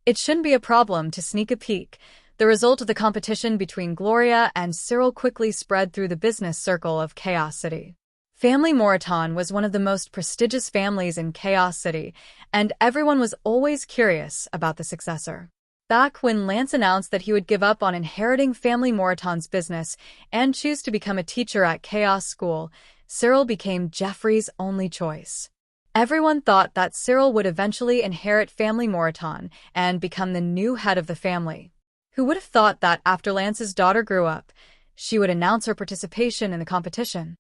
It shouldn't be a problem to sneak a peek. The result of the competition between Gloria and Cyril quickly spread through the business circle of Chaos City. Family Moraton was one of the most prestigious families in Chaos City, and everyone was always curious about the successor. Back when Lance announced that he would give up on inheriting Family Moraton's business and choose to become a teacher at Chaos School, Cyril became Jeffrey's only choice. Everyone thought that Cyril would eventually inherit Family Moraton and become the new head of the family. Who would have thought that after Lance's daughter grew up, she would announce her participation in the competition?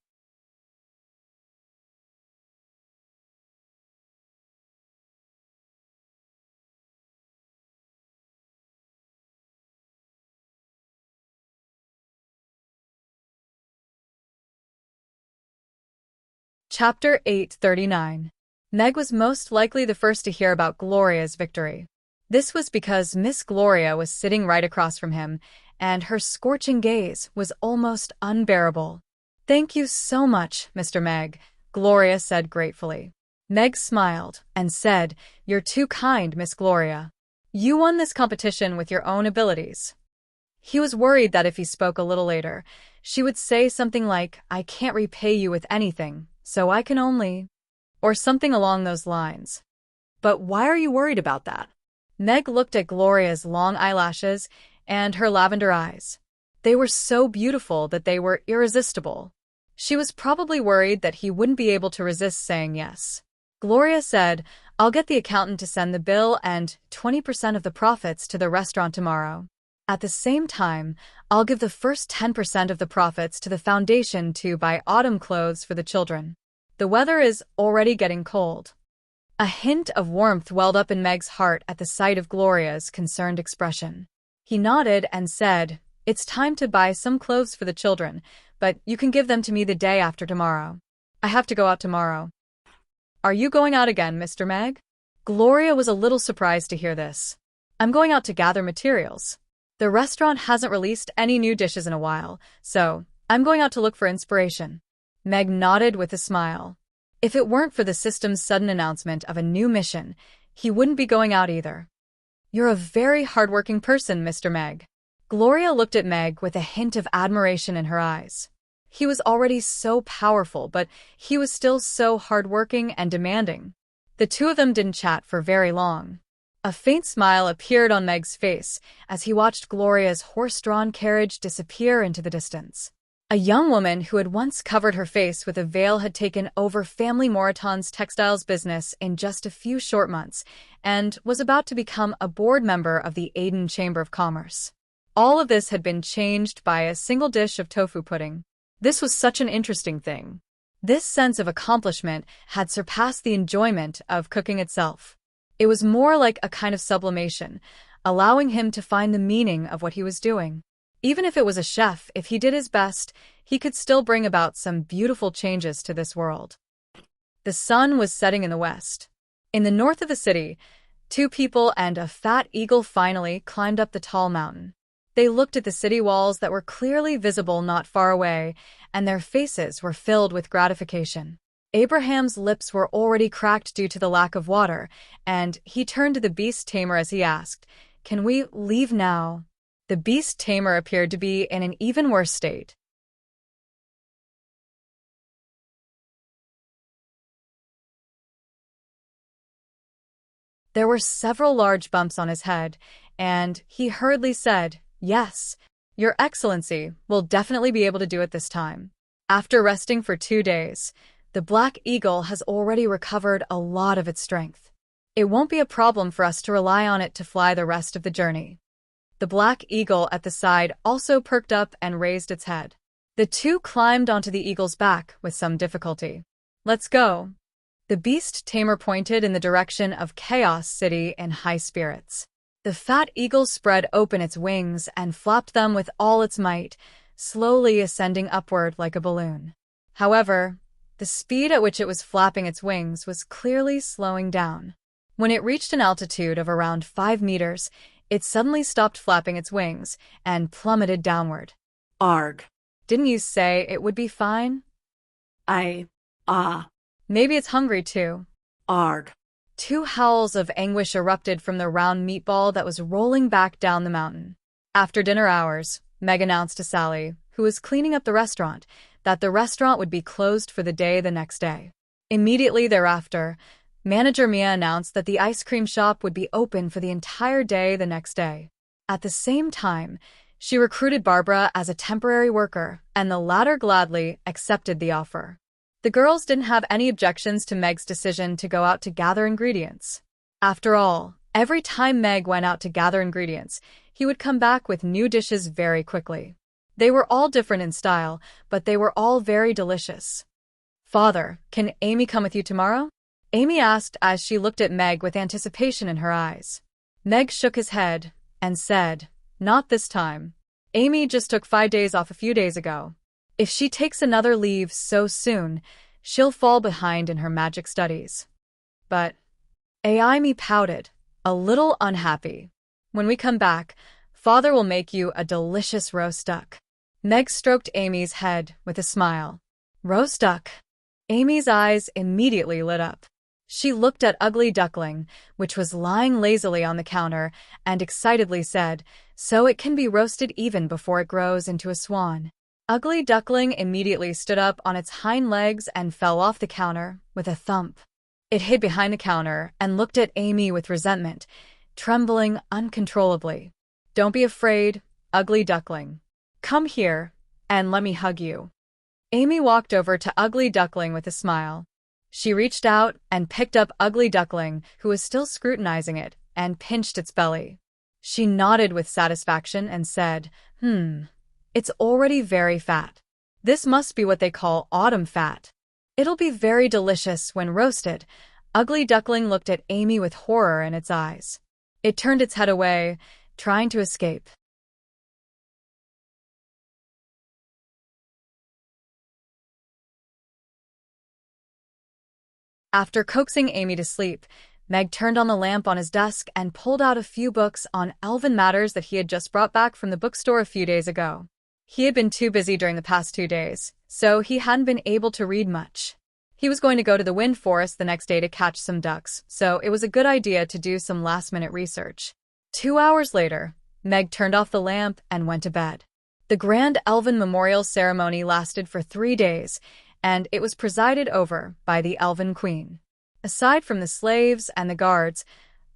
Chapter 839. Meg was most likely the first to hear about Gloria's victory. This was because Miss Gloria was sitting right across from him, and her scorching gaze was almost unbearable. "Thank you so much, Mr. Meg," Gloria said gratefully. Meg smiled and said, "You're too kind, Miss Gloria. You won this competition with your own abilities." He was worried that if he spoke a little later, she would say something like, "I can't repay you with anything, so I can only," or something along those lines. But why are you worried about that? Meg looked at Gloria's long eyelashes and her lavender eyes. They were so beautiful that they were irresistible. She was probably worried that he wouldn't be able to resist saying yes. Gloria said, "I'll get the accountant to send the bill and 20% of the profits to the restaurant tomorrow. At the same time, I'll give the first 10% of the profits to the foundation to buy autumn clothes for the children. The weather is already getting cold." A hint of warmth welled up in Meg's heart at the sight of Gloria's concerned expression. He nodded and said, "It's time to buy some clothes for the children, but you can give them to me the day after tomorrow. I have to go out tomorrow." "Are you going out again, Mr. Meg?" Gloria was a little surprised to hear this. "I'm going out to gather materials. The restaurant hasn't released any new dishes in a while, so I'm going out to look for inspiration. Meg nodded with a smile. If it weren't for the system's sudden announcement of a new mission, he wouldn't be going out either. You're a very hardworking person, Mr. Meg. Gloria looked at Meg with a hint of admiration in her eyes. He was already so powerful, but he was still so hardworking and demanding. The two of them didn't chat for very long. A faint smile appeared on Meg's face as he watched Gloria's horse-drawn carriage disappear into the distance. A young woman who had once covered her face with a veil had taken over Family Moriton's textiles business in just a few short months and was about to become a board member of the Aden Chamber of Commerce. All of this had been changed by a single dish of tofu pudding. This was such an interesting thing. This sense of accomplishment had surpassed the enjoyment of cooking itself. It was more like a kind of sublimation, allowing him to find the meaning of what he was doing. Even if it was a chef, if he did his best, he could still bring about some beautiful changes to this world. The sun was setting in the west. In the north of the city, two people and a fat eagle finally climbed up the tall mountain. They looked at the city walls that were clearly visible not far away, and their faces were filled with gratification. Abraham's lips were already cracked due to the lack of water, and he turned to the beast tamer as he asked, "Can we leave now?" The beast tamer appeared to be in an even worse state. There were several large bumps on his head, and he hurriedly said, "Yes, Your Excellency will definitely be able to do it this time." After resting for 2 days, the Black Eagle has already recovered a lot of its strength. It won't be a problem for us to rely on it to fly the rest of the journey. The Black Eagle at the side also perked up and raised its head. The two climbed onto the eagle's back with some difficulty. "Let's go." The beast tamer pointed in the direction of Chaos City in high spirits. The fat eagle spread open its wings and flapped them with all its might, slowly ascending upward like a balloon. However, the speed at which it was flapping its wings was clearly slowing down. When it reached an altitude of around 5 meters, it suddenly stopped flapping its wings and plummeted downward. Arg. Didn't you say it would be fine? Maybe it's hungry too. Arg. 2 howls of anguish erupted from the round meatball that was rolling back down the mountain. After dinner hours, Meg announced to Sally, who was cleaning up the restaurant, that the restaurant would be closed for the day the next day. Immediately thereafter, Manager Mia announced that the ice cream shop would be open for the entire day the next day. At the same time, she recruited Barbara as a temporary worker, and the latter gladly accepted the offer. The girls didn't have any objections to Meg's decision to go out to gather ingredients. After all, every time Meg went out to gather ingredients, he would come back with new dishes very quickly. They were all different in style, but they were all very delicious. "Father, can Amy come with you tomorrow?" Amy asked as she looked at Meg with anticipation in her eyes. Meg shook his head and said, "Not this time. Amy just took 5 days off a few days ago. If she takes another leave so soon, she'll fall behind in her magic studies." But Amy pouted, a little unhappy. "When we come back, Father will make you a delicious roast duck." Meg stroked Amy's head with a smile. "Roast duck?" Amy's eyes immediately lit up. She looked at Ugly Duckling, which was lying lazily on the counter, and excitedly said, "So it can be roasted even before it grows into a swan." Ugly Duckling immediately stood up on its hind legs and fell off the counter with a thump. It hid behind the counter and looked at Amy with resentment, trembling uncontrollably. "Don't be afraid, Ugly Duckling. Come here, and let me hug you." Amy walked over to Ugly Duckling with a smile. She reached out and picked up Ugly Duckling, who was still scrutinizing it, and pinched its belly. She nodded with satisfaction and said, "It's already very fat. This must be what they call autumn fat. It'll be very delicious when roasted." Ugly Duckling looked at Amy with horror in its eyes. It turned its head away, trying to escape. After coaxing Amy to sleep, Meg turned on the lamp on his desk and pulled out a few books on elven matters that he had just brought back from the bookstore a few days ago. He had been too busy during the past 2 days, so he hadn't been able to read much. He was going to go to the wind forest the next day to catch some ducks, so it was a good idea to do some last-minute research. 2 hours later, Meg turned off the lamp and went to bed. The grand Elven memorial ceremony lasted for 3 days, and it was presided over by the Elven Queen. Aside from the slaves and the guards,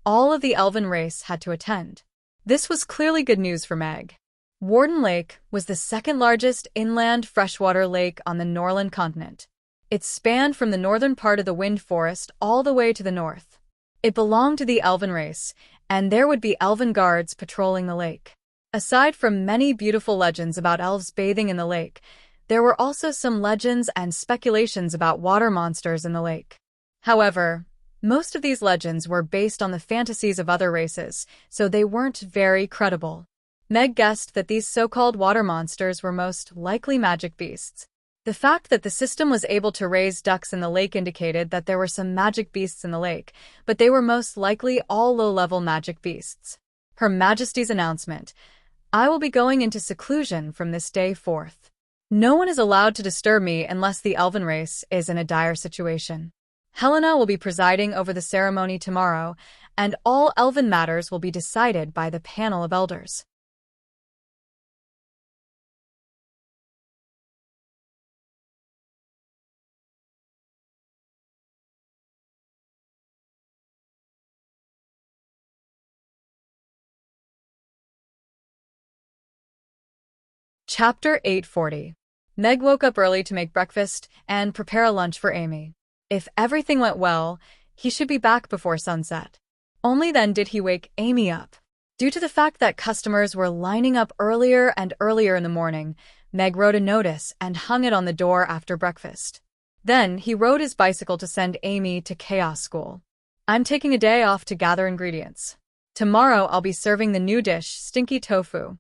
all of the Elven race had to attend. This was clearly good news for Meg. Warden Lake was the second-largest inland freshwater lake on the Norland continent. It spanned from the northern part of the wind forest all the way to the north. It belonged to the Elven race, and there would be Elven guards patrolling the lake. Aside from many beautiful legends about elves bathing in the lake, there were also some legends and speculations about water monsters in the lake. However, most of these legends were based on the fantasies of other races, so they weren't very credible. Meg guessed that these so-called water monsters were most likely magic beasts. The fact that the system was able to raise ducks in the lake indicated that there were some magic beasts in the lake, but they were most likely all low-level magic beasts. Her Majesty's announcement: I will be going into seclusion from this day forth. No one is allowed to disturb me unless the Elven race is in a dire situation. Helena will be presiding over the ceremony tomorrow, and all Elven matters will be decided by the panel of elders. Chapter 840. Meg woke up early to make breakfast and prepare a lunch for Amy. If everything went well, he should be back before sunset. Only then did he wake Amy up. Due to the fact that customers were lining up earlier and earlier in the morning, Meg wrote a notice and hung it on the door after breakfast. Then he rode his bicycle to send Amy to chaos school. I'm taking a day off to gather ingredients. Tomorrow I'll be serving the new dish, stinky tofu.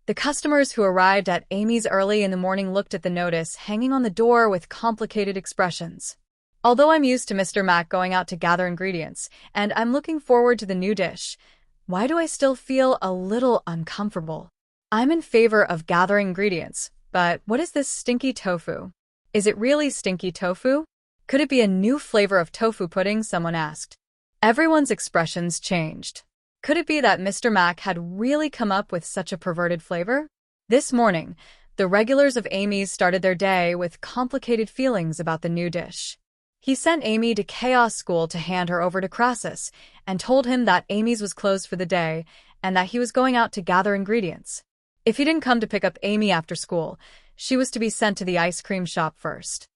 The customers who arrived at Amy's early in the morning looked at the notice hanging on the door with complicated expressions. Although I'm used to Mr. Mac going out to gather ingredients, and I'm looking forward to the new dish, why do I still feel a little uncomfortable? I'm in favor of gathering ingredients, but what is this stinky tofu? Is it really stinky tofu? Could it be a new flavor of tofu pudding? Someone asked. Everyone's expressions changed. Could it be that Mr. Mac had really come up with such a perverted flavor? This morning, the regulars of Amy's started their day with complicated feelings about the new dish. He sent Amy to chaos school to hand her over to Crassus and told him that Amy's was closed for the day and that he was going out to gather ingredients. If he didn't come to pick up Amy after school, she was to be sent to the ice cream shop first.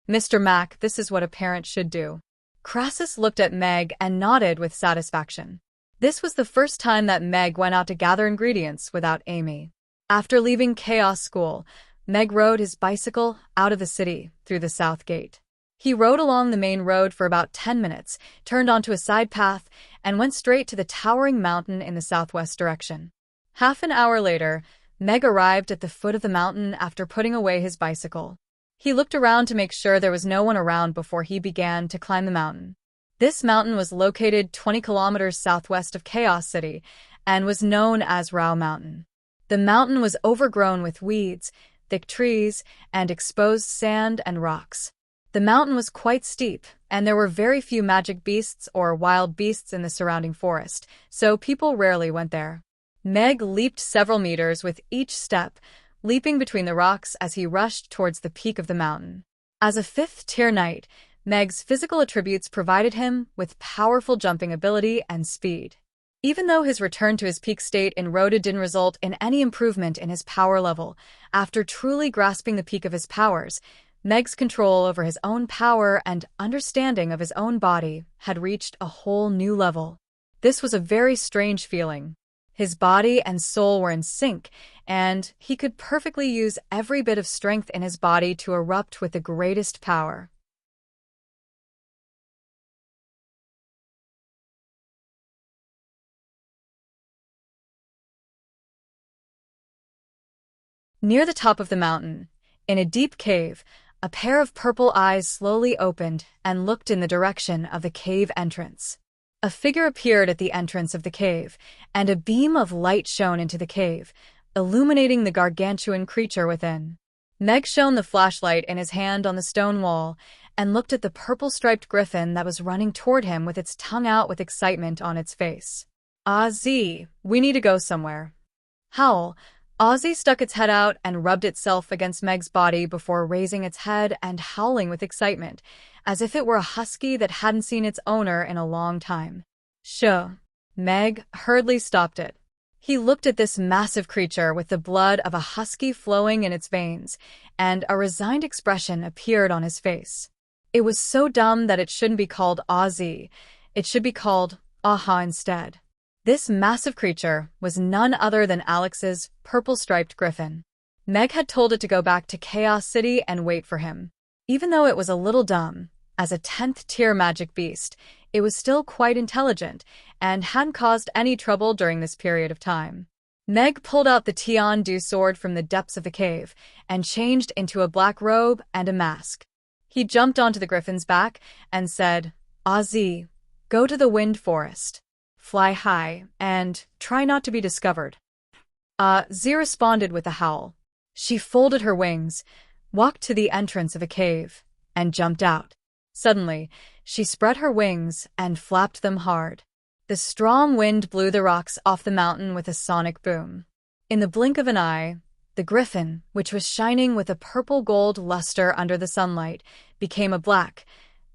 Mr. Mac, this is what a parent should do. Crassus looked at Meg and nodded with satisfaction. This was the first time that Meg went out to gather ingredients without Amy. After leaving chaos school, Meg rode his bicycle out of the city through the south gate. He rode along the main road for about 10 minutes, turned onto a side path, and went straight to the towering mountain in the southwest direction. Half an hour later, Meg arrived at the foot of the mountain after putting away his bicycle. He looked around to make sure there was no one around before he began to climb the mountain. This mountain was located 20 kilometers southwest of Chaos City and was known as Rao Mountain. The mountain was overgrown with weeds, thick trees, and exposed sand and rocks. The mountain was quite steep, and there were very few magic beasts or wild beasts in the surrounding forest, so people rarely went there. Meg leaped several meters with each step, leaping between the rocks as he rushed towards the peak of the mountain. As a fifth-tier knight, Meg's physical attributes provided him with powerful jumping ability and speed. Even though his return to his peak state in Rhoda didn't result in any improvement in his power level, after truly grasping the peak of his powers, Meg's control over his own power and understanding of his own body had reached a whole new level. This was a very strange feeling. His body and soul were in sync, and he could perfectly use every bit of strength in his body to erupt with the greatest power. Near the top of the mountain, in a deep cave, a pair of purple eyes slowly opened and looked in the direction of the cave entrance. A figure appeared at the entrance of the cave, and a beam of light shone into the cave, illuminating the gargantuan creature within. Meg shone the flashlight in his hand on the stone wall and looked at the purple-striped griffin that was running toward him with its tongue out with excitement on its face. "Ozzy, we need to go somewhere." Howl. Ozzy stuck its head out and rubbed itself against Meg's body before raising its head and howling with excitement, as if it were a husky that hadn't seen its owner in a long time. "Shh." Meg hurriedly stopped it. He looked at this massive creature with the blood of a husky flowing in its veins, and a resigned expression appeared on his face. It was so dumb that it shouldn't be called Ozzy. It should be called Aha instead. This massive creature was none other than Alex's purple-striped griffin. Meg had told it to go back to Chaos City and wait for him. Even though it was a little dumb, as a 10th-tier magic beast, it was still quite intelligent and hadn't caused any trouble during this period of time. Meg pulled out the Tian-Du sword from the depths of the cave and changed into a black robe and a mask. He jumped onto the griffin's back and said, "Ozzy, go to the wind forest. Fly high and try not to be discovered." Z responded with a howl. She folded her wings, walked to the entrance of a cave, and jumped out. Suddenly, she spread her wings and flapped them hard. The strong wind blew the rocks off the mountain with a sonic boom. In the blink of an eye, the griffin, which was shining with a purple-gold luster under the sunlight, became a black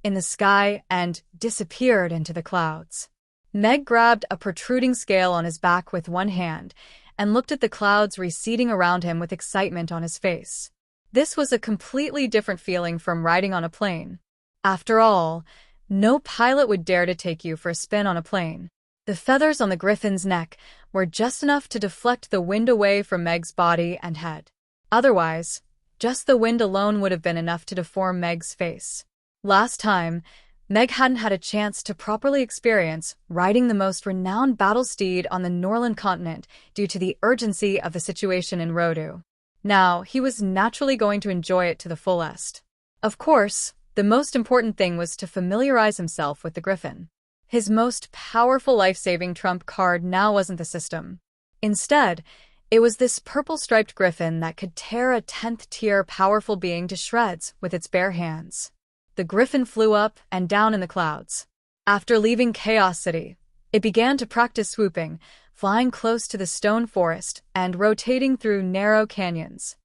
in the sky and disappeared into the clouds. Meg grabbed a protruding scale on his back with one hand and looked at the clouds receding around him with excitement on his face. This was a completely different feeling from riding on a plane. After all, no pilot would dare to take you for a spin on a plane. The feathers on the griffin's neck were just enough to deflect the wind away from Meg's body and head. Otherwise, just the wind alone would have been enough to deform Meg's face. Last time, Meg hadn't had a chance to properly experience riding the most renowned battle steed on the Norland continent due to the urgency of the situation in Rodu. Now, he was naturally going to enjoy it to the fullest. Of course, the most important thing was to familiarize himself with the griffin. His most powerful life-saving trump card now wasn't the system. Instead, it was this purple-striped griffin that could tear a 10th-tier powerful being to shreds with its bare hands. The griffin flew up and down in the clouds. After leaving Chaos City, it began to practice swooping, flying close to the stone forest and rotating through narrow canyons.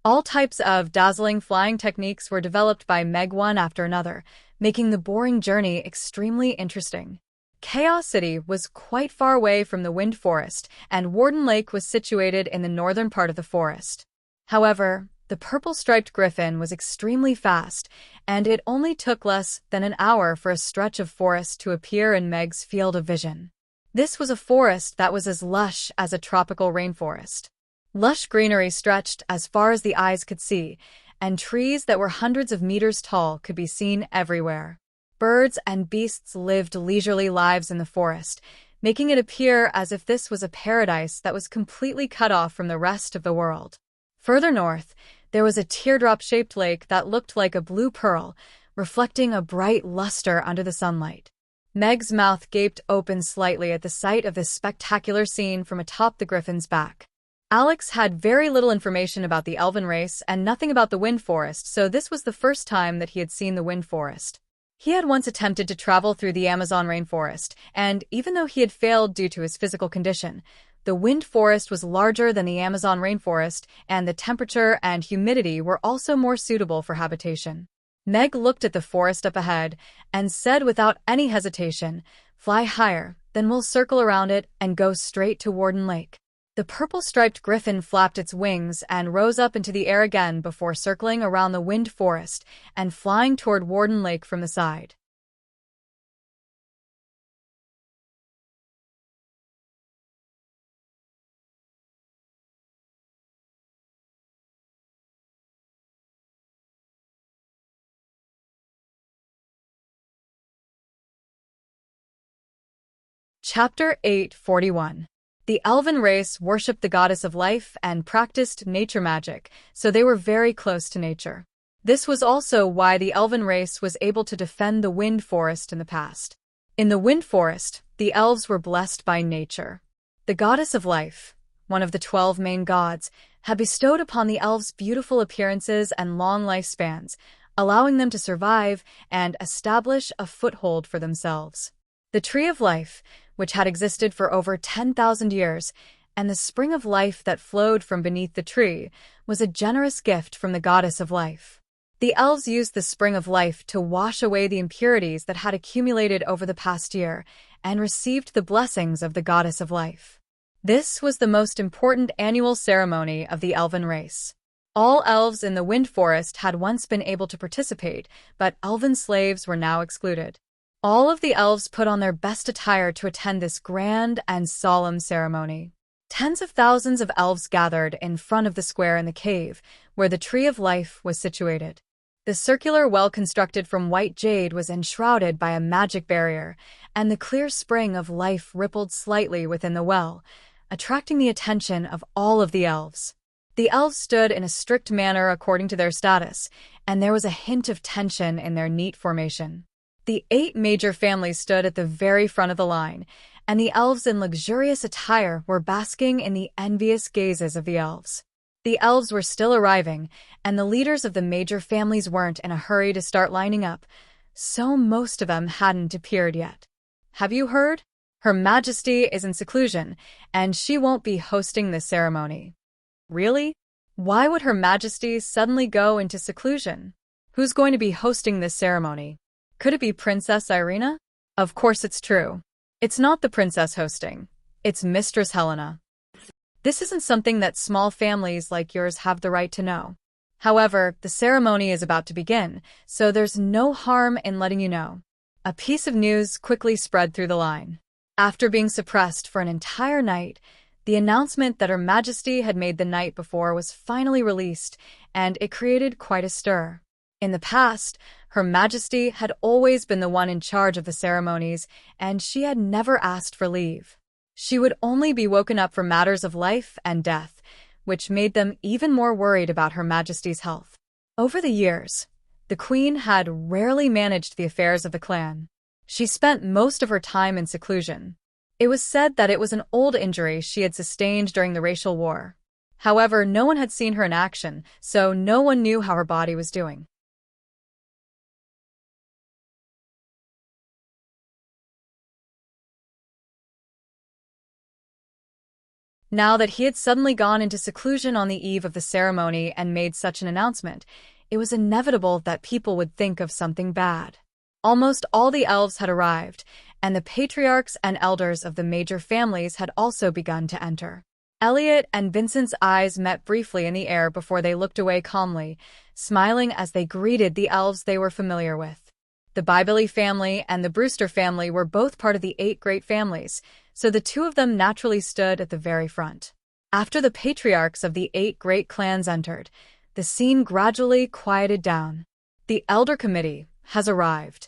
All types of dazzling flying techniques were developed by Meg one after another, making the boring journey extremely interesting. Chaos City was quite far away from the Wind Forest, and Warden Lake was situated in the northern part of the forest. However, the purple-striped griffin was extremely fast, and it only took less than an hour for a stretch of forest to appear in Meg's field of vision. This was a forest that was as lush as a tropical rainforest. Lush greenery stretched as far as the eyes could see, and trees that were hundreds of meters tall could be seen everywhere. Birds and beasts lived leisurely lives in the forest, making it appear as if this was a paradise that was completely cut off from the rest of the world. Further north, there was a teardrop-shaped lake that looked like a blue pearl, reflecting a bright luster under the sunlight. Meg's mouth gaped open slightly at the sight of this spectacular scene from atop the griffin's back. Alex had very little information about the elven race and nothing about the wind forest, so this was the first time that he had seen the wind forest. He had once attempted to travel through the Amazon rainforest, and even though he had failed due to his physical condition, the wind forest was larger than the Amazon rainforest, and the temperature and humidity were also more suitable for habitation. Meg looked at the forest up ahead and said without any hesitation, "Fly higher, then we'll circle around it and go straight to Warden Lake." The purple-striped griffin flapped its wings and rose up into the air again before circling around the wind forest and flying toward Warden Lake from the side. Chapter 841. The elven race worshipped the goddess of life and practiced nature magic, so they were very close to nature. This was also why the elven race was able to defend the Wind Forest in the past. In the Wind Forest, the elves were blessed by nature. The goddess of life, one of the 12 main gods, had bestowed upon the elves beautiful appearances and long lifespans, allowing them to survive and establish a foothold for themselves. The Tree of Life, which had existed for over 10,000 years, and the spring of life that flowed from beneath the tree, was a generous gift from the goddess of life. The elves used the spring of life to wash away the impurities that had accumulated over the past year and received the blessings of the goddess of life. This was the most important annual ceremony of the elven race. All elves in the Wind Forest had once been able to participate, but elven slaves were now excluded. All of the elves put on their best attire to attend this grand and solemn ceremony. Tens of thousands of elves gathered in front of the square in the cave, where the Tree of Life was situated. The circular well constructed from white jade was enshrouded by a magic barrier, and the clear spring of life rippled slightly within the well, attracting the attention of all of the elves. The elves stood in a strict manner according to their status, and there was a hint of tension in their neat formation. The 8 major families stood at the very front of the line, and the elves in luxurious attire were basking in the envious gazes of the elves. The elves were still arriving, and the leaders of the major families weren't in a hurry to start lining up, so most of them hadn't appeared yet. Have you heard? Her Majesty is in seclusion, and she won't be hosting the ceremony. Really? Why would Her Majesty suddenly go into seclusion? Who's going to be hosting this ceremony? Could it be Princess Irina? Of course it's true. It's not the princess hosting. It's Mistress Helena. This isn't something that small families like yours have the right to know. However, the ceremony is about to begin, so there's no harm in letting you know. A piece of news quickly spread through the line. After being suppressed for an entire night, the announcement that Her Majesty had made the night before was finally released, and it created quite a stir. In the past, Her Majesty had always been the one in charge of the ceremonies, and she had never asked for leave. She would only be woken up for matters of life and death, which made them even more worried about Her Majesty's health. Over the years, the Queen had rarely managed the affairs of the clan. She spent most of her time in seclusion. It was said that it was an old injury she had sustained during the racial war. However, no one had seen her in action, so no one knew how her body was doing. Now that he had suddenly gone into seclusion on the eve of the ceremony and made such an announcement, it was inevitable that people would think of something bad. Almost all the elves had arrived, and the patriarchs and elders of the major families had also begun to enter. Elliot and Vincent's eyes met briefly in the air before they looked away calmly, smiling as they greeted the elves they were familiar with. The Bybeli family and the Brewster family were both part of the 8 great families, so the two of them naturally stood at the very front. After the patriarchs of the 8 great clans entered, the scene gradually quieted down. The Elder Committee has arrived.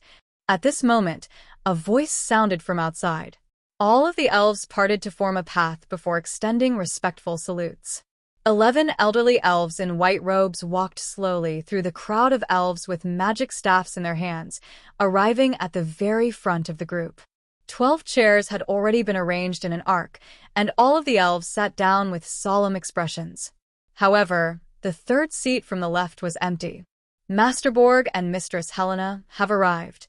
At this moment, a voice sounded from outside. All of the elves parted to form a path before extending respectful salutes. 11 elderly elves in white robes walked slowly through the crowd of elves with magic staffs in their hands, arriving at the very front of the group. 12 chairs had already been arranged in an arc, and all of the elves sat down with solemn expressions. However, the third seat from the left was empty. Master Borg and Mistress Helena have arrived.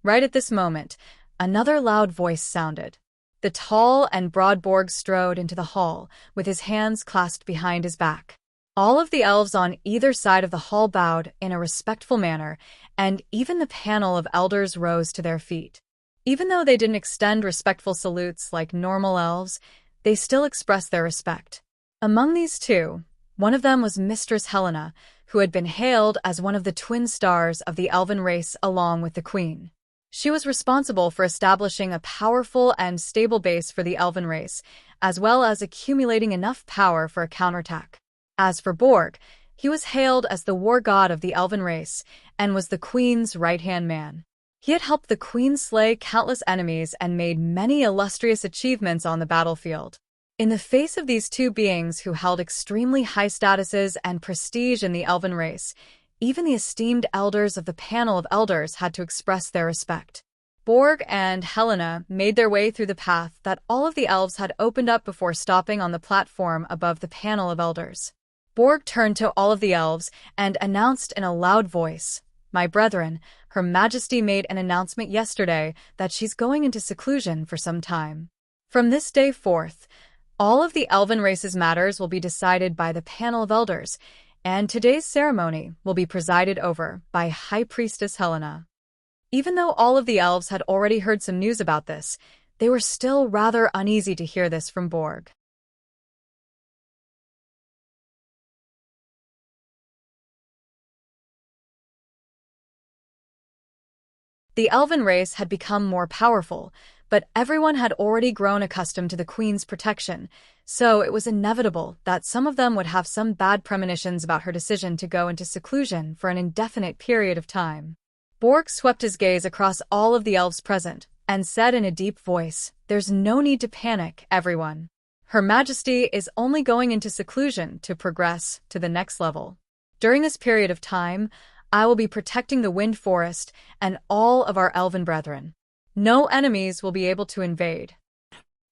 Right at this moment, another loud voice sounded. The tall and broad Borg strode into the hall, with his hands clasped behind his back. All of the elves on either side of the hall bowed in a respectful manner, and even the panel of elders rose to their feet. Even though they didn't extend respectful salutes like normal elves, they still expressed their respect. Among these two, one of them was Mistress Helena, who had been hailed as one of the twin stars of the elven race along with the Queen. She was responsible for establishing a powerful and stable base for the elven race, as well as accumulating enough power for a counterattack. As for Borg, he was hailed as the war god of the elven race and was the Queen's right-hand man. He had helped the Queen slay countless enemies and made many illustrious achievements on the battlefield. In the face of these two beings who held extremely high statuses and prestige in the elven race, even the esteemed elders of the panel of elders had to express their respect. Borg and Helena made their way through the path that all of the elves had opened up before stopping on the platform above the panel of elders. Borg turned to all of the elves and announced in a loud voice, "My brethren, Her Majesty made an announcement yesterday that she's going into seclusion for some time. From this day forth, all of the elven race's matters will be decided by the panel of elders, and today's ceremony will be presided over by High Priestess Helena." Even though all of the elves had already heard some news about this, they were still rather uneasy to hear this from Borg. The elven race had become more powerful, but everyone had already grown accustomed to the Queen's protection, so it was inevitable that some of them would have some bad premonitions about her decision to go into seclusion for an indefinite period of time. Borg swept his gaze across all of the elves present and said in a deep voice, "There's no need to panic, everyone. Her Majesty is only going into seclusion to progress to the next level. During this period of time, I will be protecting the Wind Forest and all of our elven brethren. No enemies will be able to invade."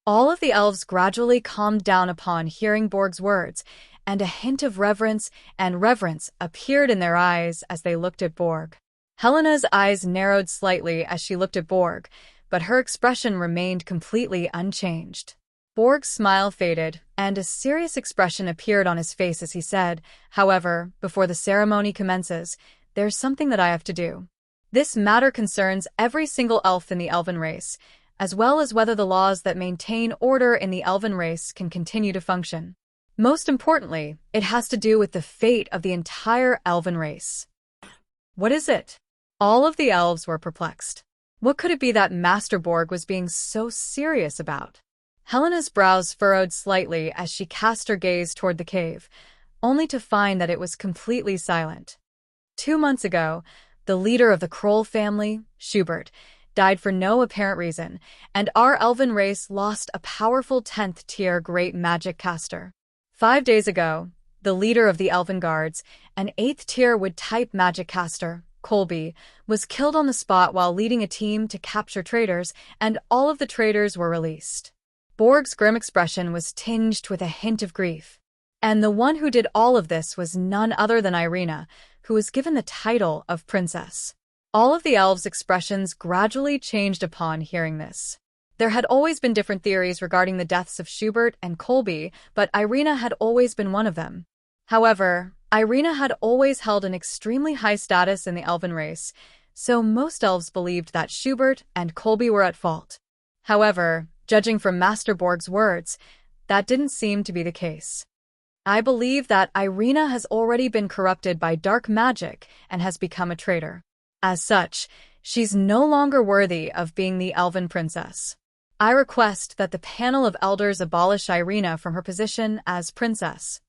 All of the elves gradually calmed down upon hearing Borg's words, and a hint of reverence appeared in their eyes as they looked at Borg. Helena's eyes narrowed slightly as she looked at Borg, but her expression remained completely unchanged. Borg's smile faded, and a serious expression appeared on his face as he said, "However, before the ceremony commences, there's something that I have to do. This matter concerns every single elf in the elven race, as well as whether the laws that maintain order in the elven race can continue to function. Most importantly, it has to do with the fate of the entire elven race." "What is it?" All of the elves were perplexed. What could it be that Master Borg was being so serious about? Helena's brows furrowed slightly as she cast her gaze toward the cave, only to find that it was completely silent. 2 months ago, the leader of the Kroll family, Schubert, died for no apparent reason, and our elven race lost a powerful 10th-tier great magic caster. 5 days ago, the leader of the Elven Guards, an 8th-tier wood-type magic caster, Colby, was killed on the spot while leading a team to capture traitors, and all of the traitors were released. Borg's grim expression was tinged with a hint of grief. And the one who did all of this was none other than Irina, who was given the title of princess. All of the elves' expressions gradually changed upon hearing this. There had always been different theories regarding the deaths of Schubert and Colby, but Irina had always been one of them. However, Irina had always held an extremely high status in the elven race, so most elves believed that Schubert and Colby were at fault. However, judging from Master Borg's words, that didn't seem to be the case. "I believe that Irina has already been corrupted by dark magic and has become a traitor. As such, she's no longer worthy of being the elven princess. I request that the panel of elders abolish Irina from her position as princess."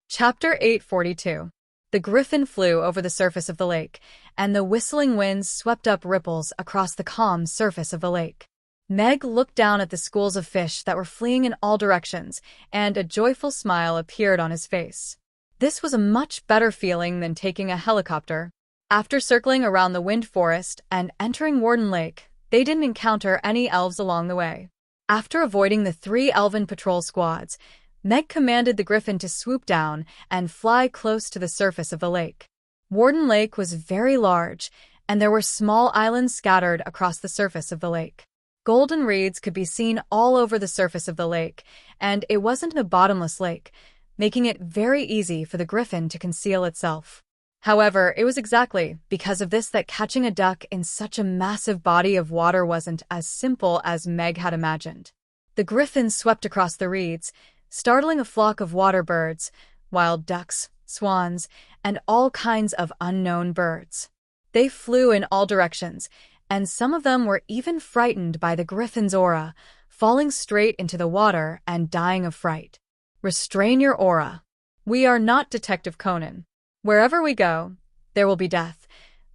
Chapter 842. The griffin flew over the surface of the lake, and the whistling winds swept up ripples across the calm surface of the lake. Meg looked down at the schools of fish that were fleeing in all directions, and a joyful smile appeared on his face. This was a much better feeling than taking a helicopter. After circling around the Wind Forest and entering Warden Lake, they didn't encounter any elves along the way. After avoiding the 3 elven patrol squads, Meg commanded the griffin to swoop down and fly close to the surface of the lake. Warden Lake was very large, and there were small islands scattered across the surface of the lake. Golden reeds could be seen all over the surface of the lake, and it wasn't a bottomless lake, making it very easy for the griffin to conceal itself. However, it was exactly because of this that catching a duck in such a massive body of water wasn't as simple as Meg had imagined. The griffin swept across the reeds, startling a flock of water birds, wild ducks, swans, and all kinds of unknown birds. They flew in all directions, and some of them were even frightened by the griffin's aura, falling straight into the water and dying of fright. Restrain your aura. We are not Detective Conan. Wherever we go, there will be death,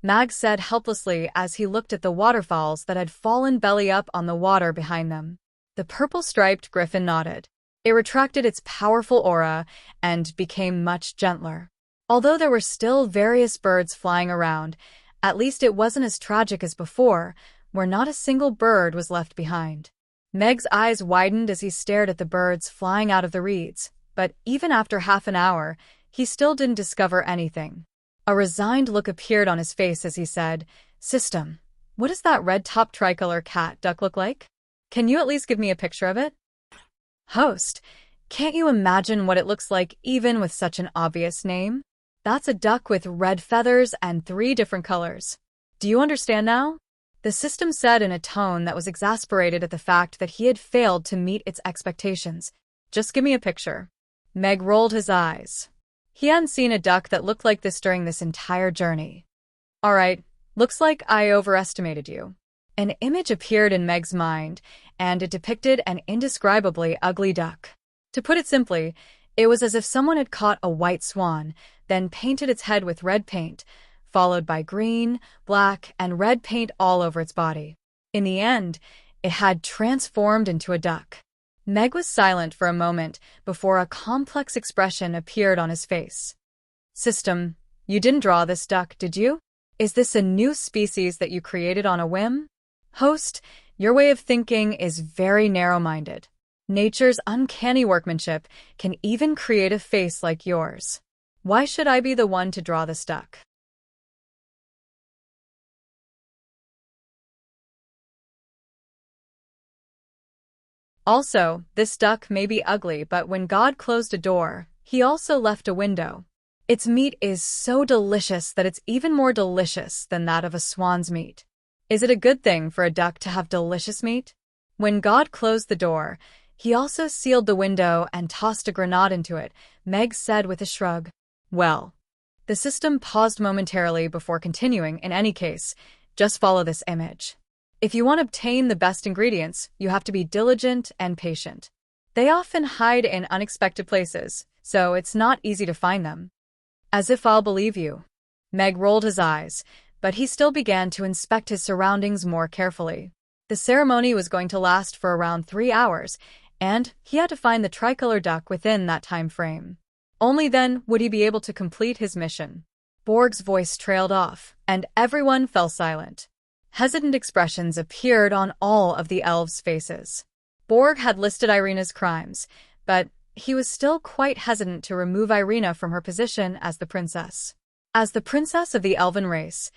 Mag said helplessly as he looked at the waterfalls that had fallen belly up on the water behind them. The purple-striped griffin nodded. It retracted its powerful aura and became much gentler. Although there were still various birds flying around, at least it wasn't as tragic as before, where not a single bird was left behind. Meg's eyes widened as he stared at the birds flying out of the reeds, but even after half an hour, he still didn't discover anything. A resigned look appeared on his face as he said, "System, what does that red-topped tricolor cat duck look like? Can you at least give me a picture of it?" Host, can't you imagine what it looks like even with such an obvious name? That's a duck with red feathers and 3 different colors. Do you understand now? The system said in a tone that was exasperated at the fact that he had failed to meet its expectations. Just give me a picture. Meg rolled his eyes. He hadn't seen a duck that looked like this during this entire journey. All right, looks like I overestimated you. An image appeared in Meg's mind, and it depicted an indescribably ugly duck. To put it simply, it was as if someone had caught a white swan, then painted its head with red paint, followed by green, black, and red paint all over its body. In the end, it had transformed into a duck. Meg was silent for a moment before a complex expression appeared on his face. System, you didn't draw this duck, did you? Is this a new species that you created on a whim? Host, your way of thinking is very narrow-minded. Nature's uncanny workmanship can even create a face like yours. Why should I be the one to draw this duck? Also, this duck may be ugly, but when God closed a door, he also left a window. Its meat is so delicious that it's even more delicious than that of a swan's meat. Is it a good thing for a duck to have delicious meat? When God closed the door, he also sealed the window and tossed a grenade into it, Meg said with a shrug. Well, the system paused momentarily before continuing. In any case, just follow this image. If you want to obtain the best ingredients, you have to be diligent and patient. They often hide in unexpected places, so it's not easy to find them. As if I'll believe you. Meg rolled his eyes, but he still began to inspect his surroundings more carefully. The ceremony was going to last for around 3 hours, and he had to find the tricolor duck within that time frame. Only then would he be able to complete his mission. Borg's voice trailed off, and everyone fell silent. Hesitant expressions appeared on all of the elves' faces. Borg had listed Irina's crimes, but he was still quite hesitant to remove Irina from her position as the princess. As the princess of the elven race,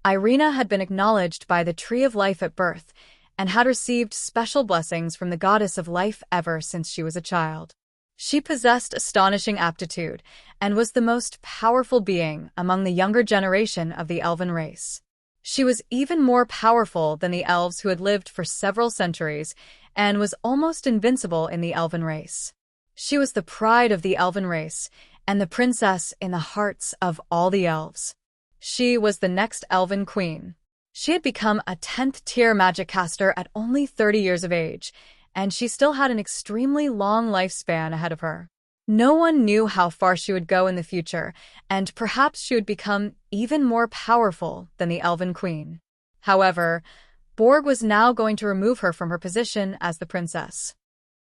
Irina had been acknowledged by the Tree of Life at birth and had received special blessings from the goddess of life ever since she was a child. She possessed astonishing aptitude and was the most powerful being among the younger generation of the elven race. She was even more powerful than the elves who had lived for several centuries and was almost invincible in the elven race. She was the pride of the elven race and the princess in the hearts of all the elves. She was the next elven queen. She had become a 10th-tier magic caster at only 30 years of age, and she still had an extremely long lifespan ahead of her. No one knew how far she would go in the future, and perhaps she would become even more powerful than the Elven Queen. However, Borg was now going to remove her from her position as the princess.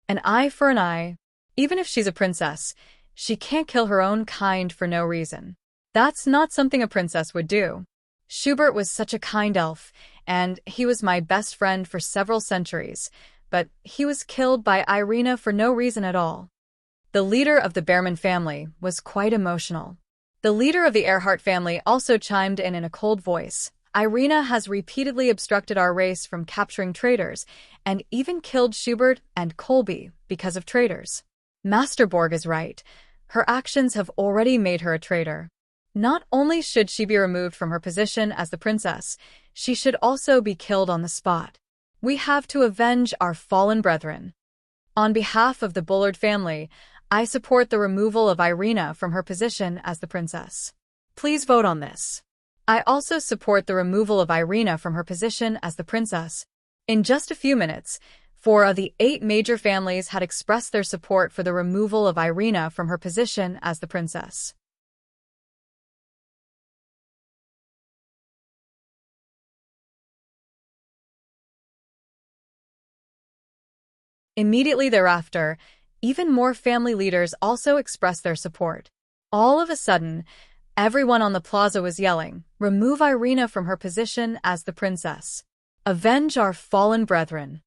An eye for an eye. Even if she's a princess, she can't kill her own kind for no reason. That's not something a princess would do. Schubert was such a kind elf, and he was my best friend for several centuries, but he was killed by Irina for no reason at all. The leader of the Behrman family was quite emotional. The leader of the Earhart family also chimed in a cold voice. Irina has repeatedly obstructed our race from capturing traitors, and even killed Schubert and Colby because of traitors. Master Borg is right. Her actions have already made her a traitor. Not only should she be removed from her position as the princess, she should also be killed on the spot. We have to avenge our fallen brethren. On behalf of the Bullard family, I support the removal of Irina from her position as the princess. Please vote on this. I also support the removal of Irina from her position as the princess. In just a few minutes, 4 of the 8 major families had expressed their support for the removal of Irina from her position as the princess. Immediately thereafter, even more family leaders also expressed their support. All of a sudden, everyone on the plaza was yelling, "Remove Irina from her position as the princess. Avenge our fallen brethren."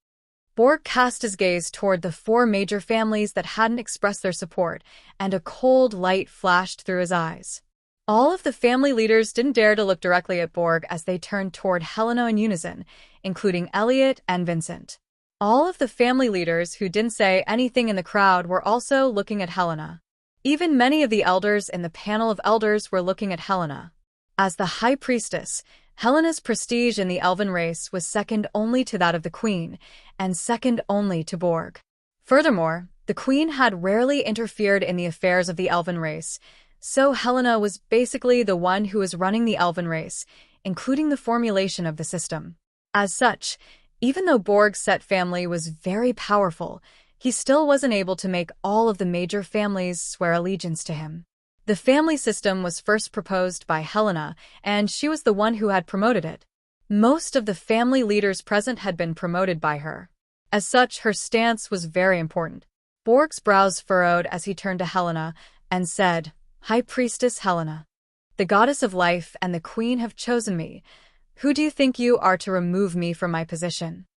Borg cast his gaze toward the 4 major families that hadn't expressed their support, and a cold light flashed through his eyes. All of the family leaders didn't dare to look directly at Borg as they turned toward Helena in unison, including Elliot and Vincent. All of the family leaders who didn't say anything in the crowd were also looking at Helena. Even many of the elders in the panel of elders were looking at Helena. As the High Priestess, Helena's prestige in the elven race was second only to that of the Queen, and second only to Borg. Furthermore, the Queen had rarely interfered in the affairs of the elven race, so Helena was basically the one who was running the elven race, including the formulation of the system. As such, even though Borg's set family was very powerful, he still wasn't able to make all of the major families swear allegiance to him. The family system was first proposed by Helena, and she was the one who had promoted it. Most of the family leaders present had been promoted by her. As such, her stance was very important. Borg's brows furrowed as he turned to Helena and said, "High Priestess Helena, the goddess of life and the Queen have chosen me. Who do you think you are to remove me from my position?"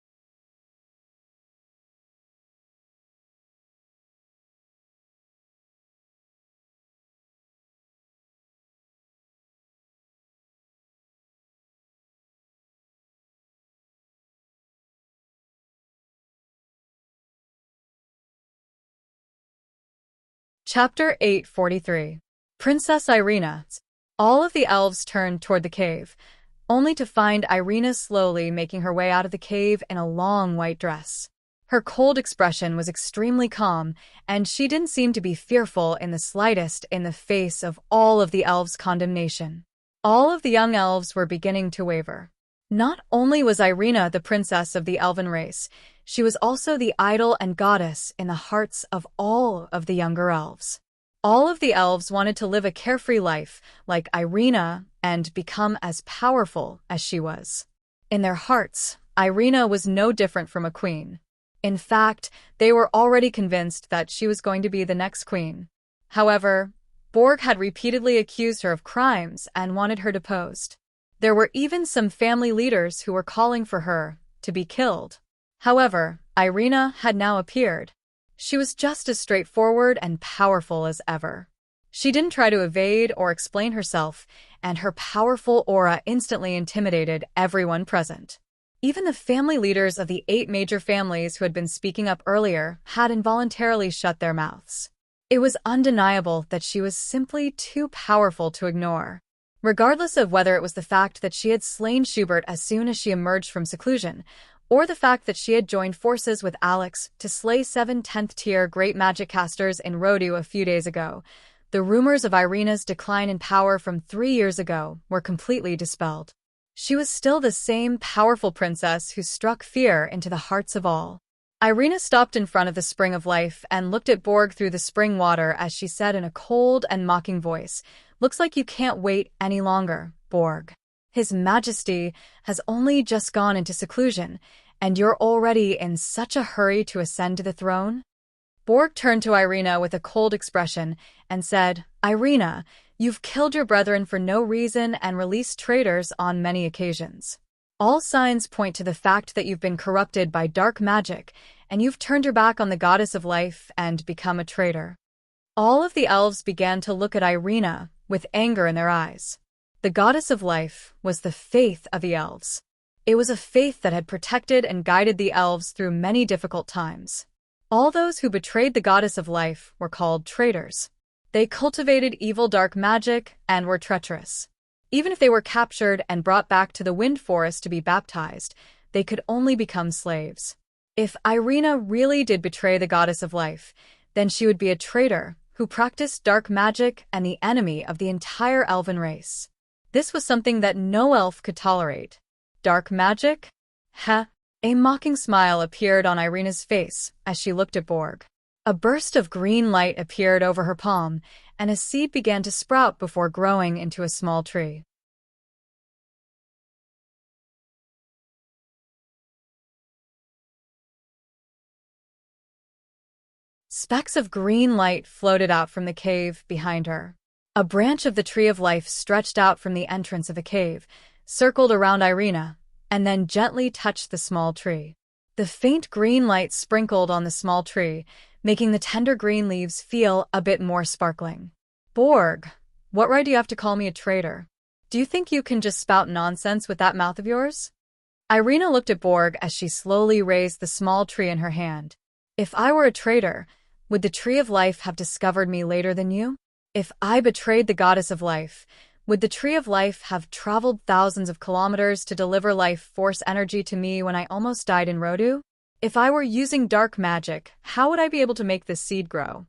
Chapter 843. Princess Irina. All of the elves turned toward the cave, only to find Irina slowly making her way out of the cave in a long white dress. Her cold expression was extremely calm, and she didn't seem to be fearful in the slightest in the face of all of the elves' condemnation. All of the young elves were beginning to waver. Not only was Irina the princess of the elven race, she was also the idol and goddess in the hearts of all of the younger elves. All of the elves wanted to live a carefree life like Irina and become as powerful as she was. In their hearts, Irina was no different from a queen. In fact, they were already convinced that she was going to be the next queen. However, Borg had repeatedly accused her of crimes and wanted her deposed. There were even some family leaders who were calling for her to be killed. However, Irina had now appeared. She was just as straightforward and powerful as ever. She didn't try to evade or explain herself, and her powerful aura instantly intimidated everyone present. Even the family leaders of the 8 major families who had been speaking up earlier had involuntarily shut their mouths. It was undeniable that she was simply too powerful to ignore. Regardless of whether it was the fact that she had slain Schubert as soon as she emerged from seclusion, or the fact that she had joined forces with Alex to slay 7 10th-tier great magic casters in Rodu a few days ago, the rumors of Irina's decline in power from 3 years ago were completely dispelled. She was still the same powerful princess who struck fear into the hearts of all. Irina stopped in front of the Spring of Life and looked at Borg through the spring water as she said in a cold and mocking voice, "Looks like you can't wait any longer, Borg. His Majesty has only just gone into seclusion, and you're already in such a hurry to ascend to the throne?" Borg turned to Irina with a cold expression and said, "Irina, you've killed your brethren for no reason and released traitors on many occasions. All signs point to the fact that you've been corrupted by dark magic, and you've turned your back on the goddess of life and become a traitor." All of the elves began to look at Irina with anger in their eyes. The goddess of life was the faith of the elves. It was a faith that had protected and guided the elves through many difficult times. All those who betrayed the goddess of life were called traitors. They cultivated evil dark magic and were treacherous. Even if they were captured and brought back to the Wind Forest to be baptized, they could only become slaves. If Irina really did betray the goddess of life, then she would be a traitor who practiced dark magic and the enemy of the entire elven race. This was something that no elf could tolerate. Dark magic? Heh. A mocking smile appeared on Irina's face as she looked at Borg. A burst of green light appeared over her palm, and a seed began to sprout before growing into a small tree. Specks of green light floated out from the cave behind her. A branch of the Tree of Life stretched out from the entrance of a cave, circled around Irina, and then gently touched the small tree. The faint green light sprinkled on the small tree, making the tender green leaves feel a bit more sparkling. Borg, what right do you have to call me a traitor? Do you think you can just spout nonsense with that mouth of yours? Irina looked at Borg as she slowly raised the small tree in her hand. If I were a traitor, would the Tree of Life have discovered me later than you? If I betrayed the Goddess of Life, would the Tree of Life have traveled thousands of kilometers to deliver life force energy to me when I almost died in Rodu? If I were using dark magic, how would I be able to make this seed grow?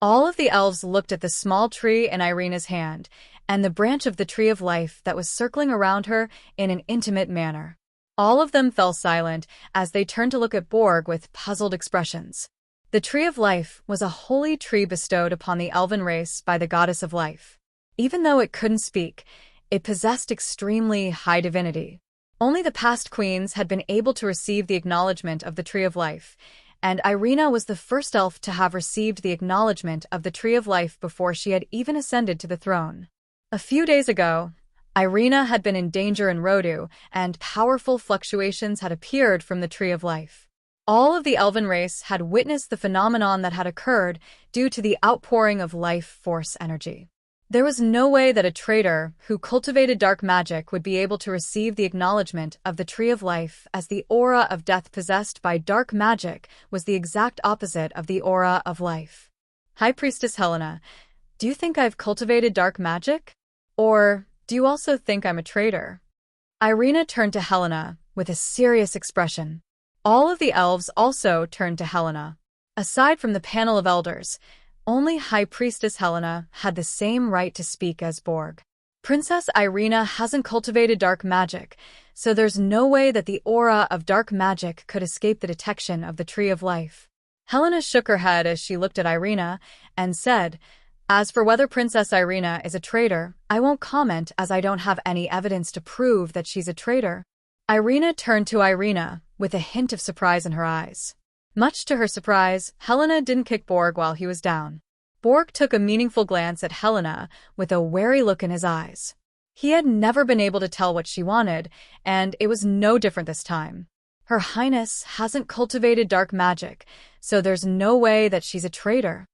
All of the elves looked at the small tree in Irina's hand, and the branch of the Tree of Life that was circling around her in an intimate manner. All of them fell silent as they turned to look at Borg with puzzled expressions. The Tree of Life was a holy tree bestowed upon the elven race by the Goddess of Life. Even though it couldn't speak, it possessed extremely high divinity. Only the past queens had been able to receive the acknowledgement of the Tree of Life, and Irina was the first elf to have received the acknowledgement of the Tree of Life before she had even ascended to the throne. A few days ago, Irina had been in danger in Rodu, and powerful fluctuations had appeared from the Tree of Life. All of the elven race had witnessed the phenomenon that had occurred due to the outpouring of life force energy. There was no way that a traitor who cultivated dark magic would be able to receive the acknowledgement of the Tree of Life, as the aura of death possessed by dark magic was the exact opposite of the aura of life. High Priestess Helena, do you think I've cultivated dark magic? Or do you also think I'm a traitor? Irina turned to Helena with a serious expression. All of the elves also turned to Helena. Aside from the panel of elders, only High Priestess Helena had the same right to speak as Borg. Princess Irina hasn't cultivated dark magic, so there's no way that the aura of dark magic could escape the detection of the Tree of Life. Helena shook her head as she looked at Irina and said, "As for whether Princess Irina is a traitor, I won't comment as I don't have any evidence to prove that she's a traitor." Irina turned to Irina with a hint of surprise in her eyes. Much to her surprise, Helena didn't kick Borg while he was down. Borg took a meaningful glance at Helena with a wary look in his eyes. He had never been able to tell what she wanted, and it was no different this time. Her Highness hasn't cultivated dark magic, so there's no way that she's a traitor.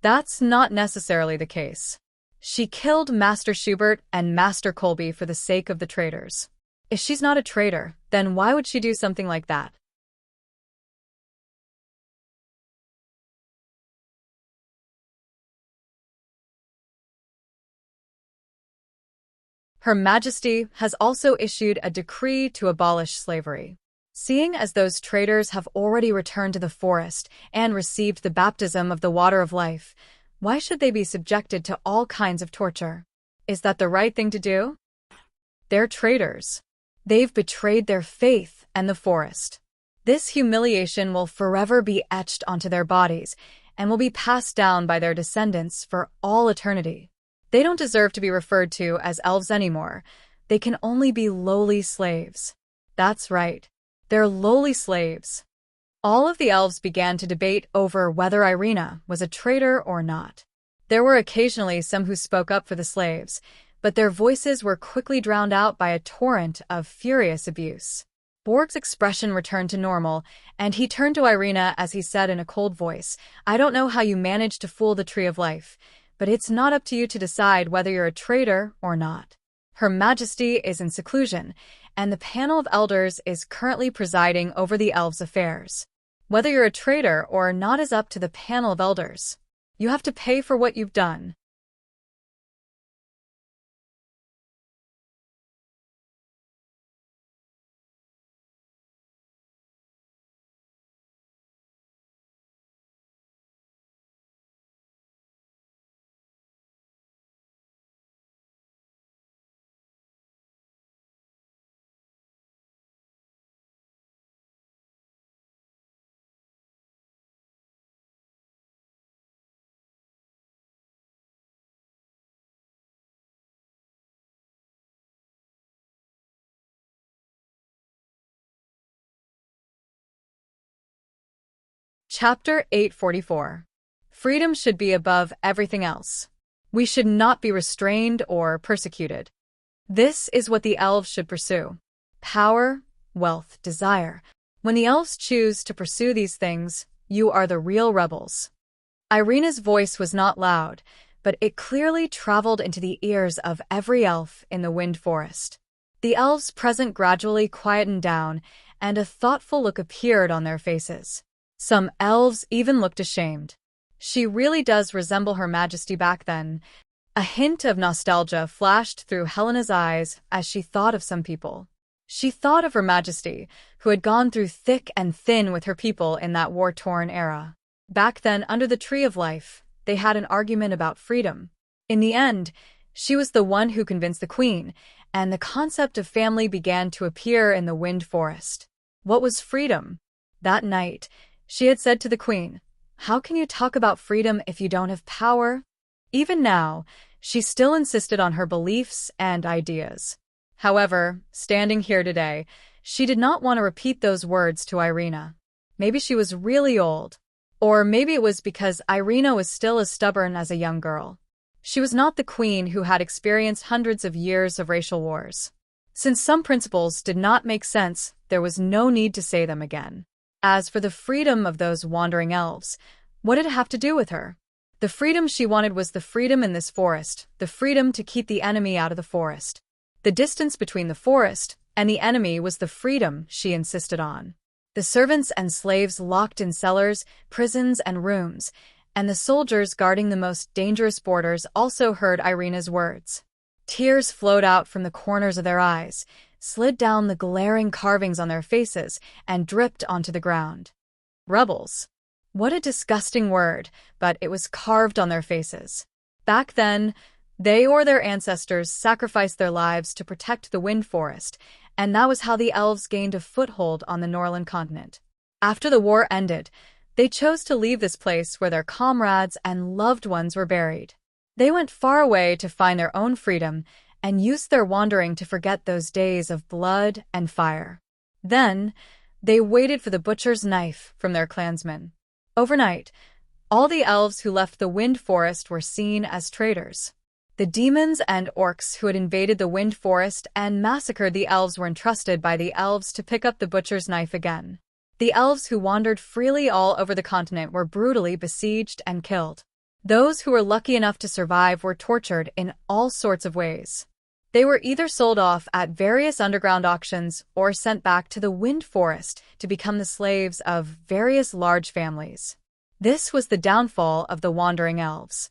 That's not necessarily the case. She killed Master Schubert and Master Colby for the sake of the traitors. If she's not a traitor, then why would she do something like that? Her Majesty has also issued a decree to abolish slavery. Seeing as those traitors have already returned to the forest and received the baptism of the water of life, why should they be subjected to all kinds of torture? Is that the right thing to do? They're traitors. They've betrayed their faith and the forest. This humiliation will forever be etched onto their bodies and will be passed down by their descendants for all eternity. They don't deserve to be referred to as elves anymore. They can only be lowly slaves. That's right. They're lowly slaves. All of the elves began to debate over whether Irina was a traitor or not. There were occasionally some who spoke up for the slaves, but their voices were quickly drowned out by a torrent of furious abuse. Borg's expression returned to normal, and he turned to Irina as he said in a cold voice, "I don't know how you managed to fool the Tree of Life, but it's not up to you to decide whether you're a traitor or not. Her Majesty is in seclusion, and the panel of elders is currently presiding over the elves' affairs. Whether you're a traitor or not is up to the panel of elders. You have to pay for what you've done." Chapter 844. Freedom should be above everything else. We should not be restrained or persecuted. This is what the elves should pursue. Power, wealth, desire. When the elves choose to pursue these things, you are the real rebels. Irina's voice was not loud, but it clearly traveled into the ears of every elf in the Wind Forest. The elves present gradually quietened down, and a thoughtful look appeared on their faces. Some elves even looked ashamed. She really does resemble Her Majesty back then. A hint of nostalgia flashed through Helena's eyes as she thought of some people. She thought of Her Majesty, who had gone through thick and thin with her people in that war-torn era. Back then, under the Tree of Life, they had an argument about freedom. In the end, she was the one who convinced the queen, and the concept of family began to appear in the Wind Forest. What was freedom? That night, she had said to the queen, "How can you talk about freedom if you don't have power?" Even now, she still insisted on her beliefs and ideas. However, standing here today, she did not want to repeat those words to Irina. Maybe she was really old. Or maybe it was because Irina was still as stubborn as a young girl. She was not the queen who had experienced hundreds of years of racial wars. Since some principles did not make sense, there was no need to say them again. As for the freedom of those wandering elves, what did it have to do with her? The freedom she wanted was the freedom in this forest, the freedom to keep the enemy out of the forest. The distance between the forest and the enemy was the freedom she insisted on. The servants and slaves locked in cellars, prisons, and rooms, and the soldiers guarding the most dangerous borders also heard Irina's words. Tears flowed out from the corners of their eyes, slid down the glaring carvings on their faces, and dripped onto the ground. Rebels. What a disgusting word, but it was carved on their faces. Back then, they or their ancestors sacrificed their lives to protect the Wind Forest, and that was how the elves gained a foothold on the Norland continent. After the war ended, they chose to leave this place where their comrades and loved ones were buried. They went far away to find their own freedom and used their wandering to forget those days of blood and fire. Then, they waited for the butcher's knife from their clansmen. Overnight, all the elves who left the Wind Forest were seen as traitors. The demons and orcs who had invaded the Wind Forest and massacred the elves were entrusted by the elves to pick up the butcher's knife again. The elves who wandered freely all over the continent were brutally besieged and killed. Those who were lucky enough to survive were tortured in all sorts of ways. They were either sold off at various underground auctions or sent back to the Wind Forest to become the slaves of various large families. This was the downfall of the wandering elves.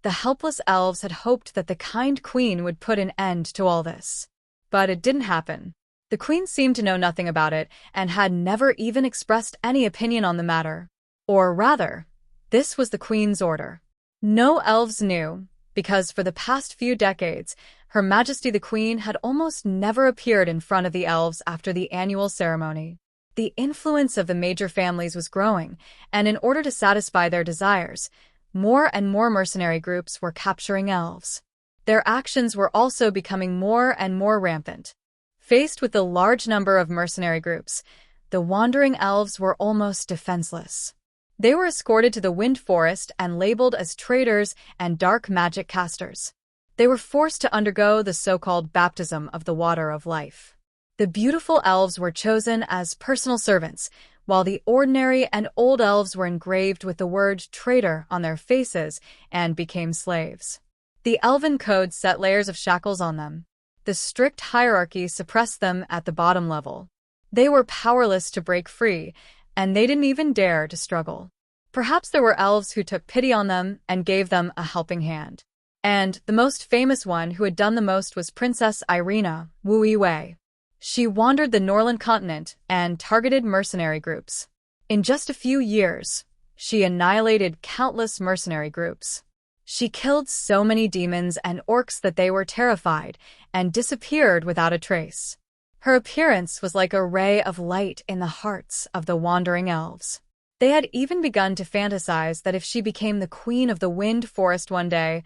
The helpless elves had hoped that the kind queen would put an end to all this. But it didn't happen. The queen seemed to know nothing about it and had never even expressed any opinion on the matter. Or rather, this was the queen's order. No elves knew, because for the past few decades, Her Majesty the Queen had almost never appeared in front of the elves after the annual ceremony. The influence of the major families was growing, and in order to satisfy their desires, more and more mercenary groups were capturing elves. Their actions were also becoming more and more rampant. Faced with the large number of mercenary groups, the wandering elves were almost defenseless. They were escorted to the Wind Forest and labeled as traitors and dark magic casters. They were forced to undergo the so-called baptism of the water of life. The beautiful elves were chosen as personal servants, while the ordinary and old elves were engraved with the word traitor on their faces and became slaves. The elven code set layers of shackles on them. The strict hierarchy suppressed them at the bottom level. They were powerless to break free, and they didn't even dare to struggle. Perhaps there were elves who took pity on them and gave them a helping hand. And the most famous one who had done the most was Princess Irina Wui. She wandered the Norland continent and targeted mercenary groups. In just a few years, she annihilated countless mercenary groups. She killed so many demons and orcs that they were terrified and disappeared without a trace. Her appearance was like a ray of light in the hearts of the wandering elves. They had even begun to fantasize that if she became the queen of the wind forest one day,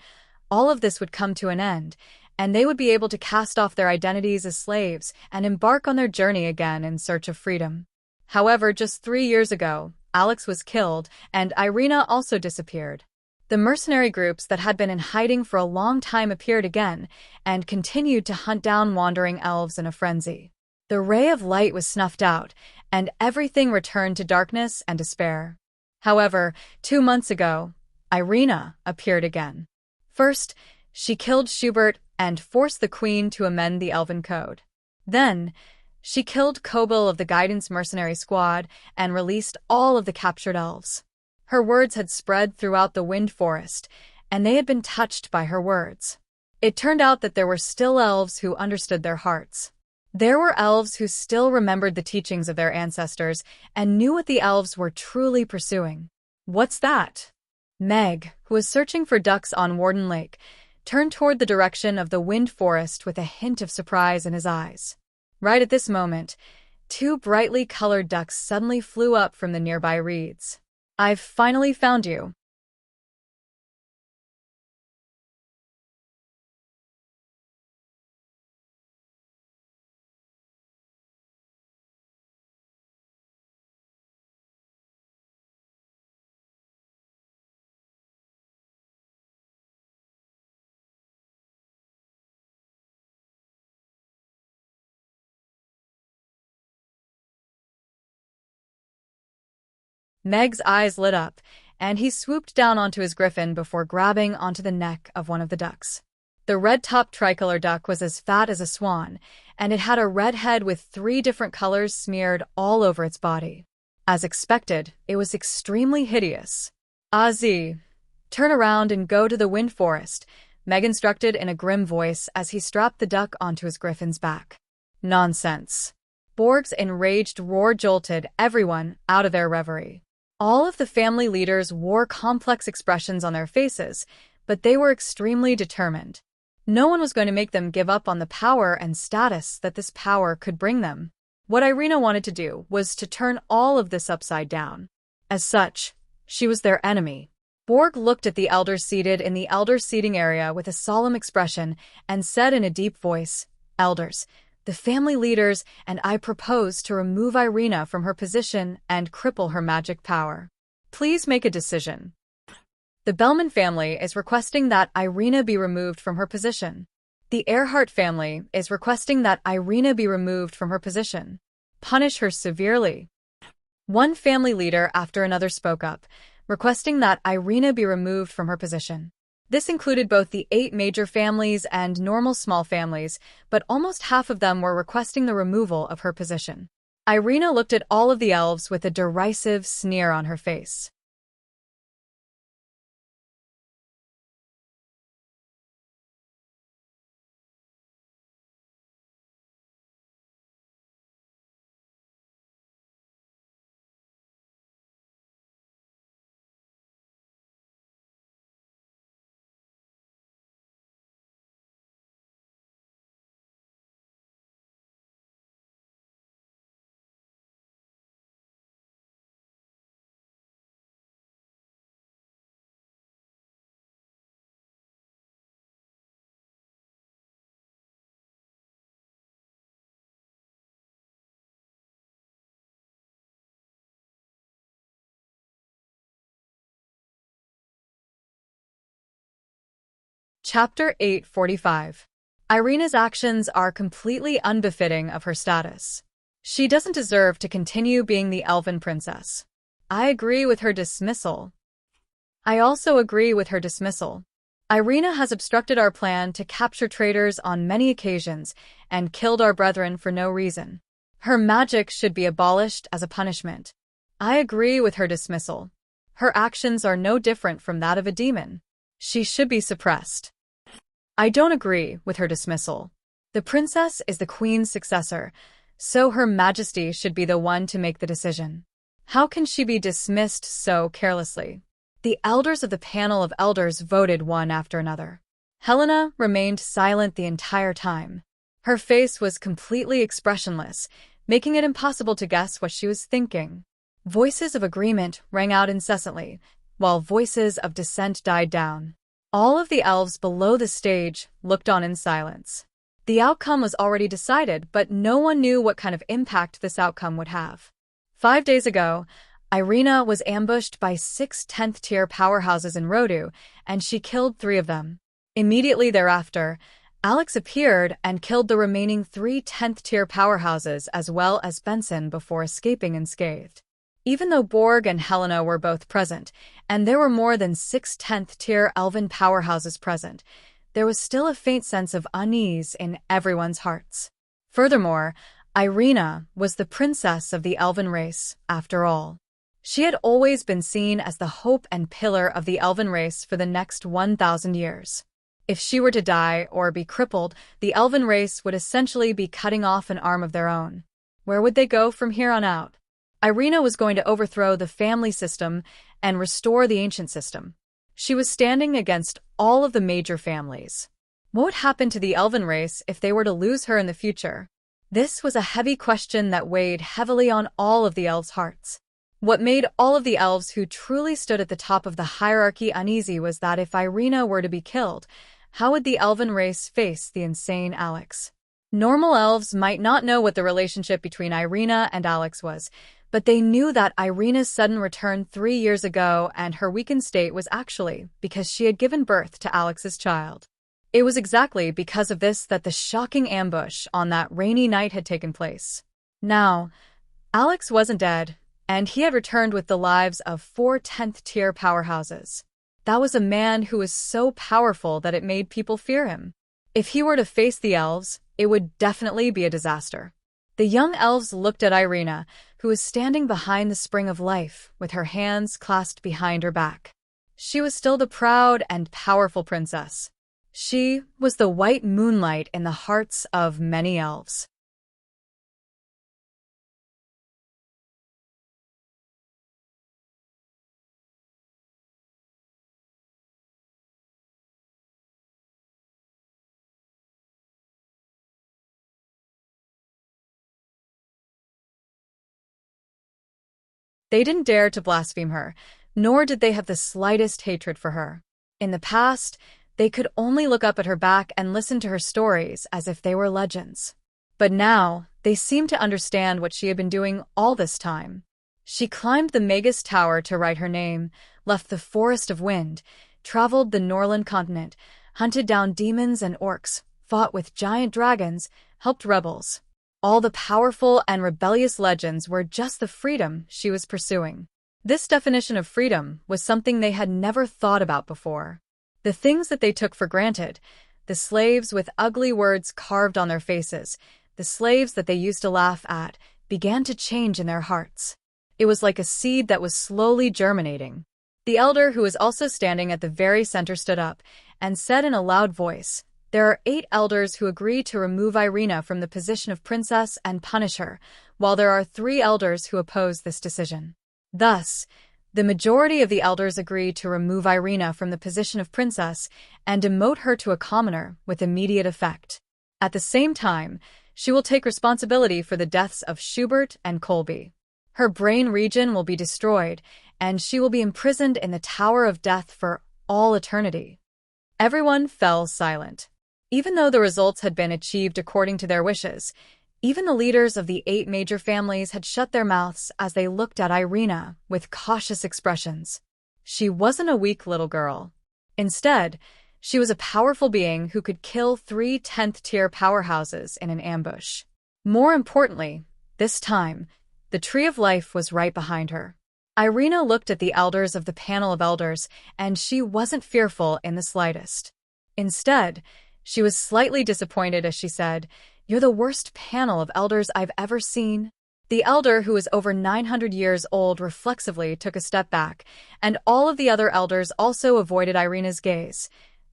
all of this would come to an end, and they would be able to cast off their identities as slaves and embark on their journey again in search of freedom. However, just 3 years ago, Alex was killed, and Irina also disappeared. The mercenary groups that had been in hiding for a long time appeared again, and continued to hunt down wandering elves in a frenzy. The ray of light was snuffed out, and everything returned to darkness and despair. However, 2 months ago, Irina appeared again. First, she killed Schubert and forced the queen to amend the Elven Code. Then, she killed Kobil of the Guidance Mercenary Squad and released all of the captured elves. Her words had spread throughout the Wind Forest, and they had been touched by her words. It turned out that there were still elves who understood their hearts. There were elves who still remembered the teachings of their ancestors and knew what the elves were truly pursuing. "What's that?" Meg, who was searching for ducks on Warden Lake, turned toward the direction of the Wind Forest with a hint of surprise in his eyes. Right at this moment, 2 brightly colored ducks suddenly flew up from the nearby reeds. "I've finally found you." Meg's eyes lit up, and he swooped down onto his griffin before grabbing onto the neck of one of the ducks. The red-topped tricolor duck was as fat as a swan, and it had a red head with 3 different colors smeared all over its body. As expected, it was extremely hideous. "Ozzy, turn around and go to the Wind Forest," Meg instructed in a grim voice as he strapped the duck onto his griffin's back. "Nonsense." Borg's enraged roar jolted everyone out of their reverie. All of the family leaders wore complex expressions on their faces, but they were extremely determined. No one was going to make them give up on the power and status that this power could bring them. What Irina wanted to do was to turn all of this upside down. As such, she was their enemy. Borg looked at the elders seated in the elder seating area with a solemn expression and said in a deep voice, "Elders, the family leaders and I propose to remove Irina from her position and cripple her magic power. Please make a decision." The Bellman family is requesting that Irina be removed from her position. The Earhart family is requesting that Irina be removed from her position. Punish her severely. One family leader after another spoke up, requesting that Irina be removed from her position. This included both the 8 major families and normal small families, but almost half of them were requesting the removal of her position. Irina looked at all of the elves with a derisive sneer on her face. Chapter 845. Irina's actions are completely unbefitting of her status. She doesn't deserve to continue being the elven princess. I agree with her dismissal. I also agree with her dismissal. Irina has obstructed our plan to capture traitors on many occasions and killed our brethren for no reason. Her magic should be abolished as a punishment. I agree with her dismissal. Her actions are no different from that of a demon. She should be suppressed. I don't agree with her dismissal. The princess is the queen's successor, so Her Majesty should be the one to make the decision. How can she be dismissed so carelessly? The elders of the panel of elders voted one after another. Helena remained silent the entire time. Her face was completely expressionless, making it impossible to guess what she was thinking. Voices of agreement rang out incessantly, while voices of dissent died down. All of the elves below the stage looked on in silence. The outcome was already decided, but no one knew what kind of impact this outcome would have. 5 days ago, Irina was ambushed by 6 10th-tier powerhouses in Rodu, and she killed 3 of them. Immediately thereafter, Alex appeared and killed the remaining 3 10th-tier powerhouses as well as Benson before escaping unscathed. Even though Borg and Helena were both present, and there were more than 6 10th-tier elven powerhouses present, there was still a faint sense of unease in everyone's hearts. Furthermore, Irina was the princess of the elven race, after all. She had always been seen as the hope and pillar of the elven race for the next 1,000 years. If she were to die or be crippled, the elven race would essentially be cutting off an arm of their own. Where would they go from here on out? Irina was going to overthrow the family system and restore the ancient system. She was standing against all of the major families. What would happen to the elven race if they were to lose her in the future? This was a heavy question that weighed heavily on all of the elves' hearts. What made all of the elves who truly stood at the top of the hierarchy uneasy was that if Irina were to be killed, how would the elven race face the insane Alex? Normal elves might not know what the relationship between Irina and Alex was, but they knew that Irina's sudden return 3 years ago and her weakened state was actually because she had given birth to Alex's child. It was exactly because of this that the shocking ambush on that rainy night had taken place. Now, Alex wasn't dead, and he had returned with the lives of 4 10th-tier powerhouses. That was a man who was so powerful that it made people fear him. If he were to face the elves, it would definitely be a disaster. The young elves looked at Irina, who was standing behind the spring of life, with her hands clasped behind her back. She was still the proud and powerful princess. She was the white moonlight in the hearts of many elves. They didn't dare to blaspheme her, nor did they have the slightest hatred for her. In the past, they could only look up at her back and listen to her stories as if they were legends. But now, they seemed to understand what she had been doing all this time. She climbed the Magus Tower to write her name, left the Forest of Wind, traveled the Norland continent, hunted down demons and orcs, fought with giant dragons, helped rebels. All the powerful and rebellious legends were just the freedom she was pursuing. This definition of freedom was something they had never thought about before. The things that they took for granted, the slaves with ugly words carved on their faces, the slaves that they used to laugh at, began to change in their hearts. It was like a seed that was slowly germinating. The elder who was also standing at the very center stood up and said in a loud voice, "There are 8 elders who agree to remove Irina from the position of princess and punish her, while there are 3 elders who oppose this decision." Thus, the majority of the elders agree to remove Irina from the position of princess and demote her to a commoner with immediate effect. At the same time, she will take responsibility for the deaths of Schubert and Colby. Her brain region will be destroyed, and she will be imprisoned in the Tower of Death for all eternity. Everyone fell silent. Even though the results had been achieved according to their wishes, even the leaders of the 8 major families had shut their mouths as they looked at Irina with cautious expressions. She wasn't a weak little girl. Instead, she was a powerful being who could kill 3 10th-tier powerhouses in an ambush. More importantly, this time, the Tree of Life was right behind her. Irina looked at the elders of the panel of elders, and she wasn't fearful in the slightest. Instead, she was slightly disappointed as she said, "You're the worst panel of elders I've ever seen." The elder, who was over 900 years old, reflexively took a step back, and all of the other elders also avoided Irina's gaze,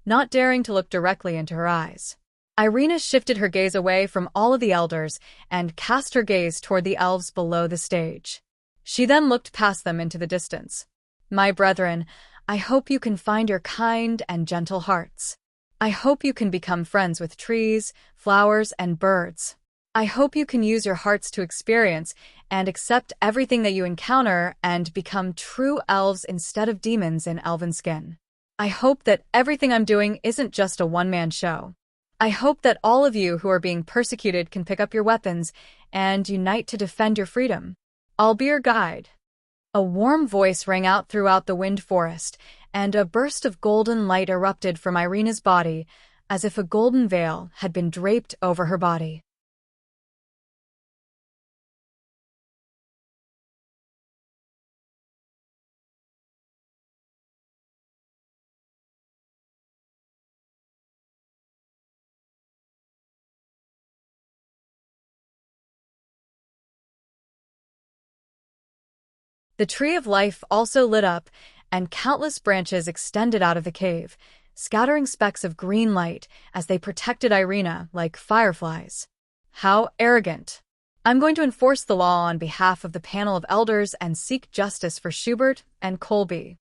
not daring to look directly into her eyes. Irina shifted her gaze away from all of the elders and cast her gaze toward the elves below the stage. She then looked past them into the distance. "My brethren, I hope you can find your kind and gentle hearts. I hope you can become friends with trees, flowers, and birds. I hope you can use your hearts to experience and accept everything that you encounter and become true elves instead of demons in elven skin. I hope that everything I'm doing isn't just a one-man show. I hope that all of you who are being persecuted can pick up your weapons and unite to defend your freedom. I'll be your guide. A warm voice rang out throughout the wind forest, and a burst of golden light erupted from Irina's body, as if a golden veil had been draped over her body. The tree of life also lit up, and countless branches extended out of the cave, scattering specks of green light as they protected Irina like fireflies. How arrogant! I'm going to enforce the law on behalf of the panel of elders and seek justice for Schubert and Colby.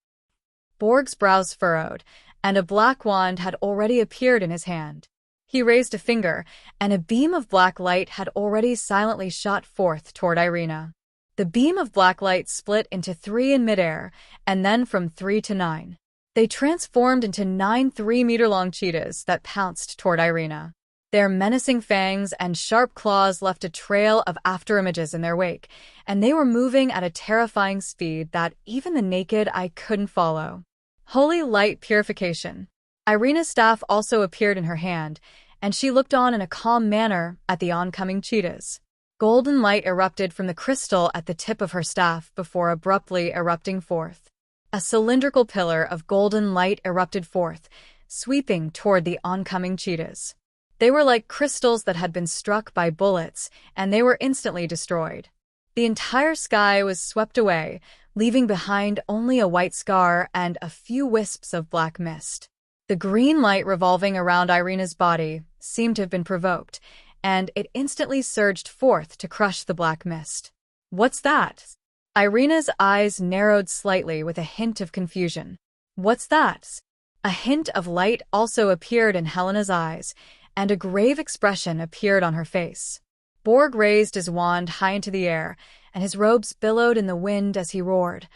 Borg's brows furrowed, and a black wand had already appeared in his hand. He raised a finger, and a beam of black light had already silently shot forth toward Irina. The beam of black light split into 3 in midair, and then from 3 to 9. They transformed into 9 3-meter-long cheetahs that pounced toward Irina. Their menacing fangs and sharp claws left a trail of afterimages in their wake, and they were moving at a terrifying speed that even the naked eye couldn't follow. Holy light purification. Irina's staff also appeared in her hand, and she looked on in a calm manner at the oncoming cheetahs. Golden light erupted from the crystal at the tip of her staff before abruptly erupting forth. A cylindrical pillar of golden light erupted forth, sweeping toward the oncoming cheetahs. They were like crystals that had been struck by bullets, and they were instantly destroyed. The entire sky was swept away, leaving behind only a white scar and a few wisps of black mist. The green light revolving around Irina's body seemed to have been provoked, and it instantly surged forth to crush the black mist. What's that? Irina's eyes narrowed slightly with a hint of confusion. What's that? A hint of light also appeared in Helena's eyes, and a grave expression appeared on her face. Borg raised his wand high into the air, and his robes billowed in the wind as he roared.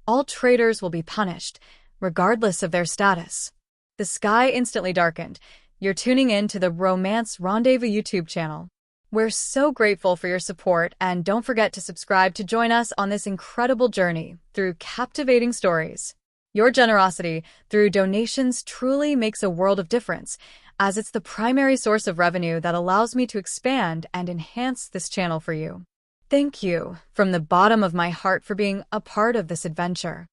All traitors will be punished, regardless of their status. The sky instantly darkened. You're tuning in to the Romance Rendezvous YouTube channel. We're so grateful for your support, and don't forget to subscribe to join us on this incredible journey through captivating stories. Your generosity through donations truly makes a world of difference, as it's the primary source of revenue that allows me to expand and enhance this channel for you. Thank you from the bottom of my heart for being a part of this adventure.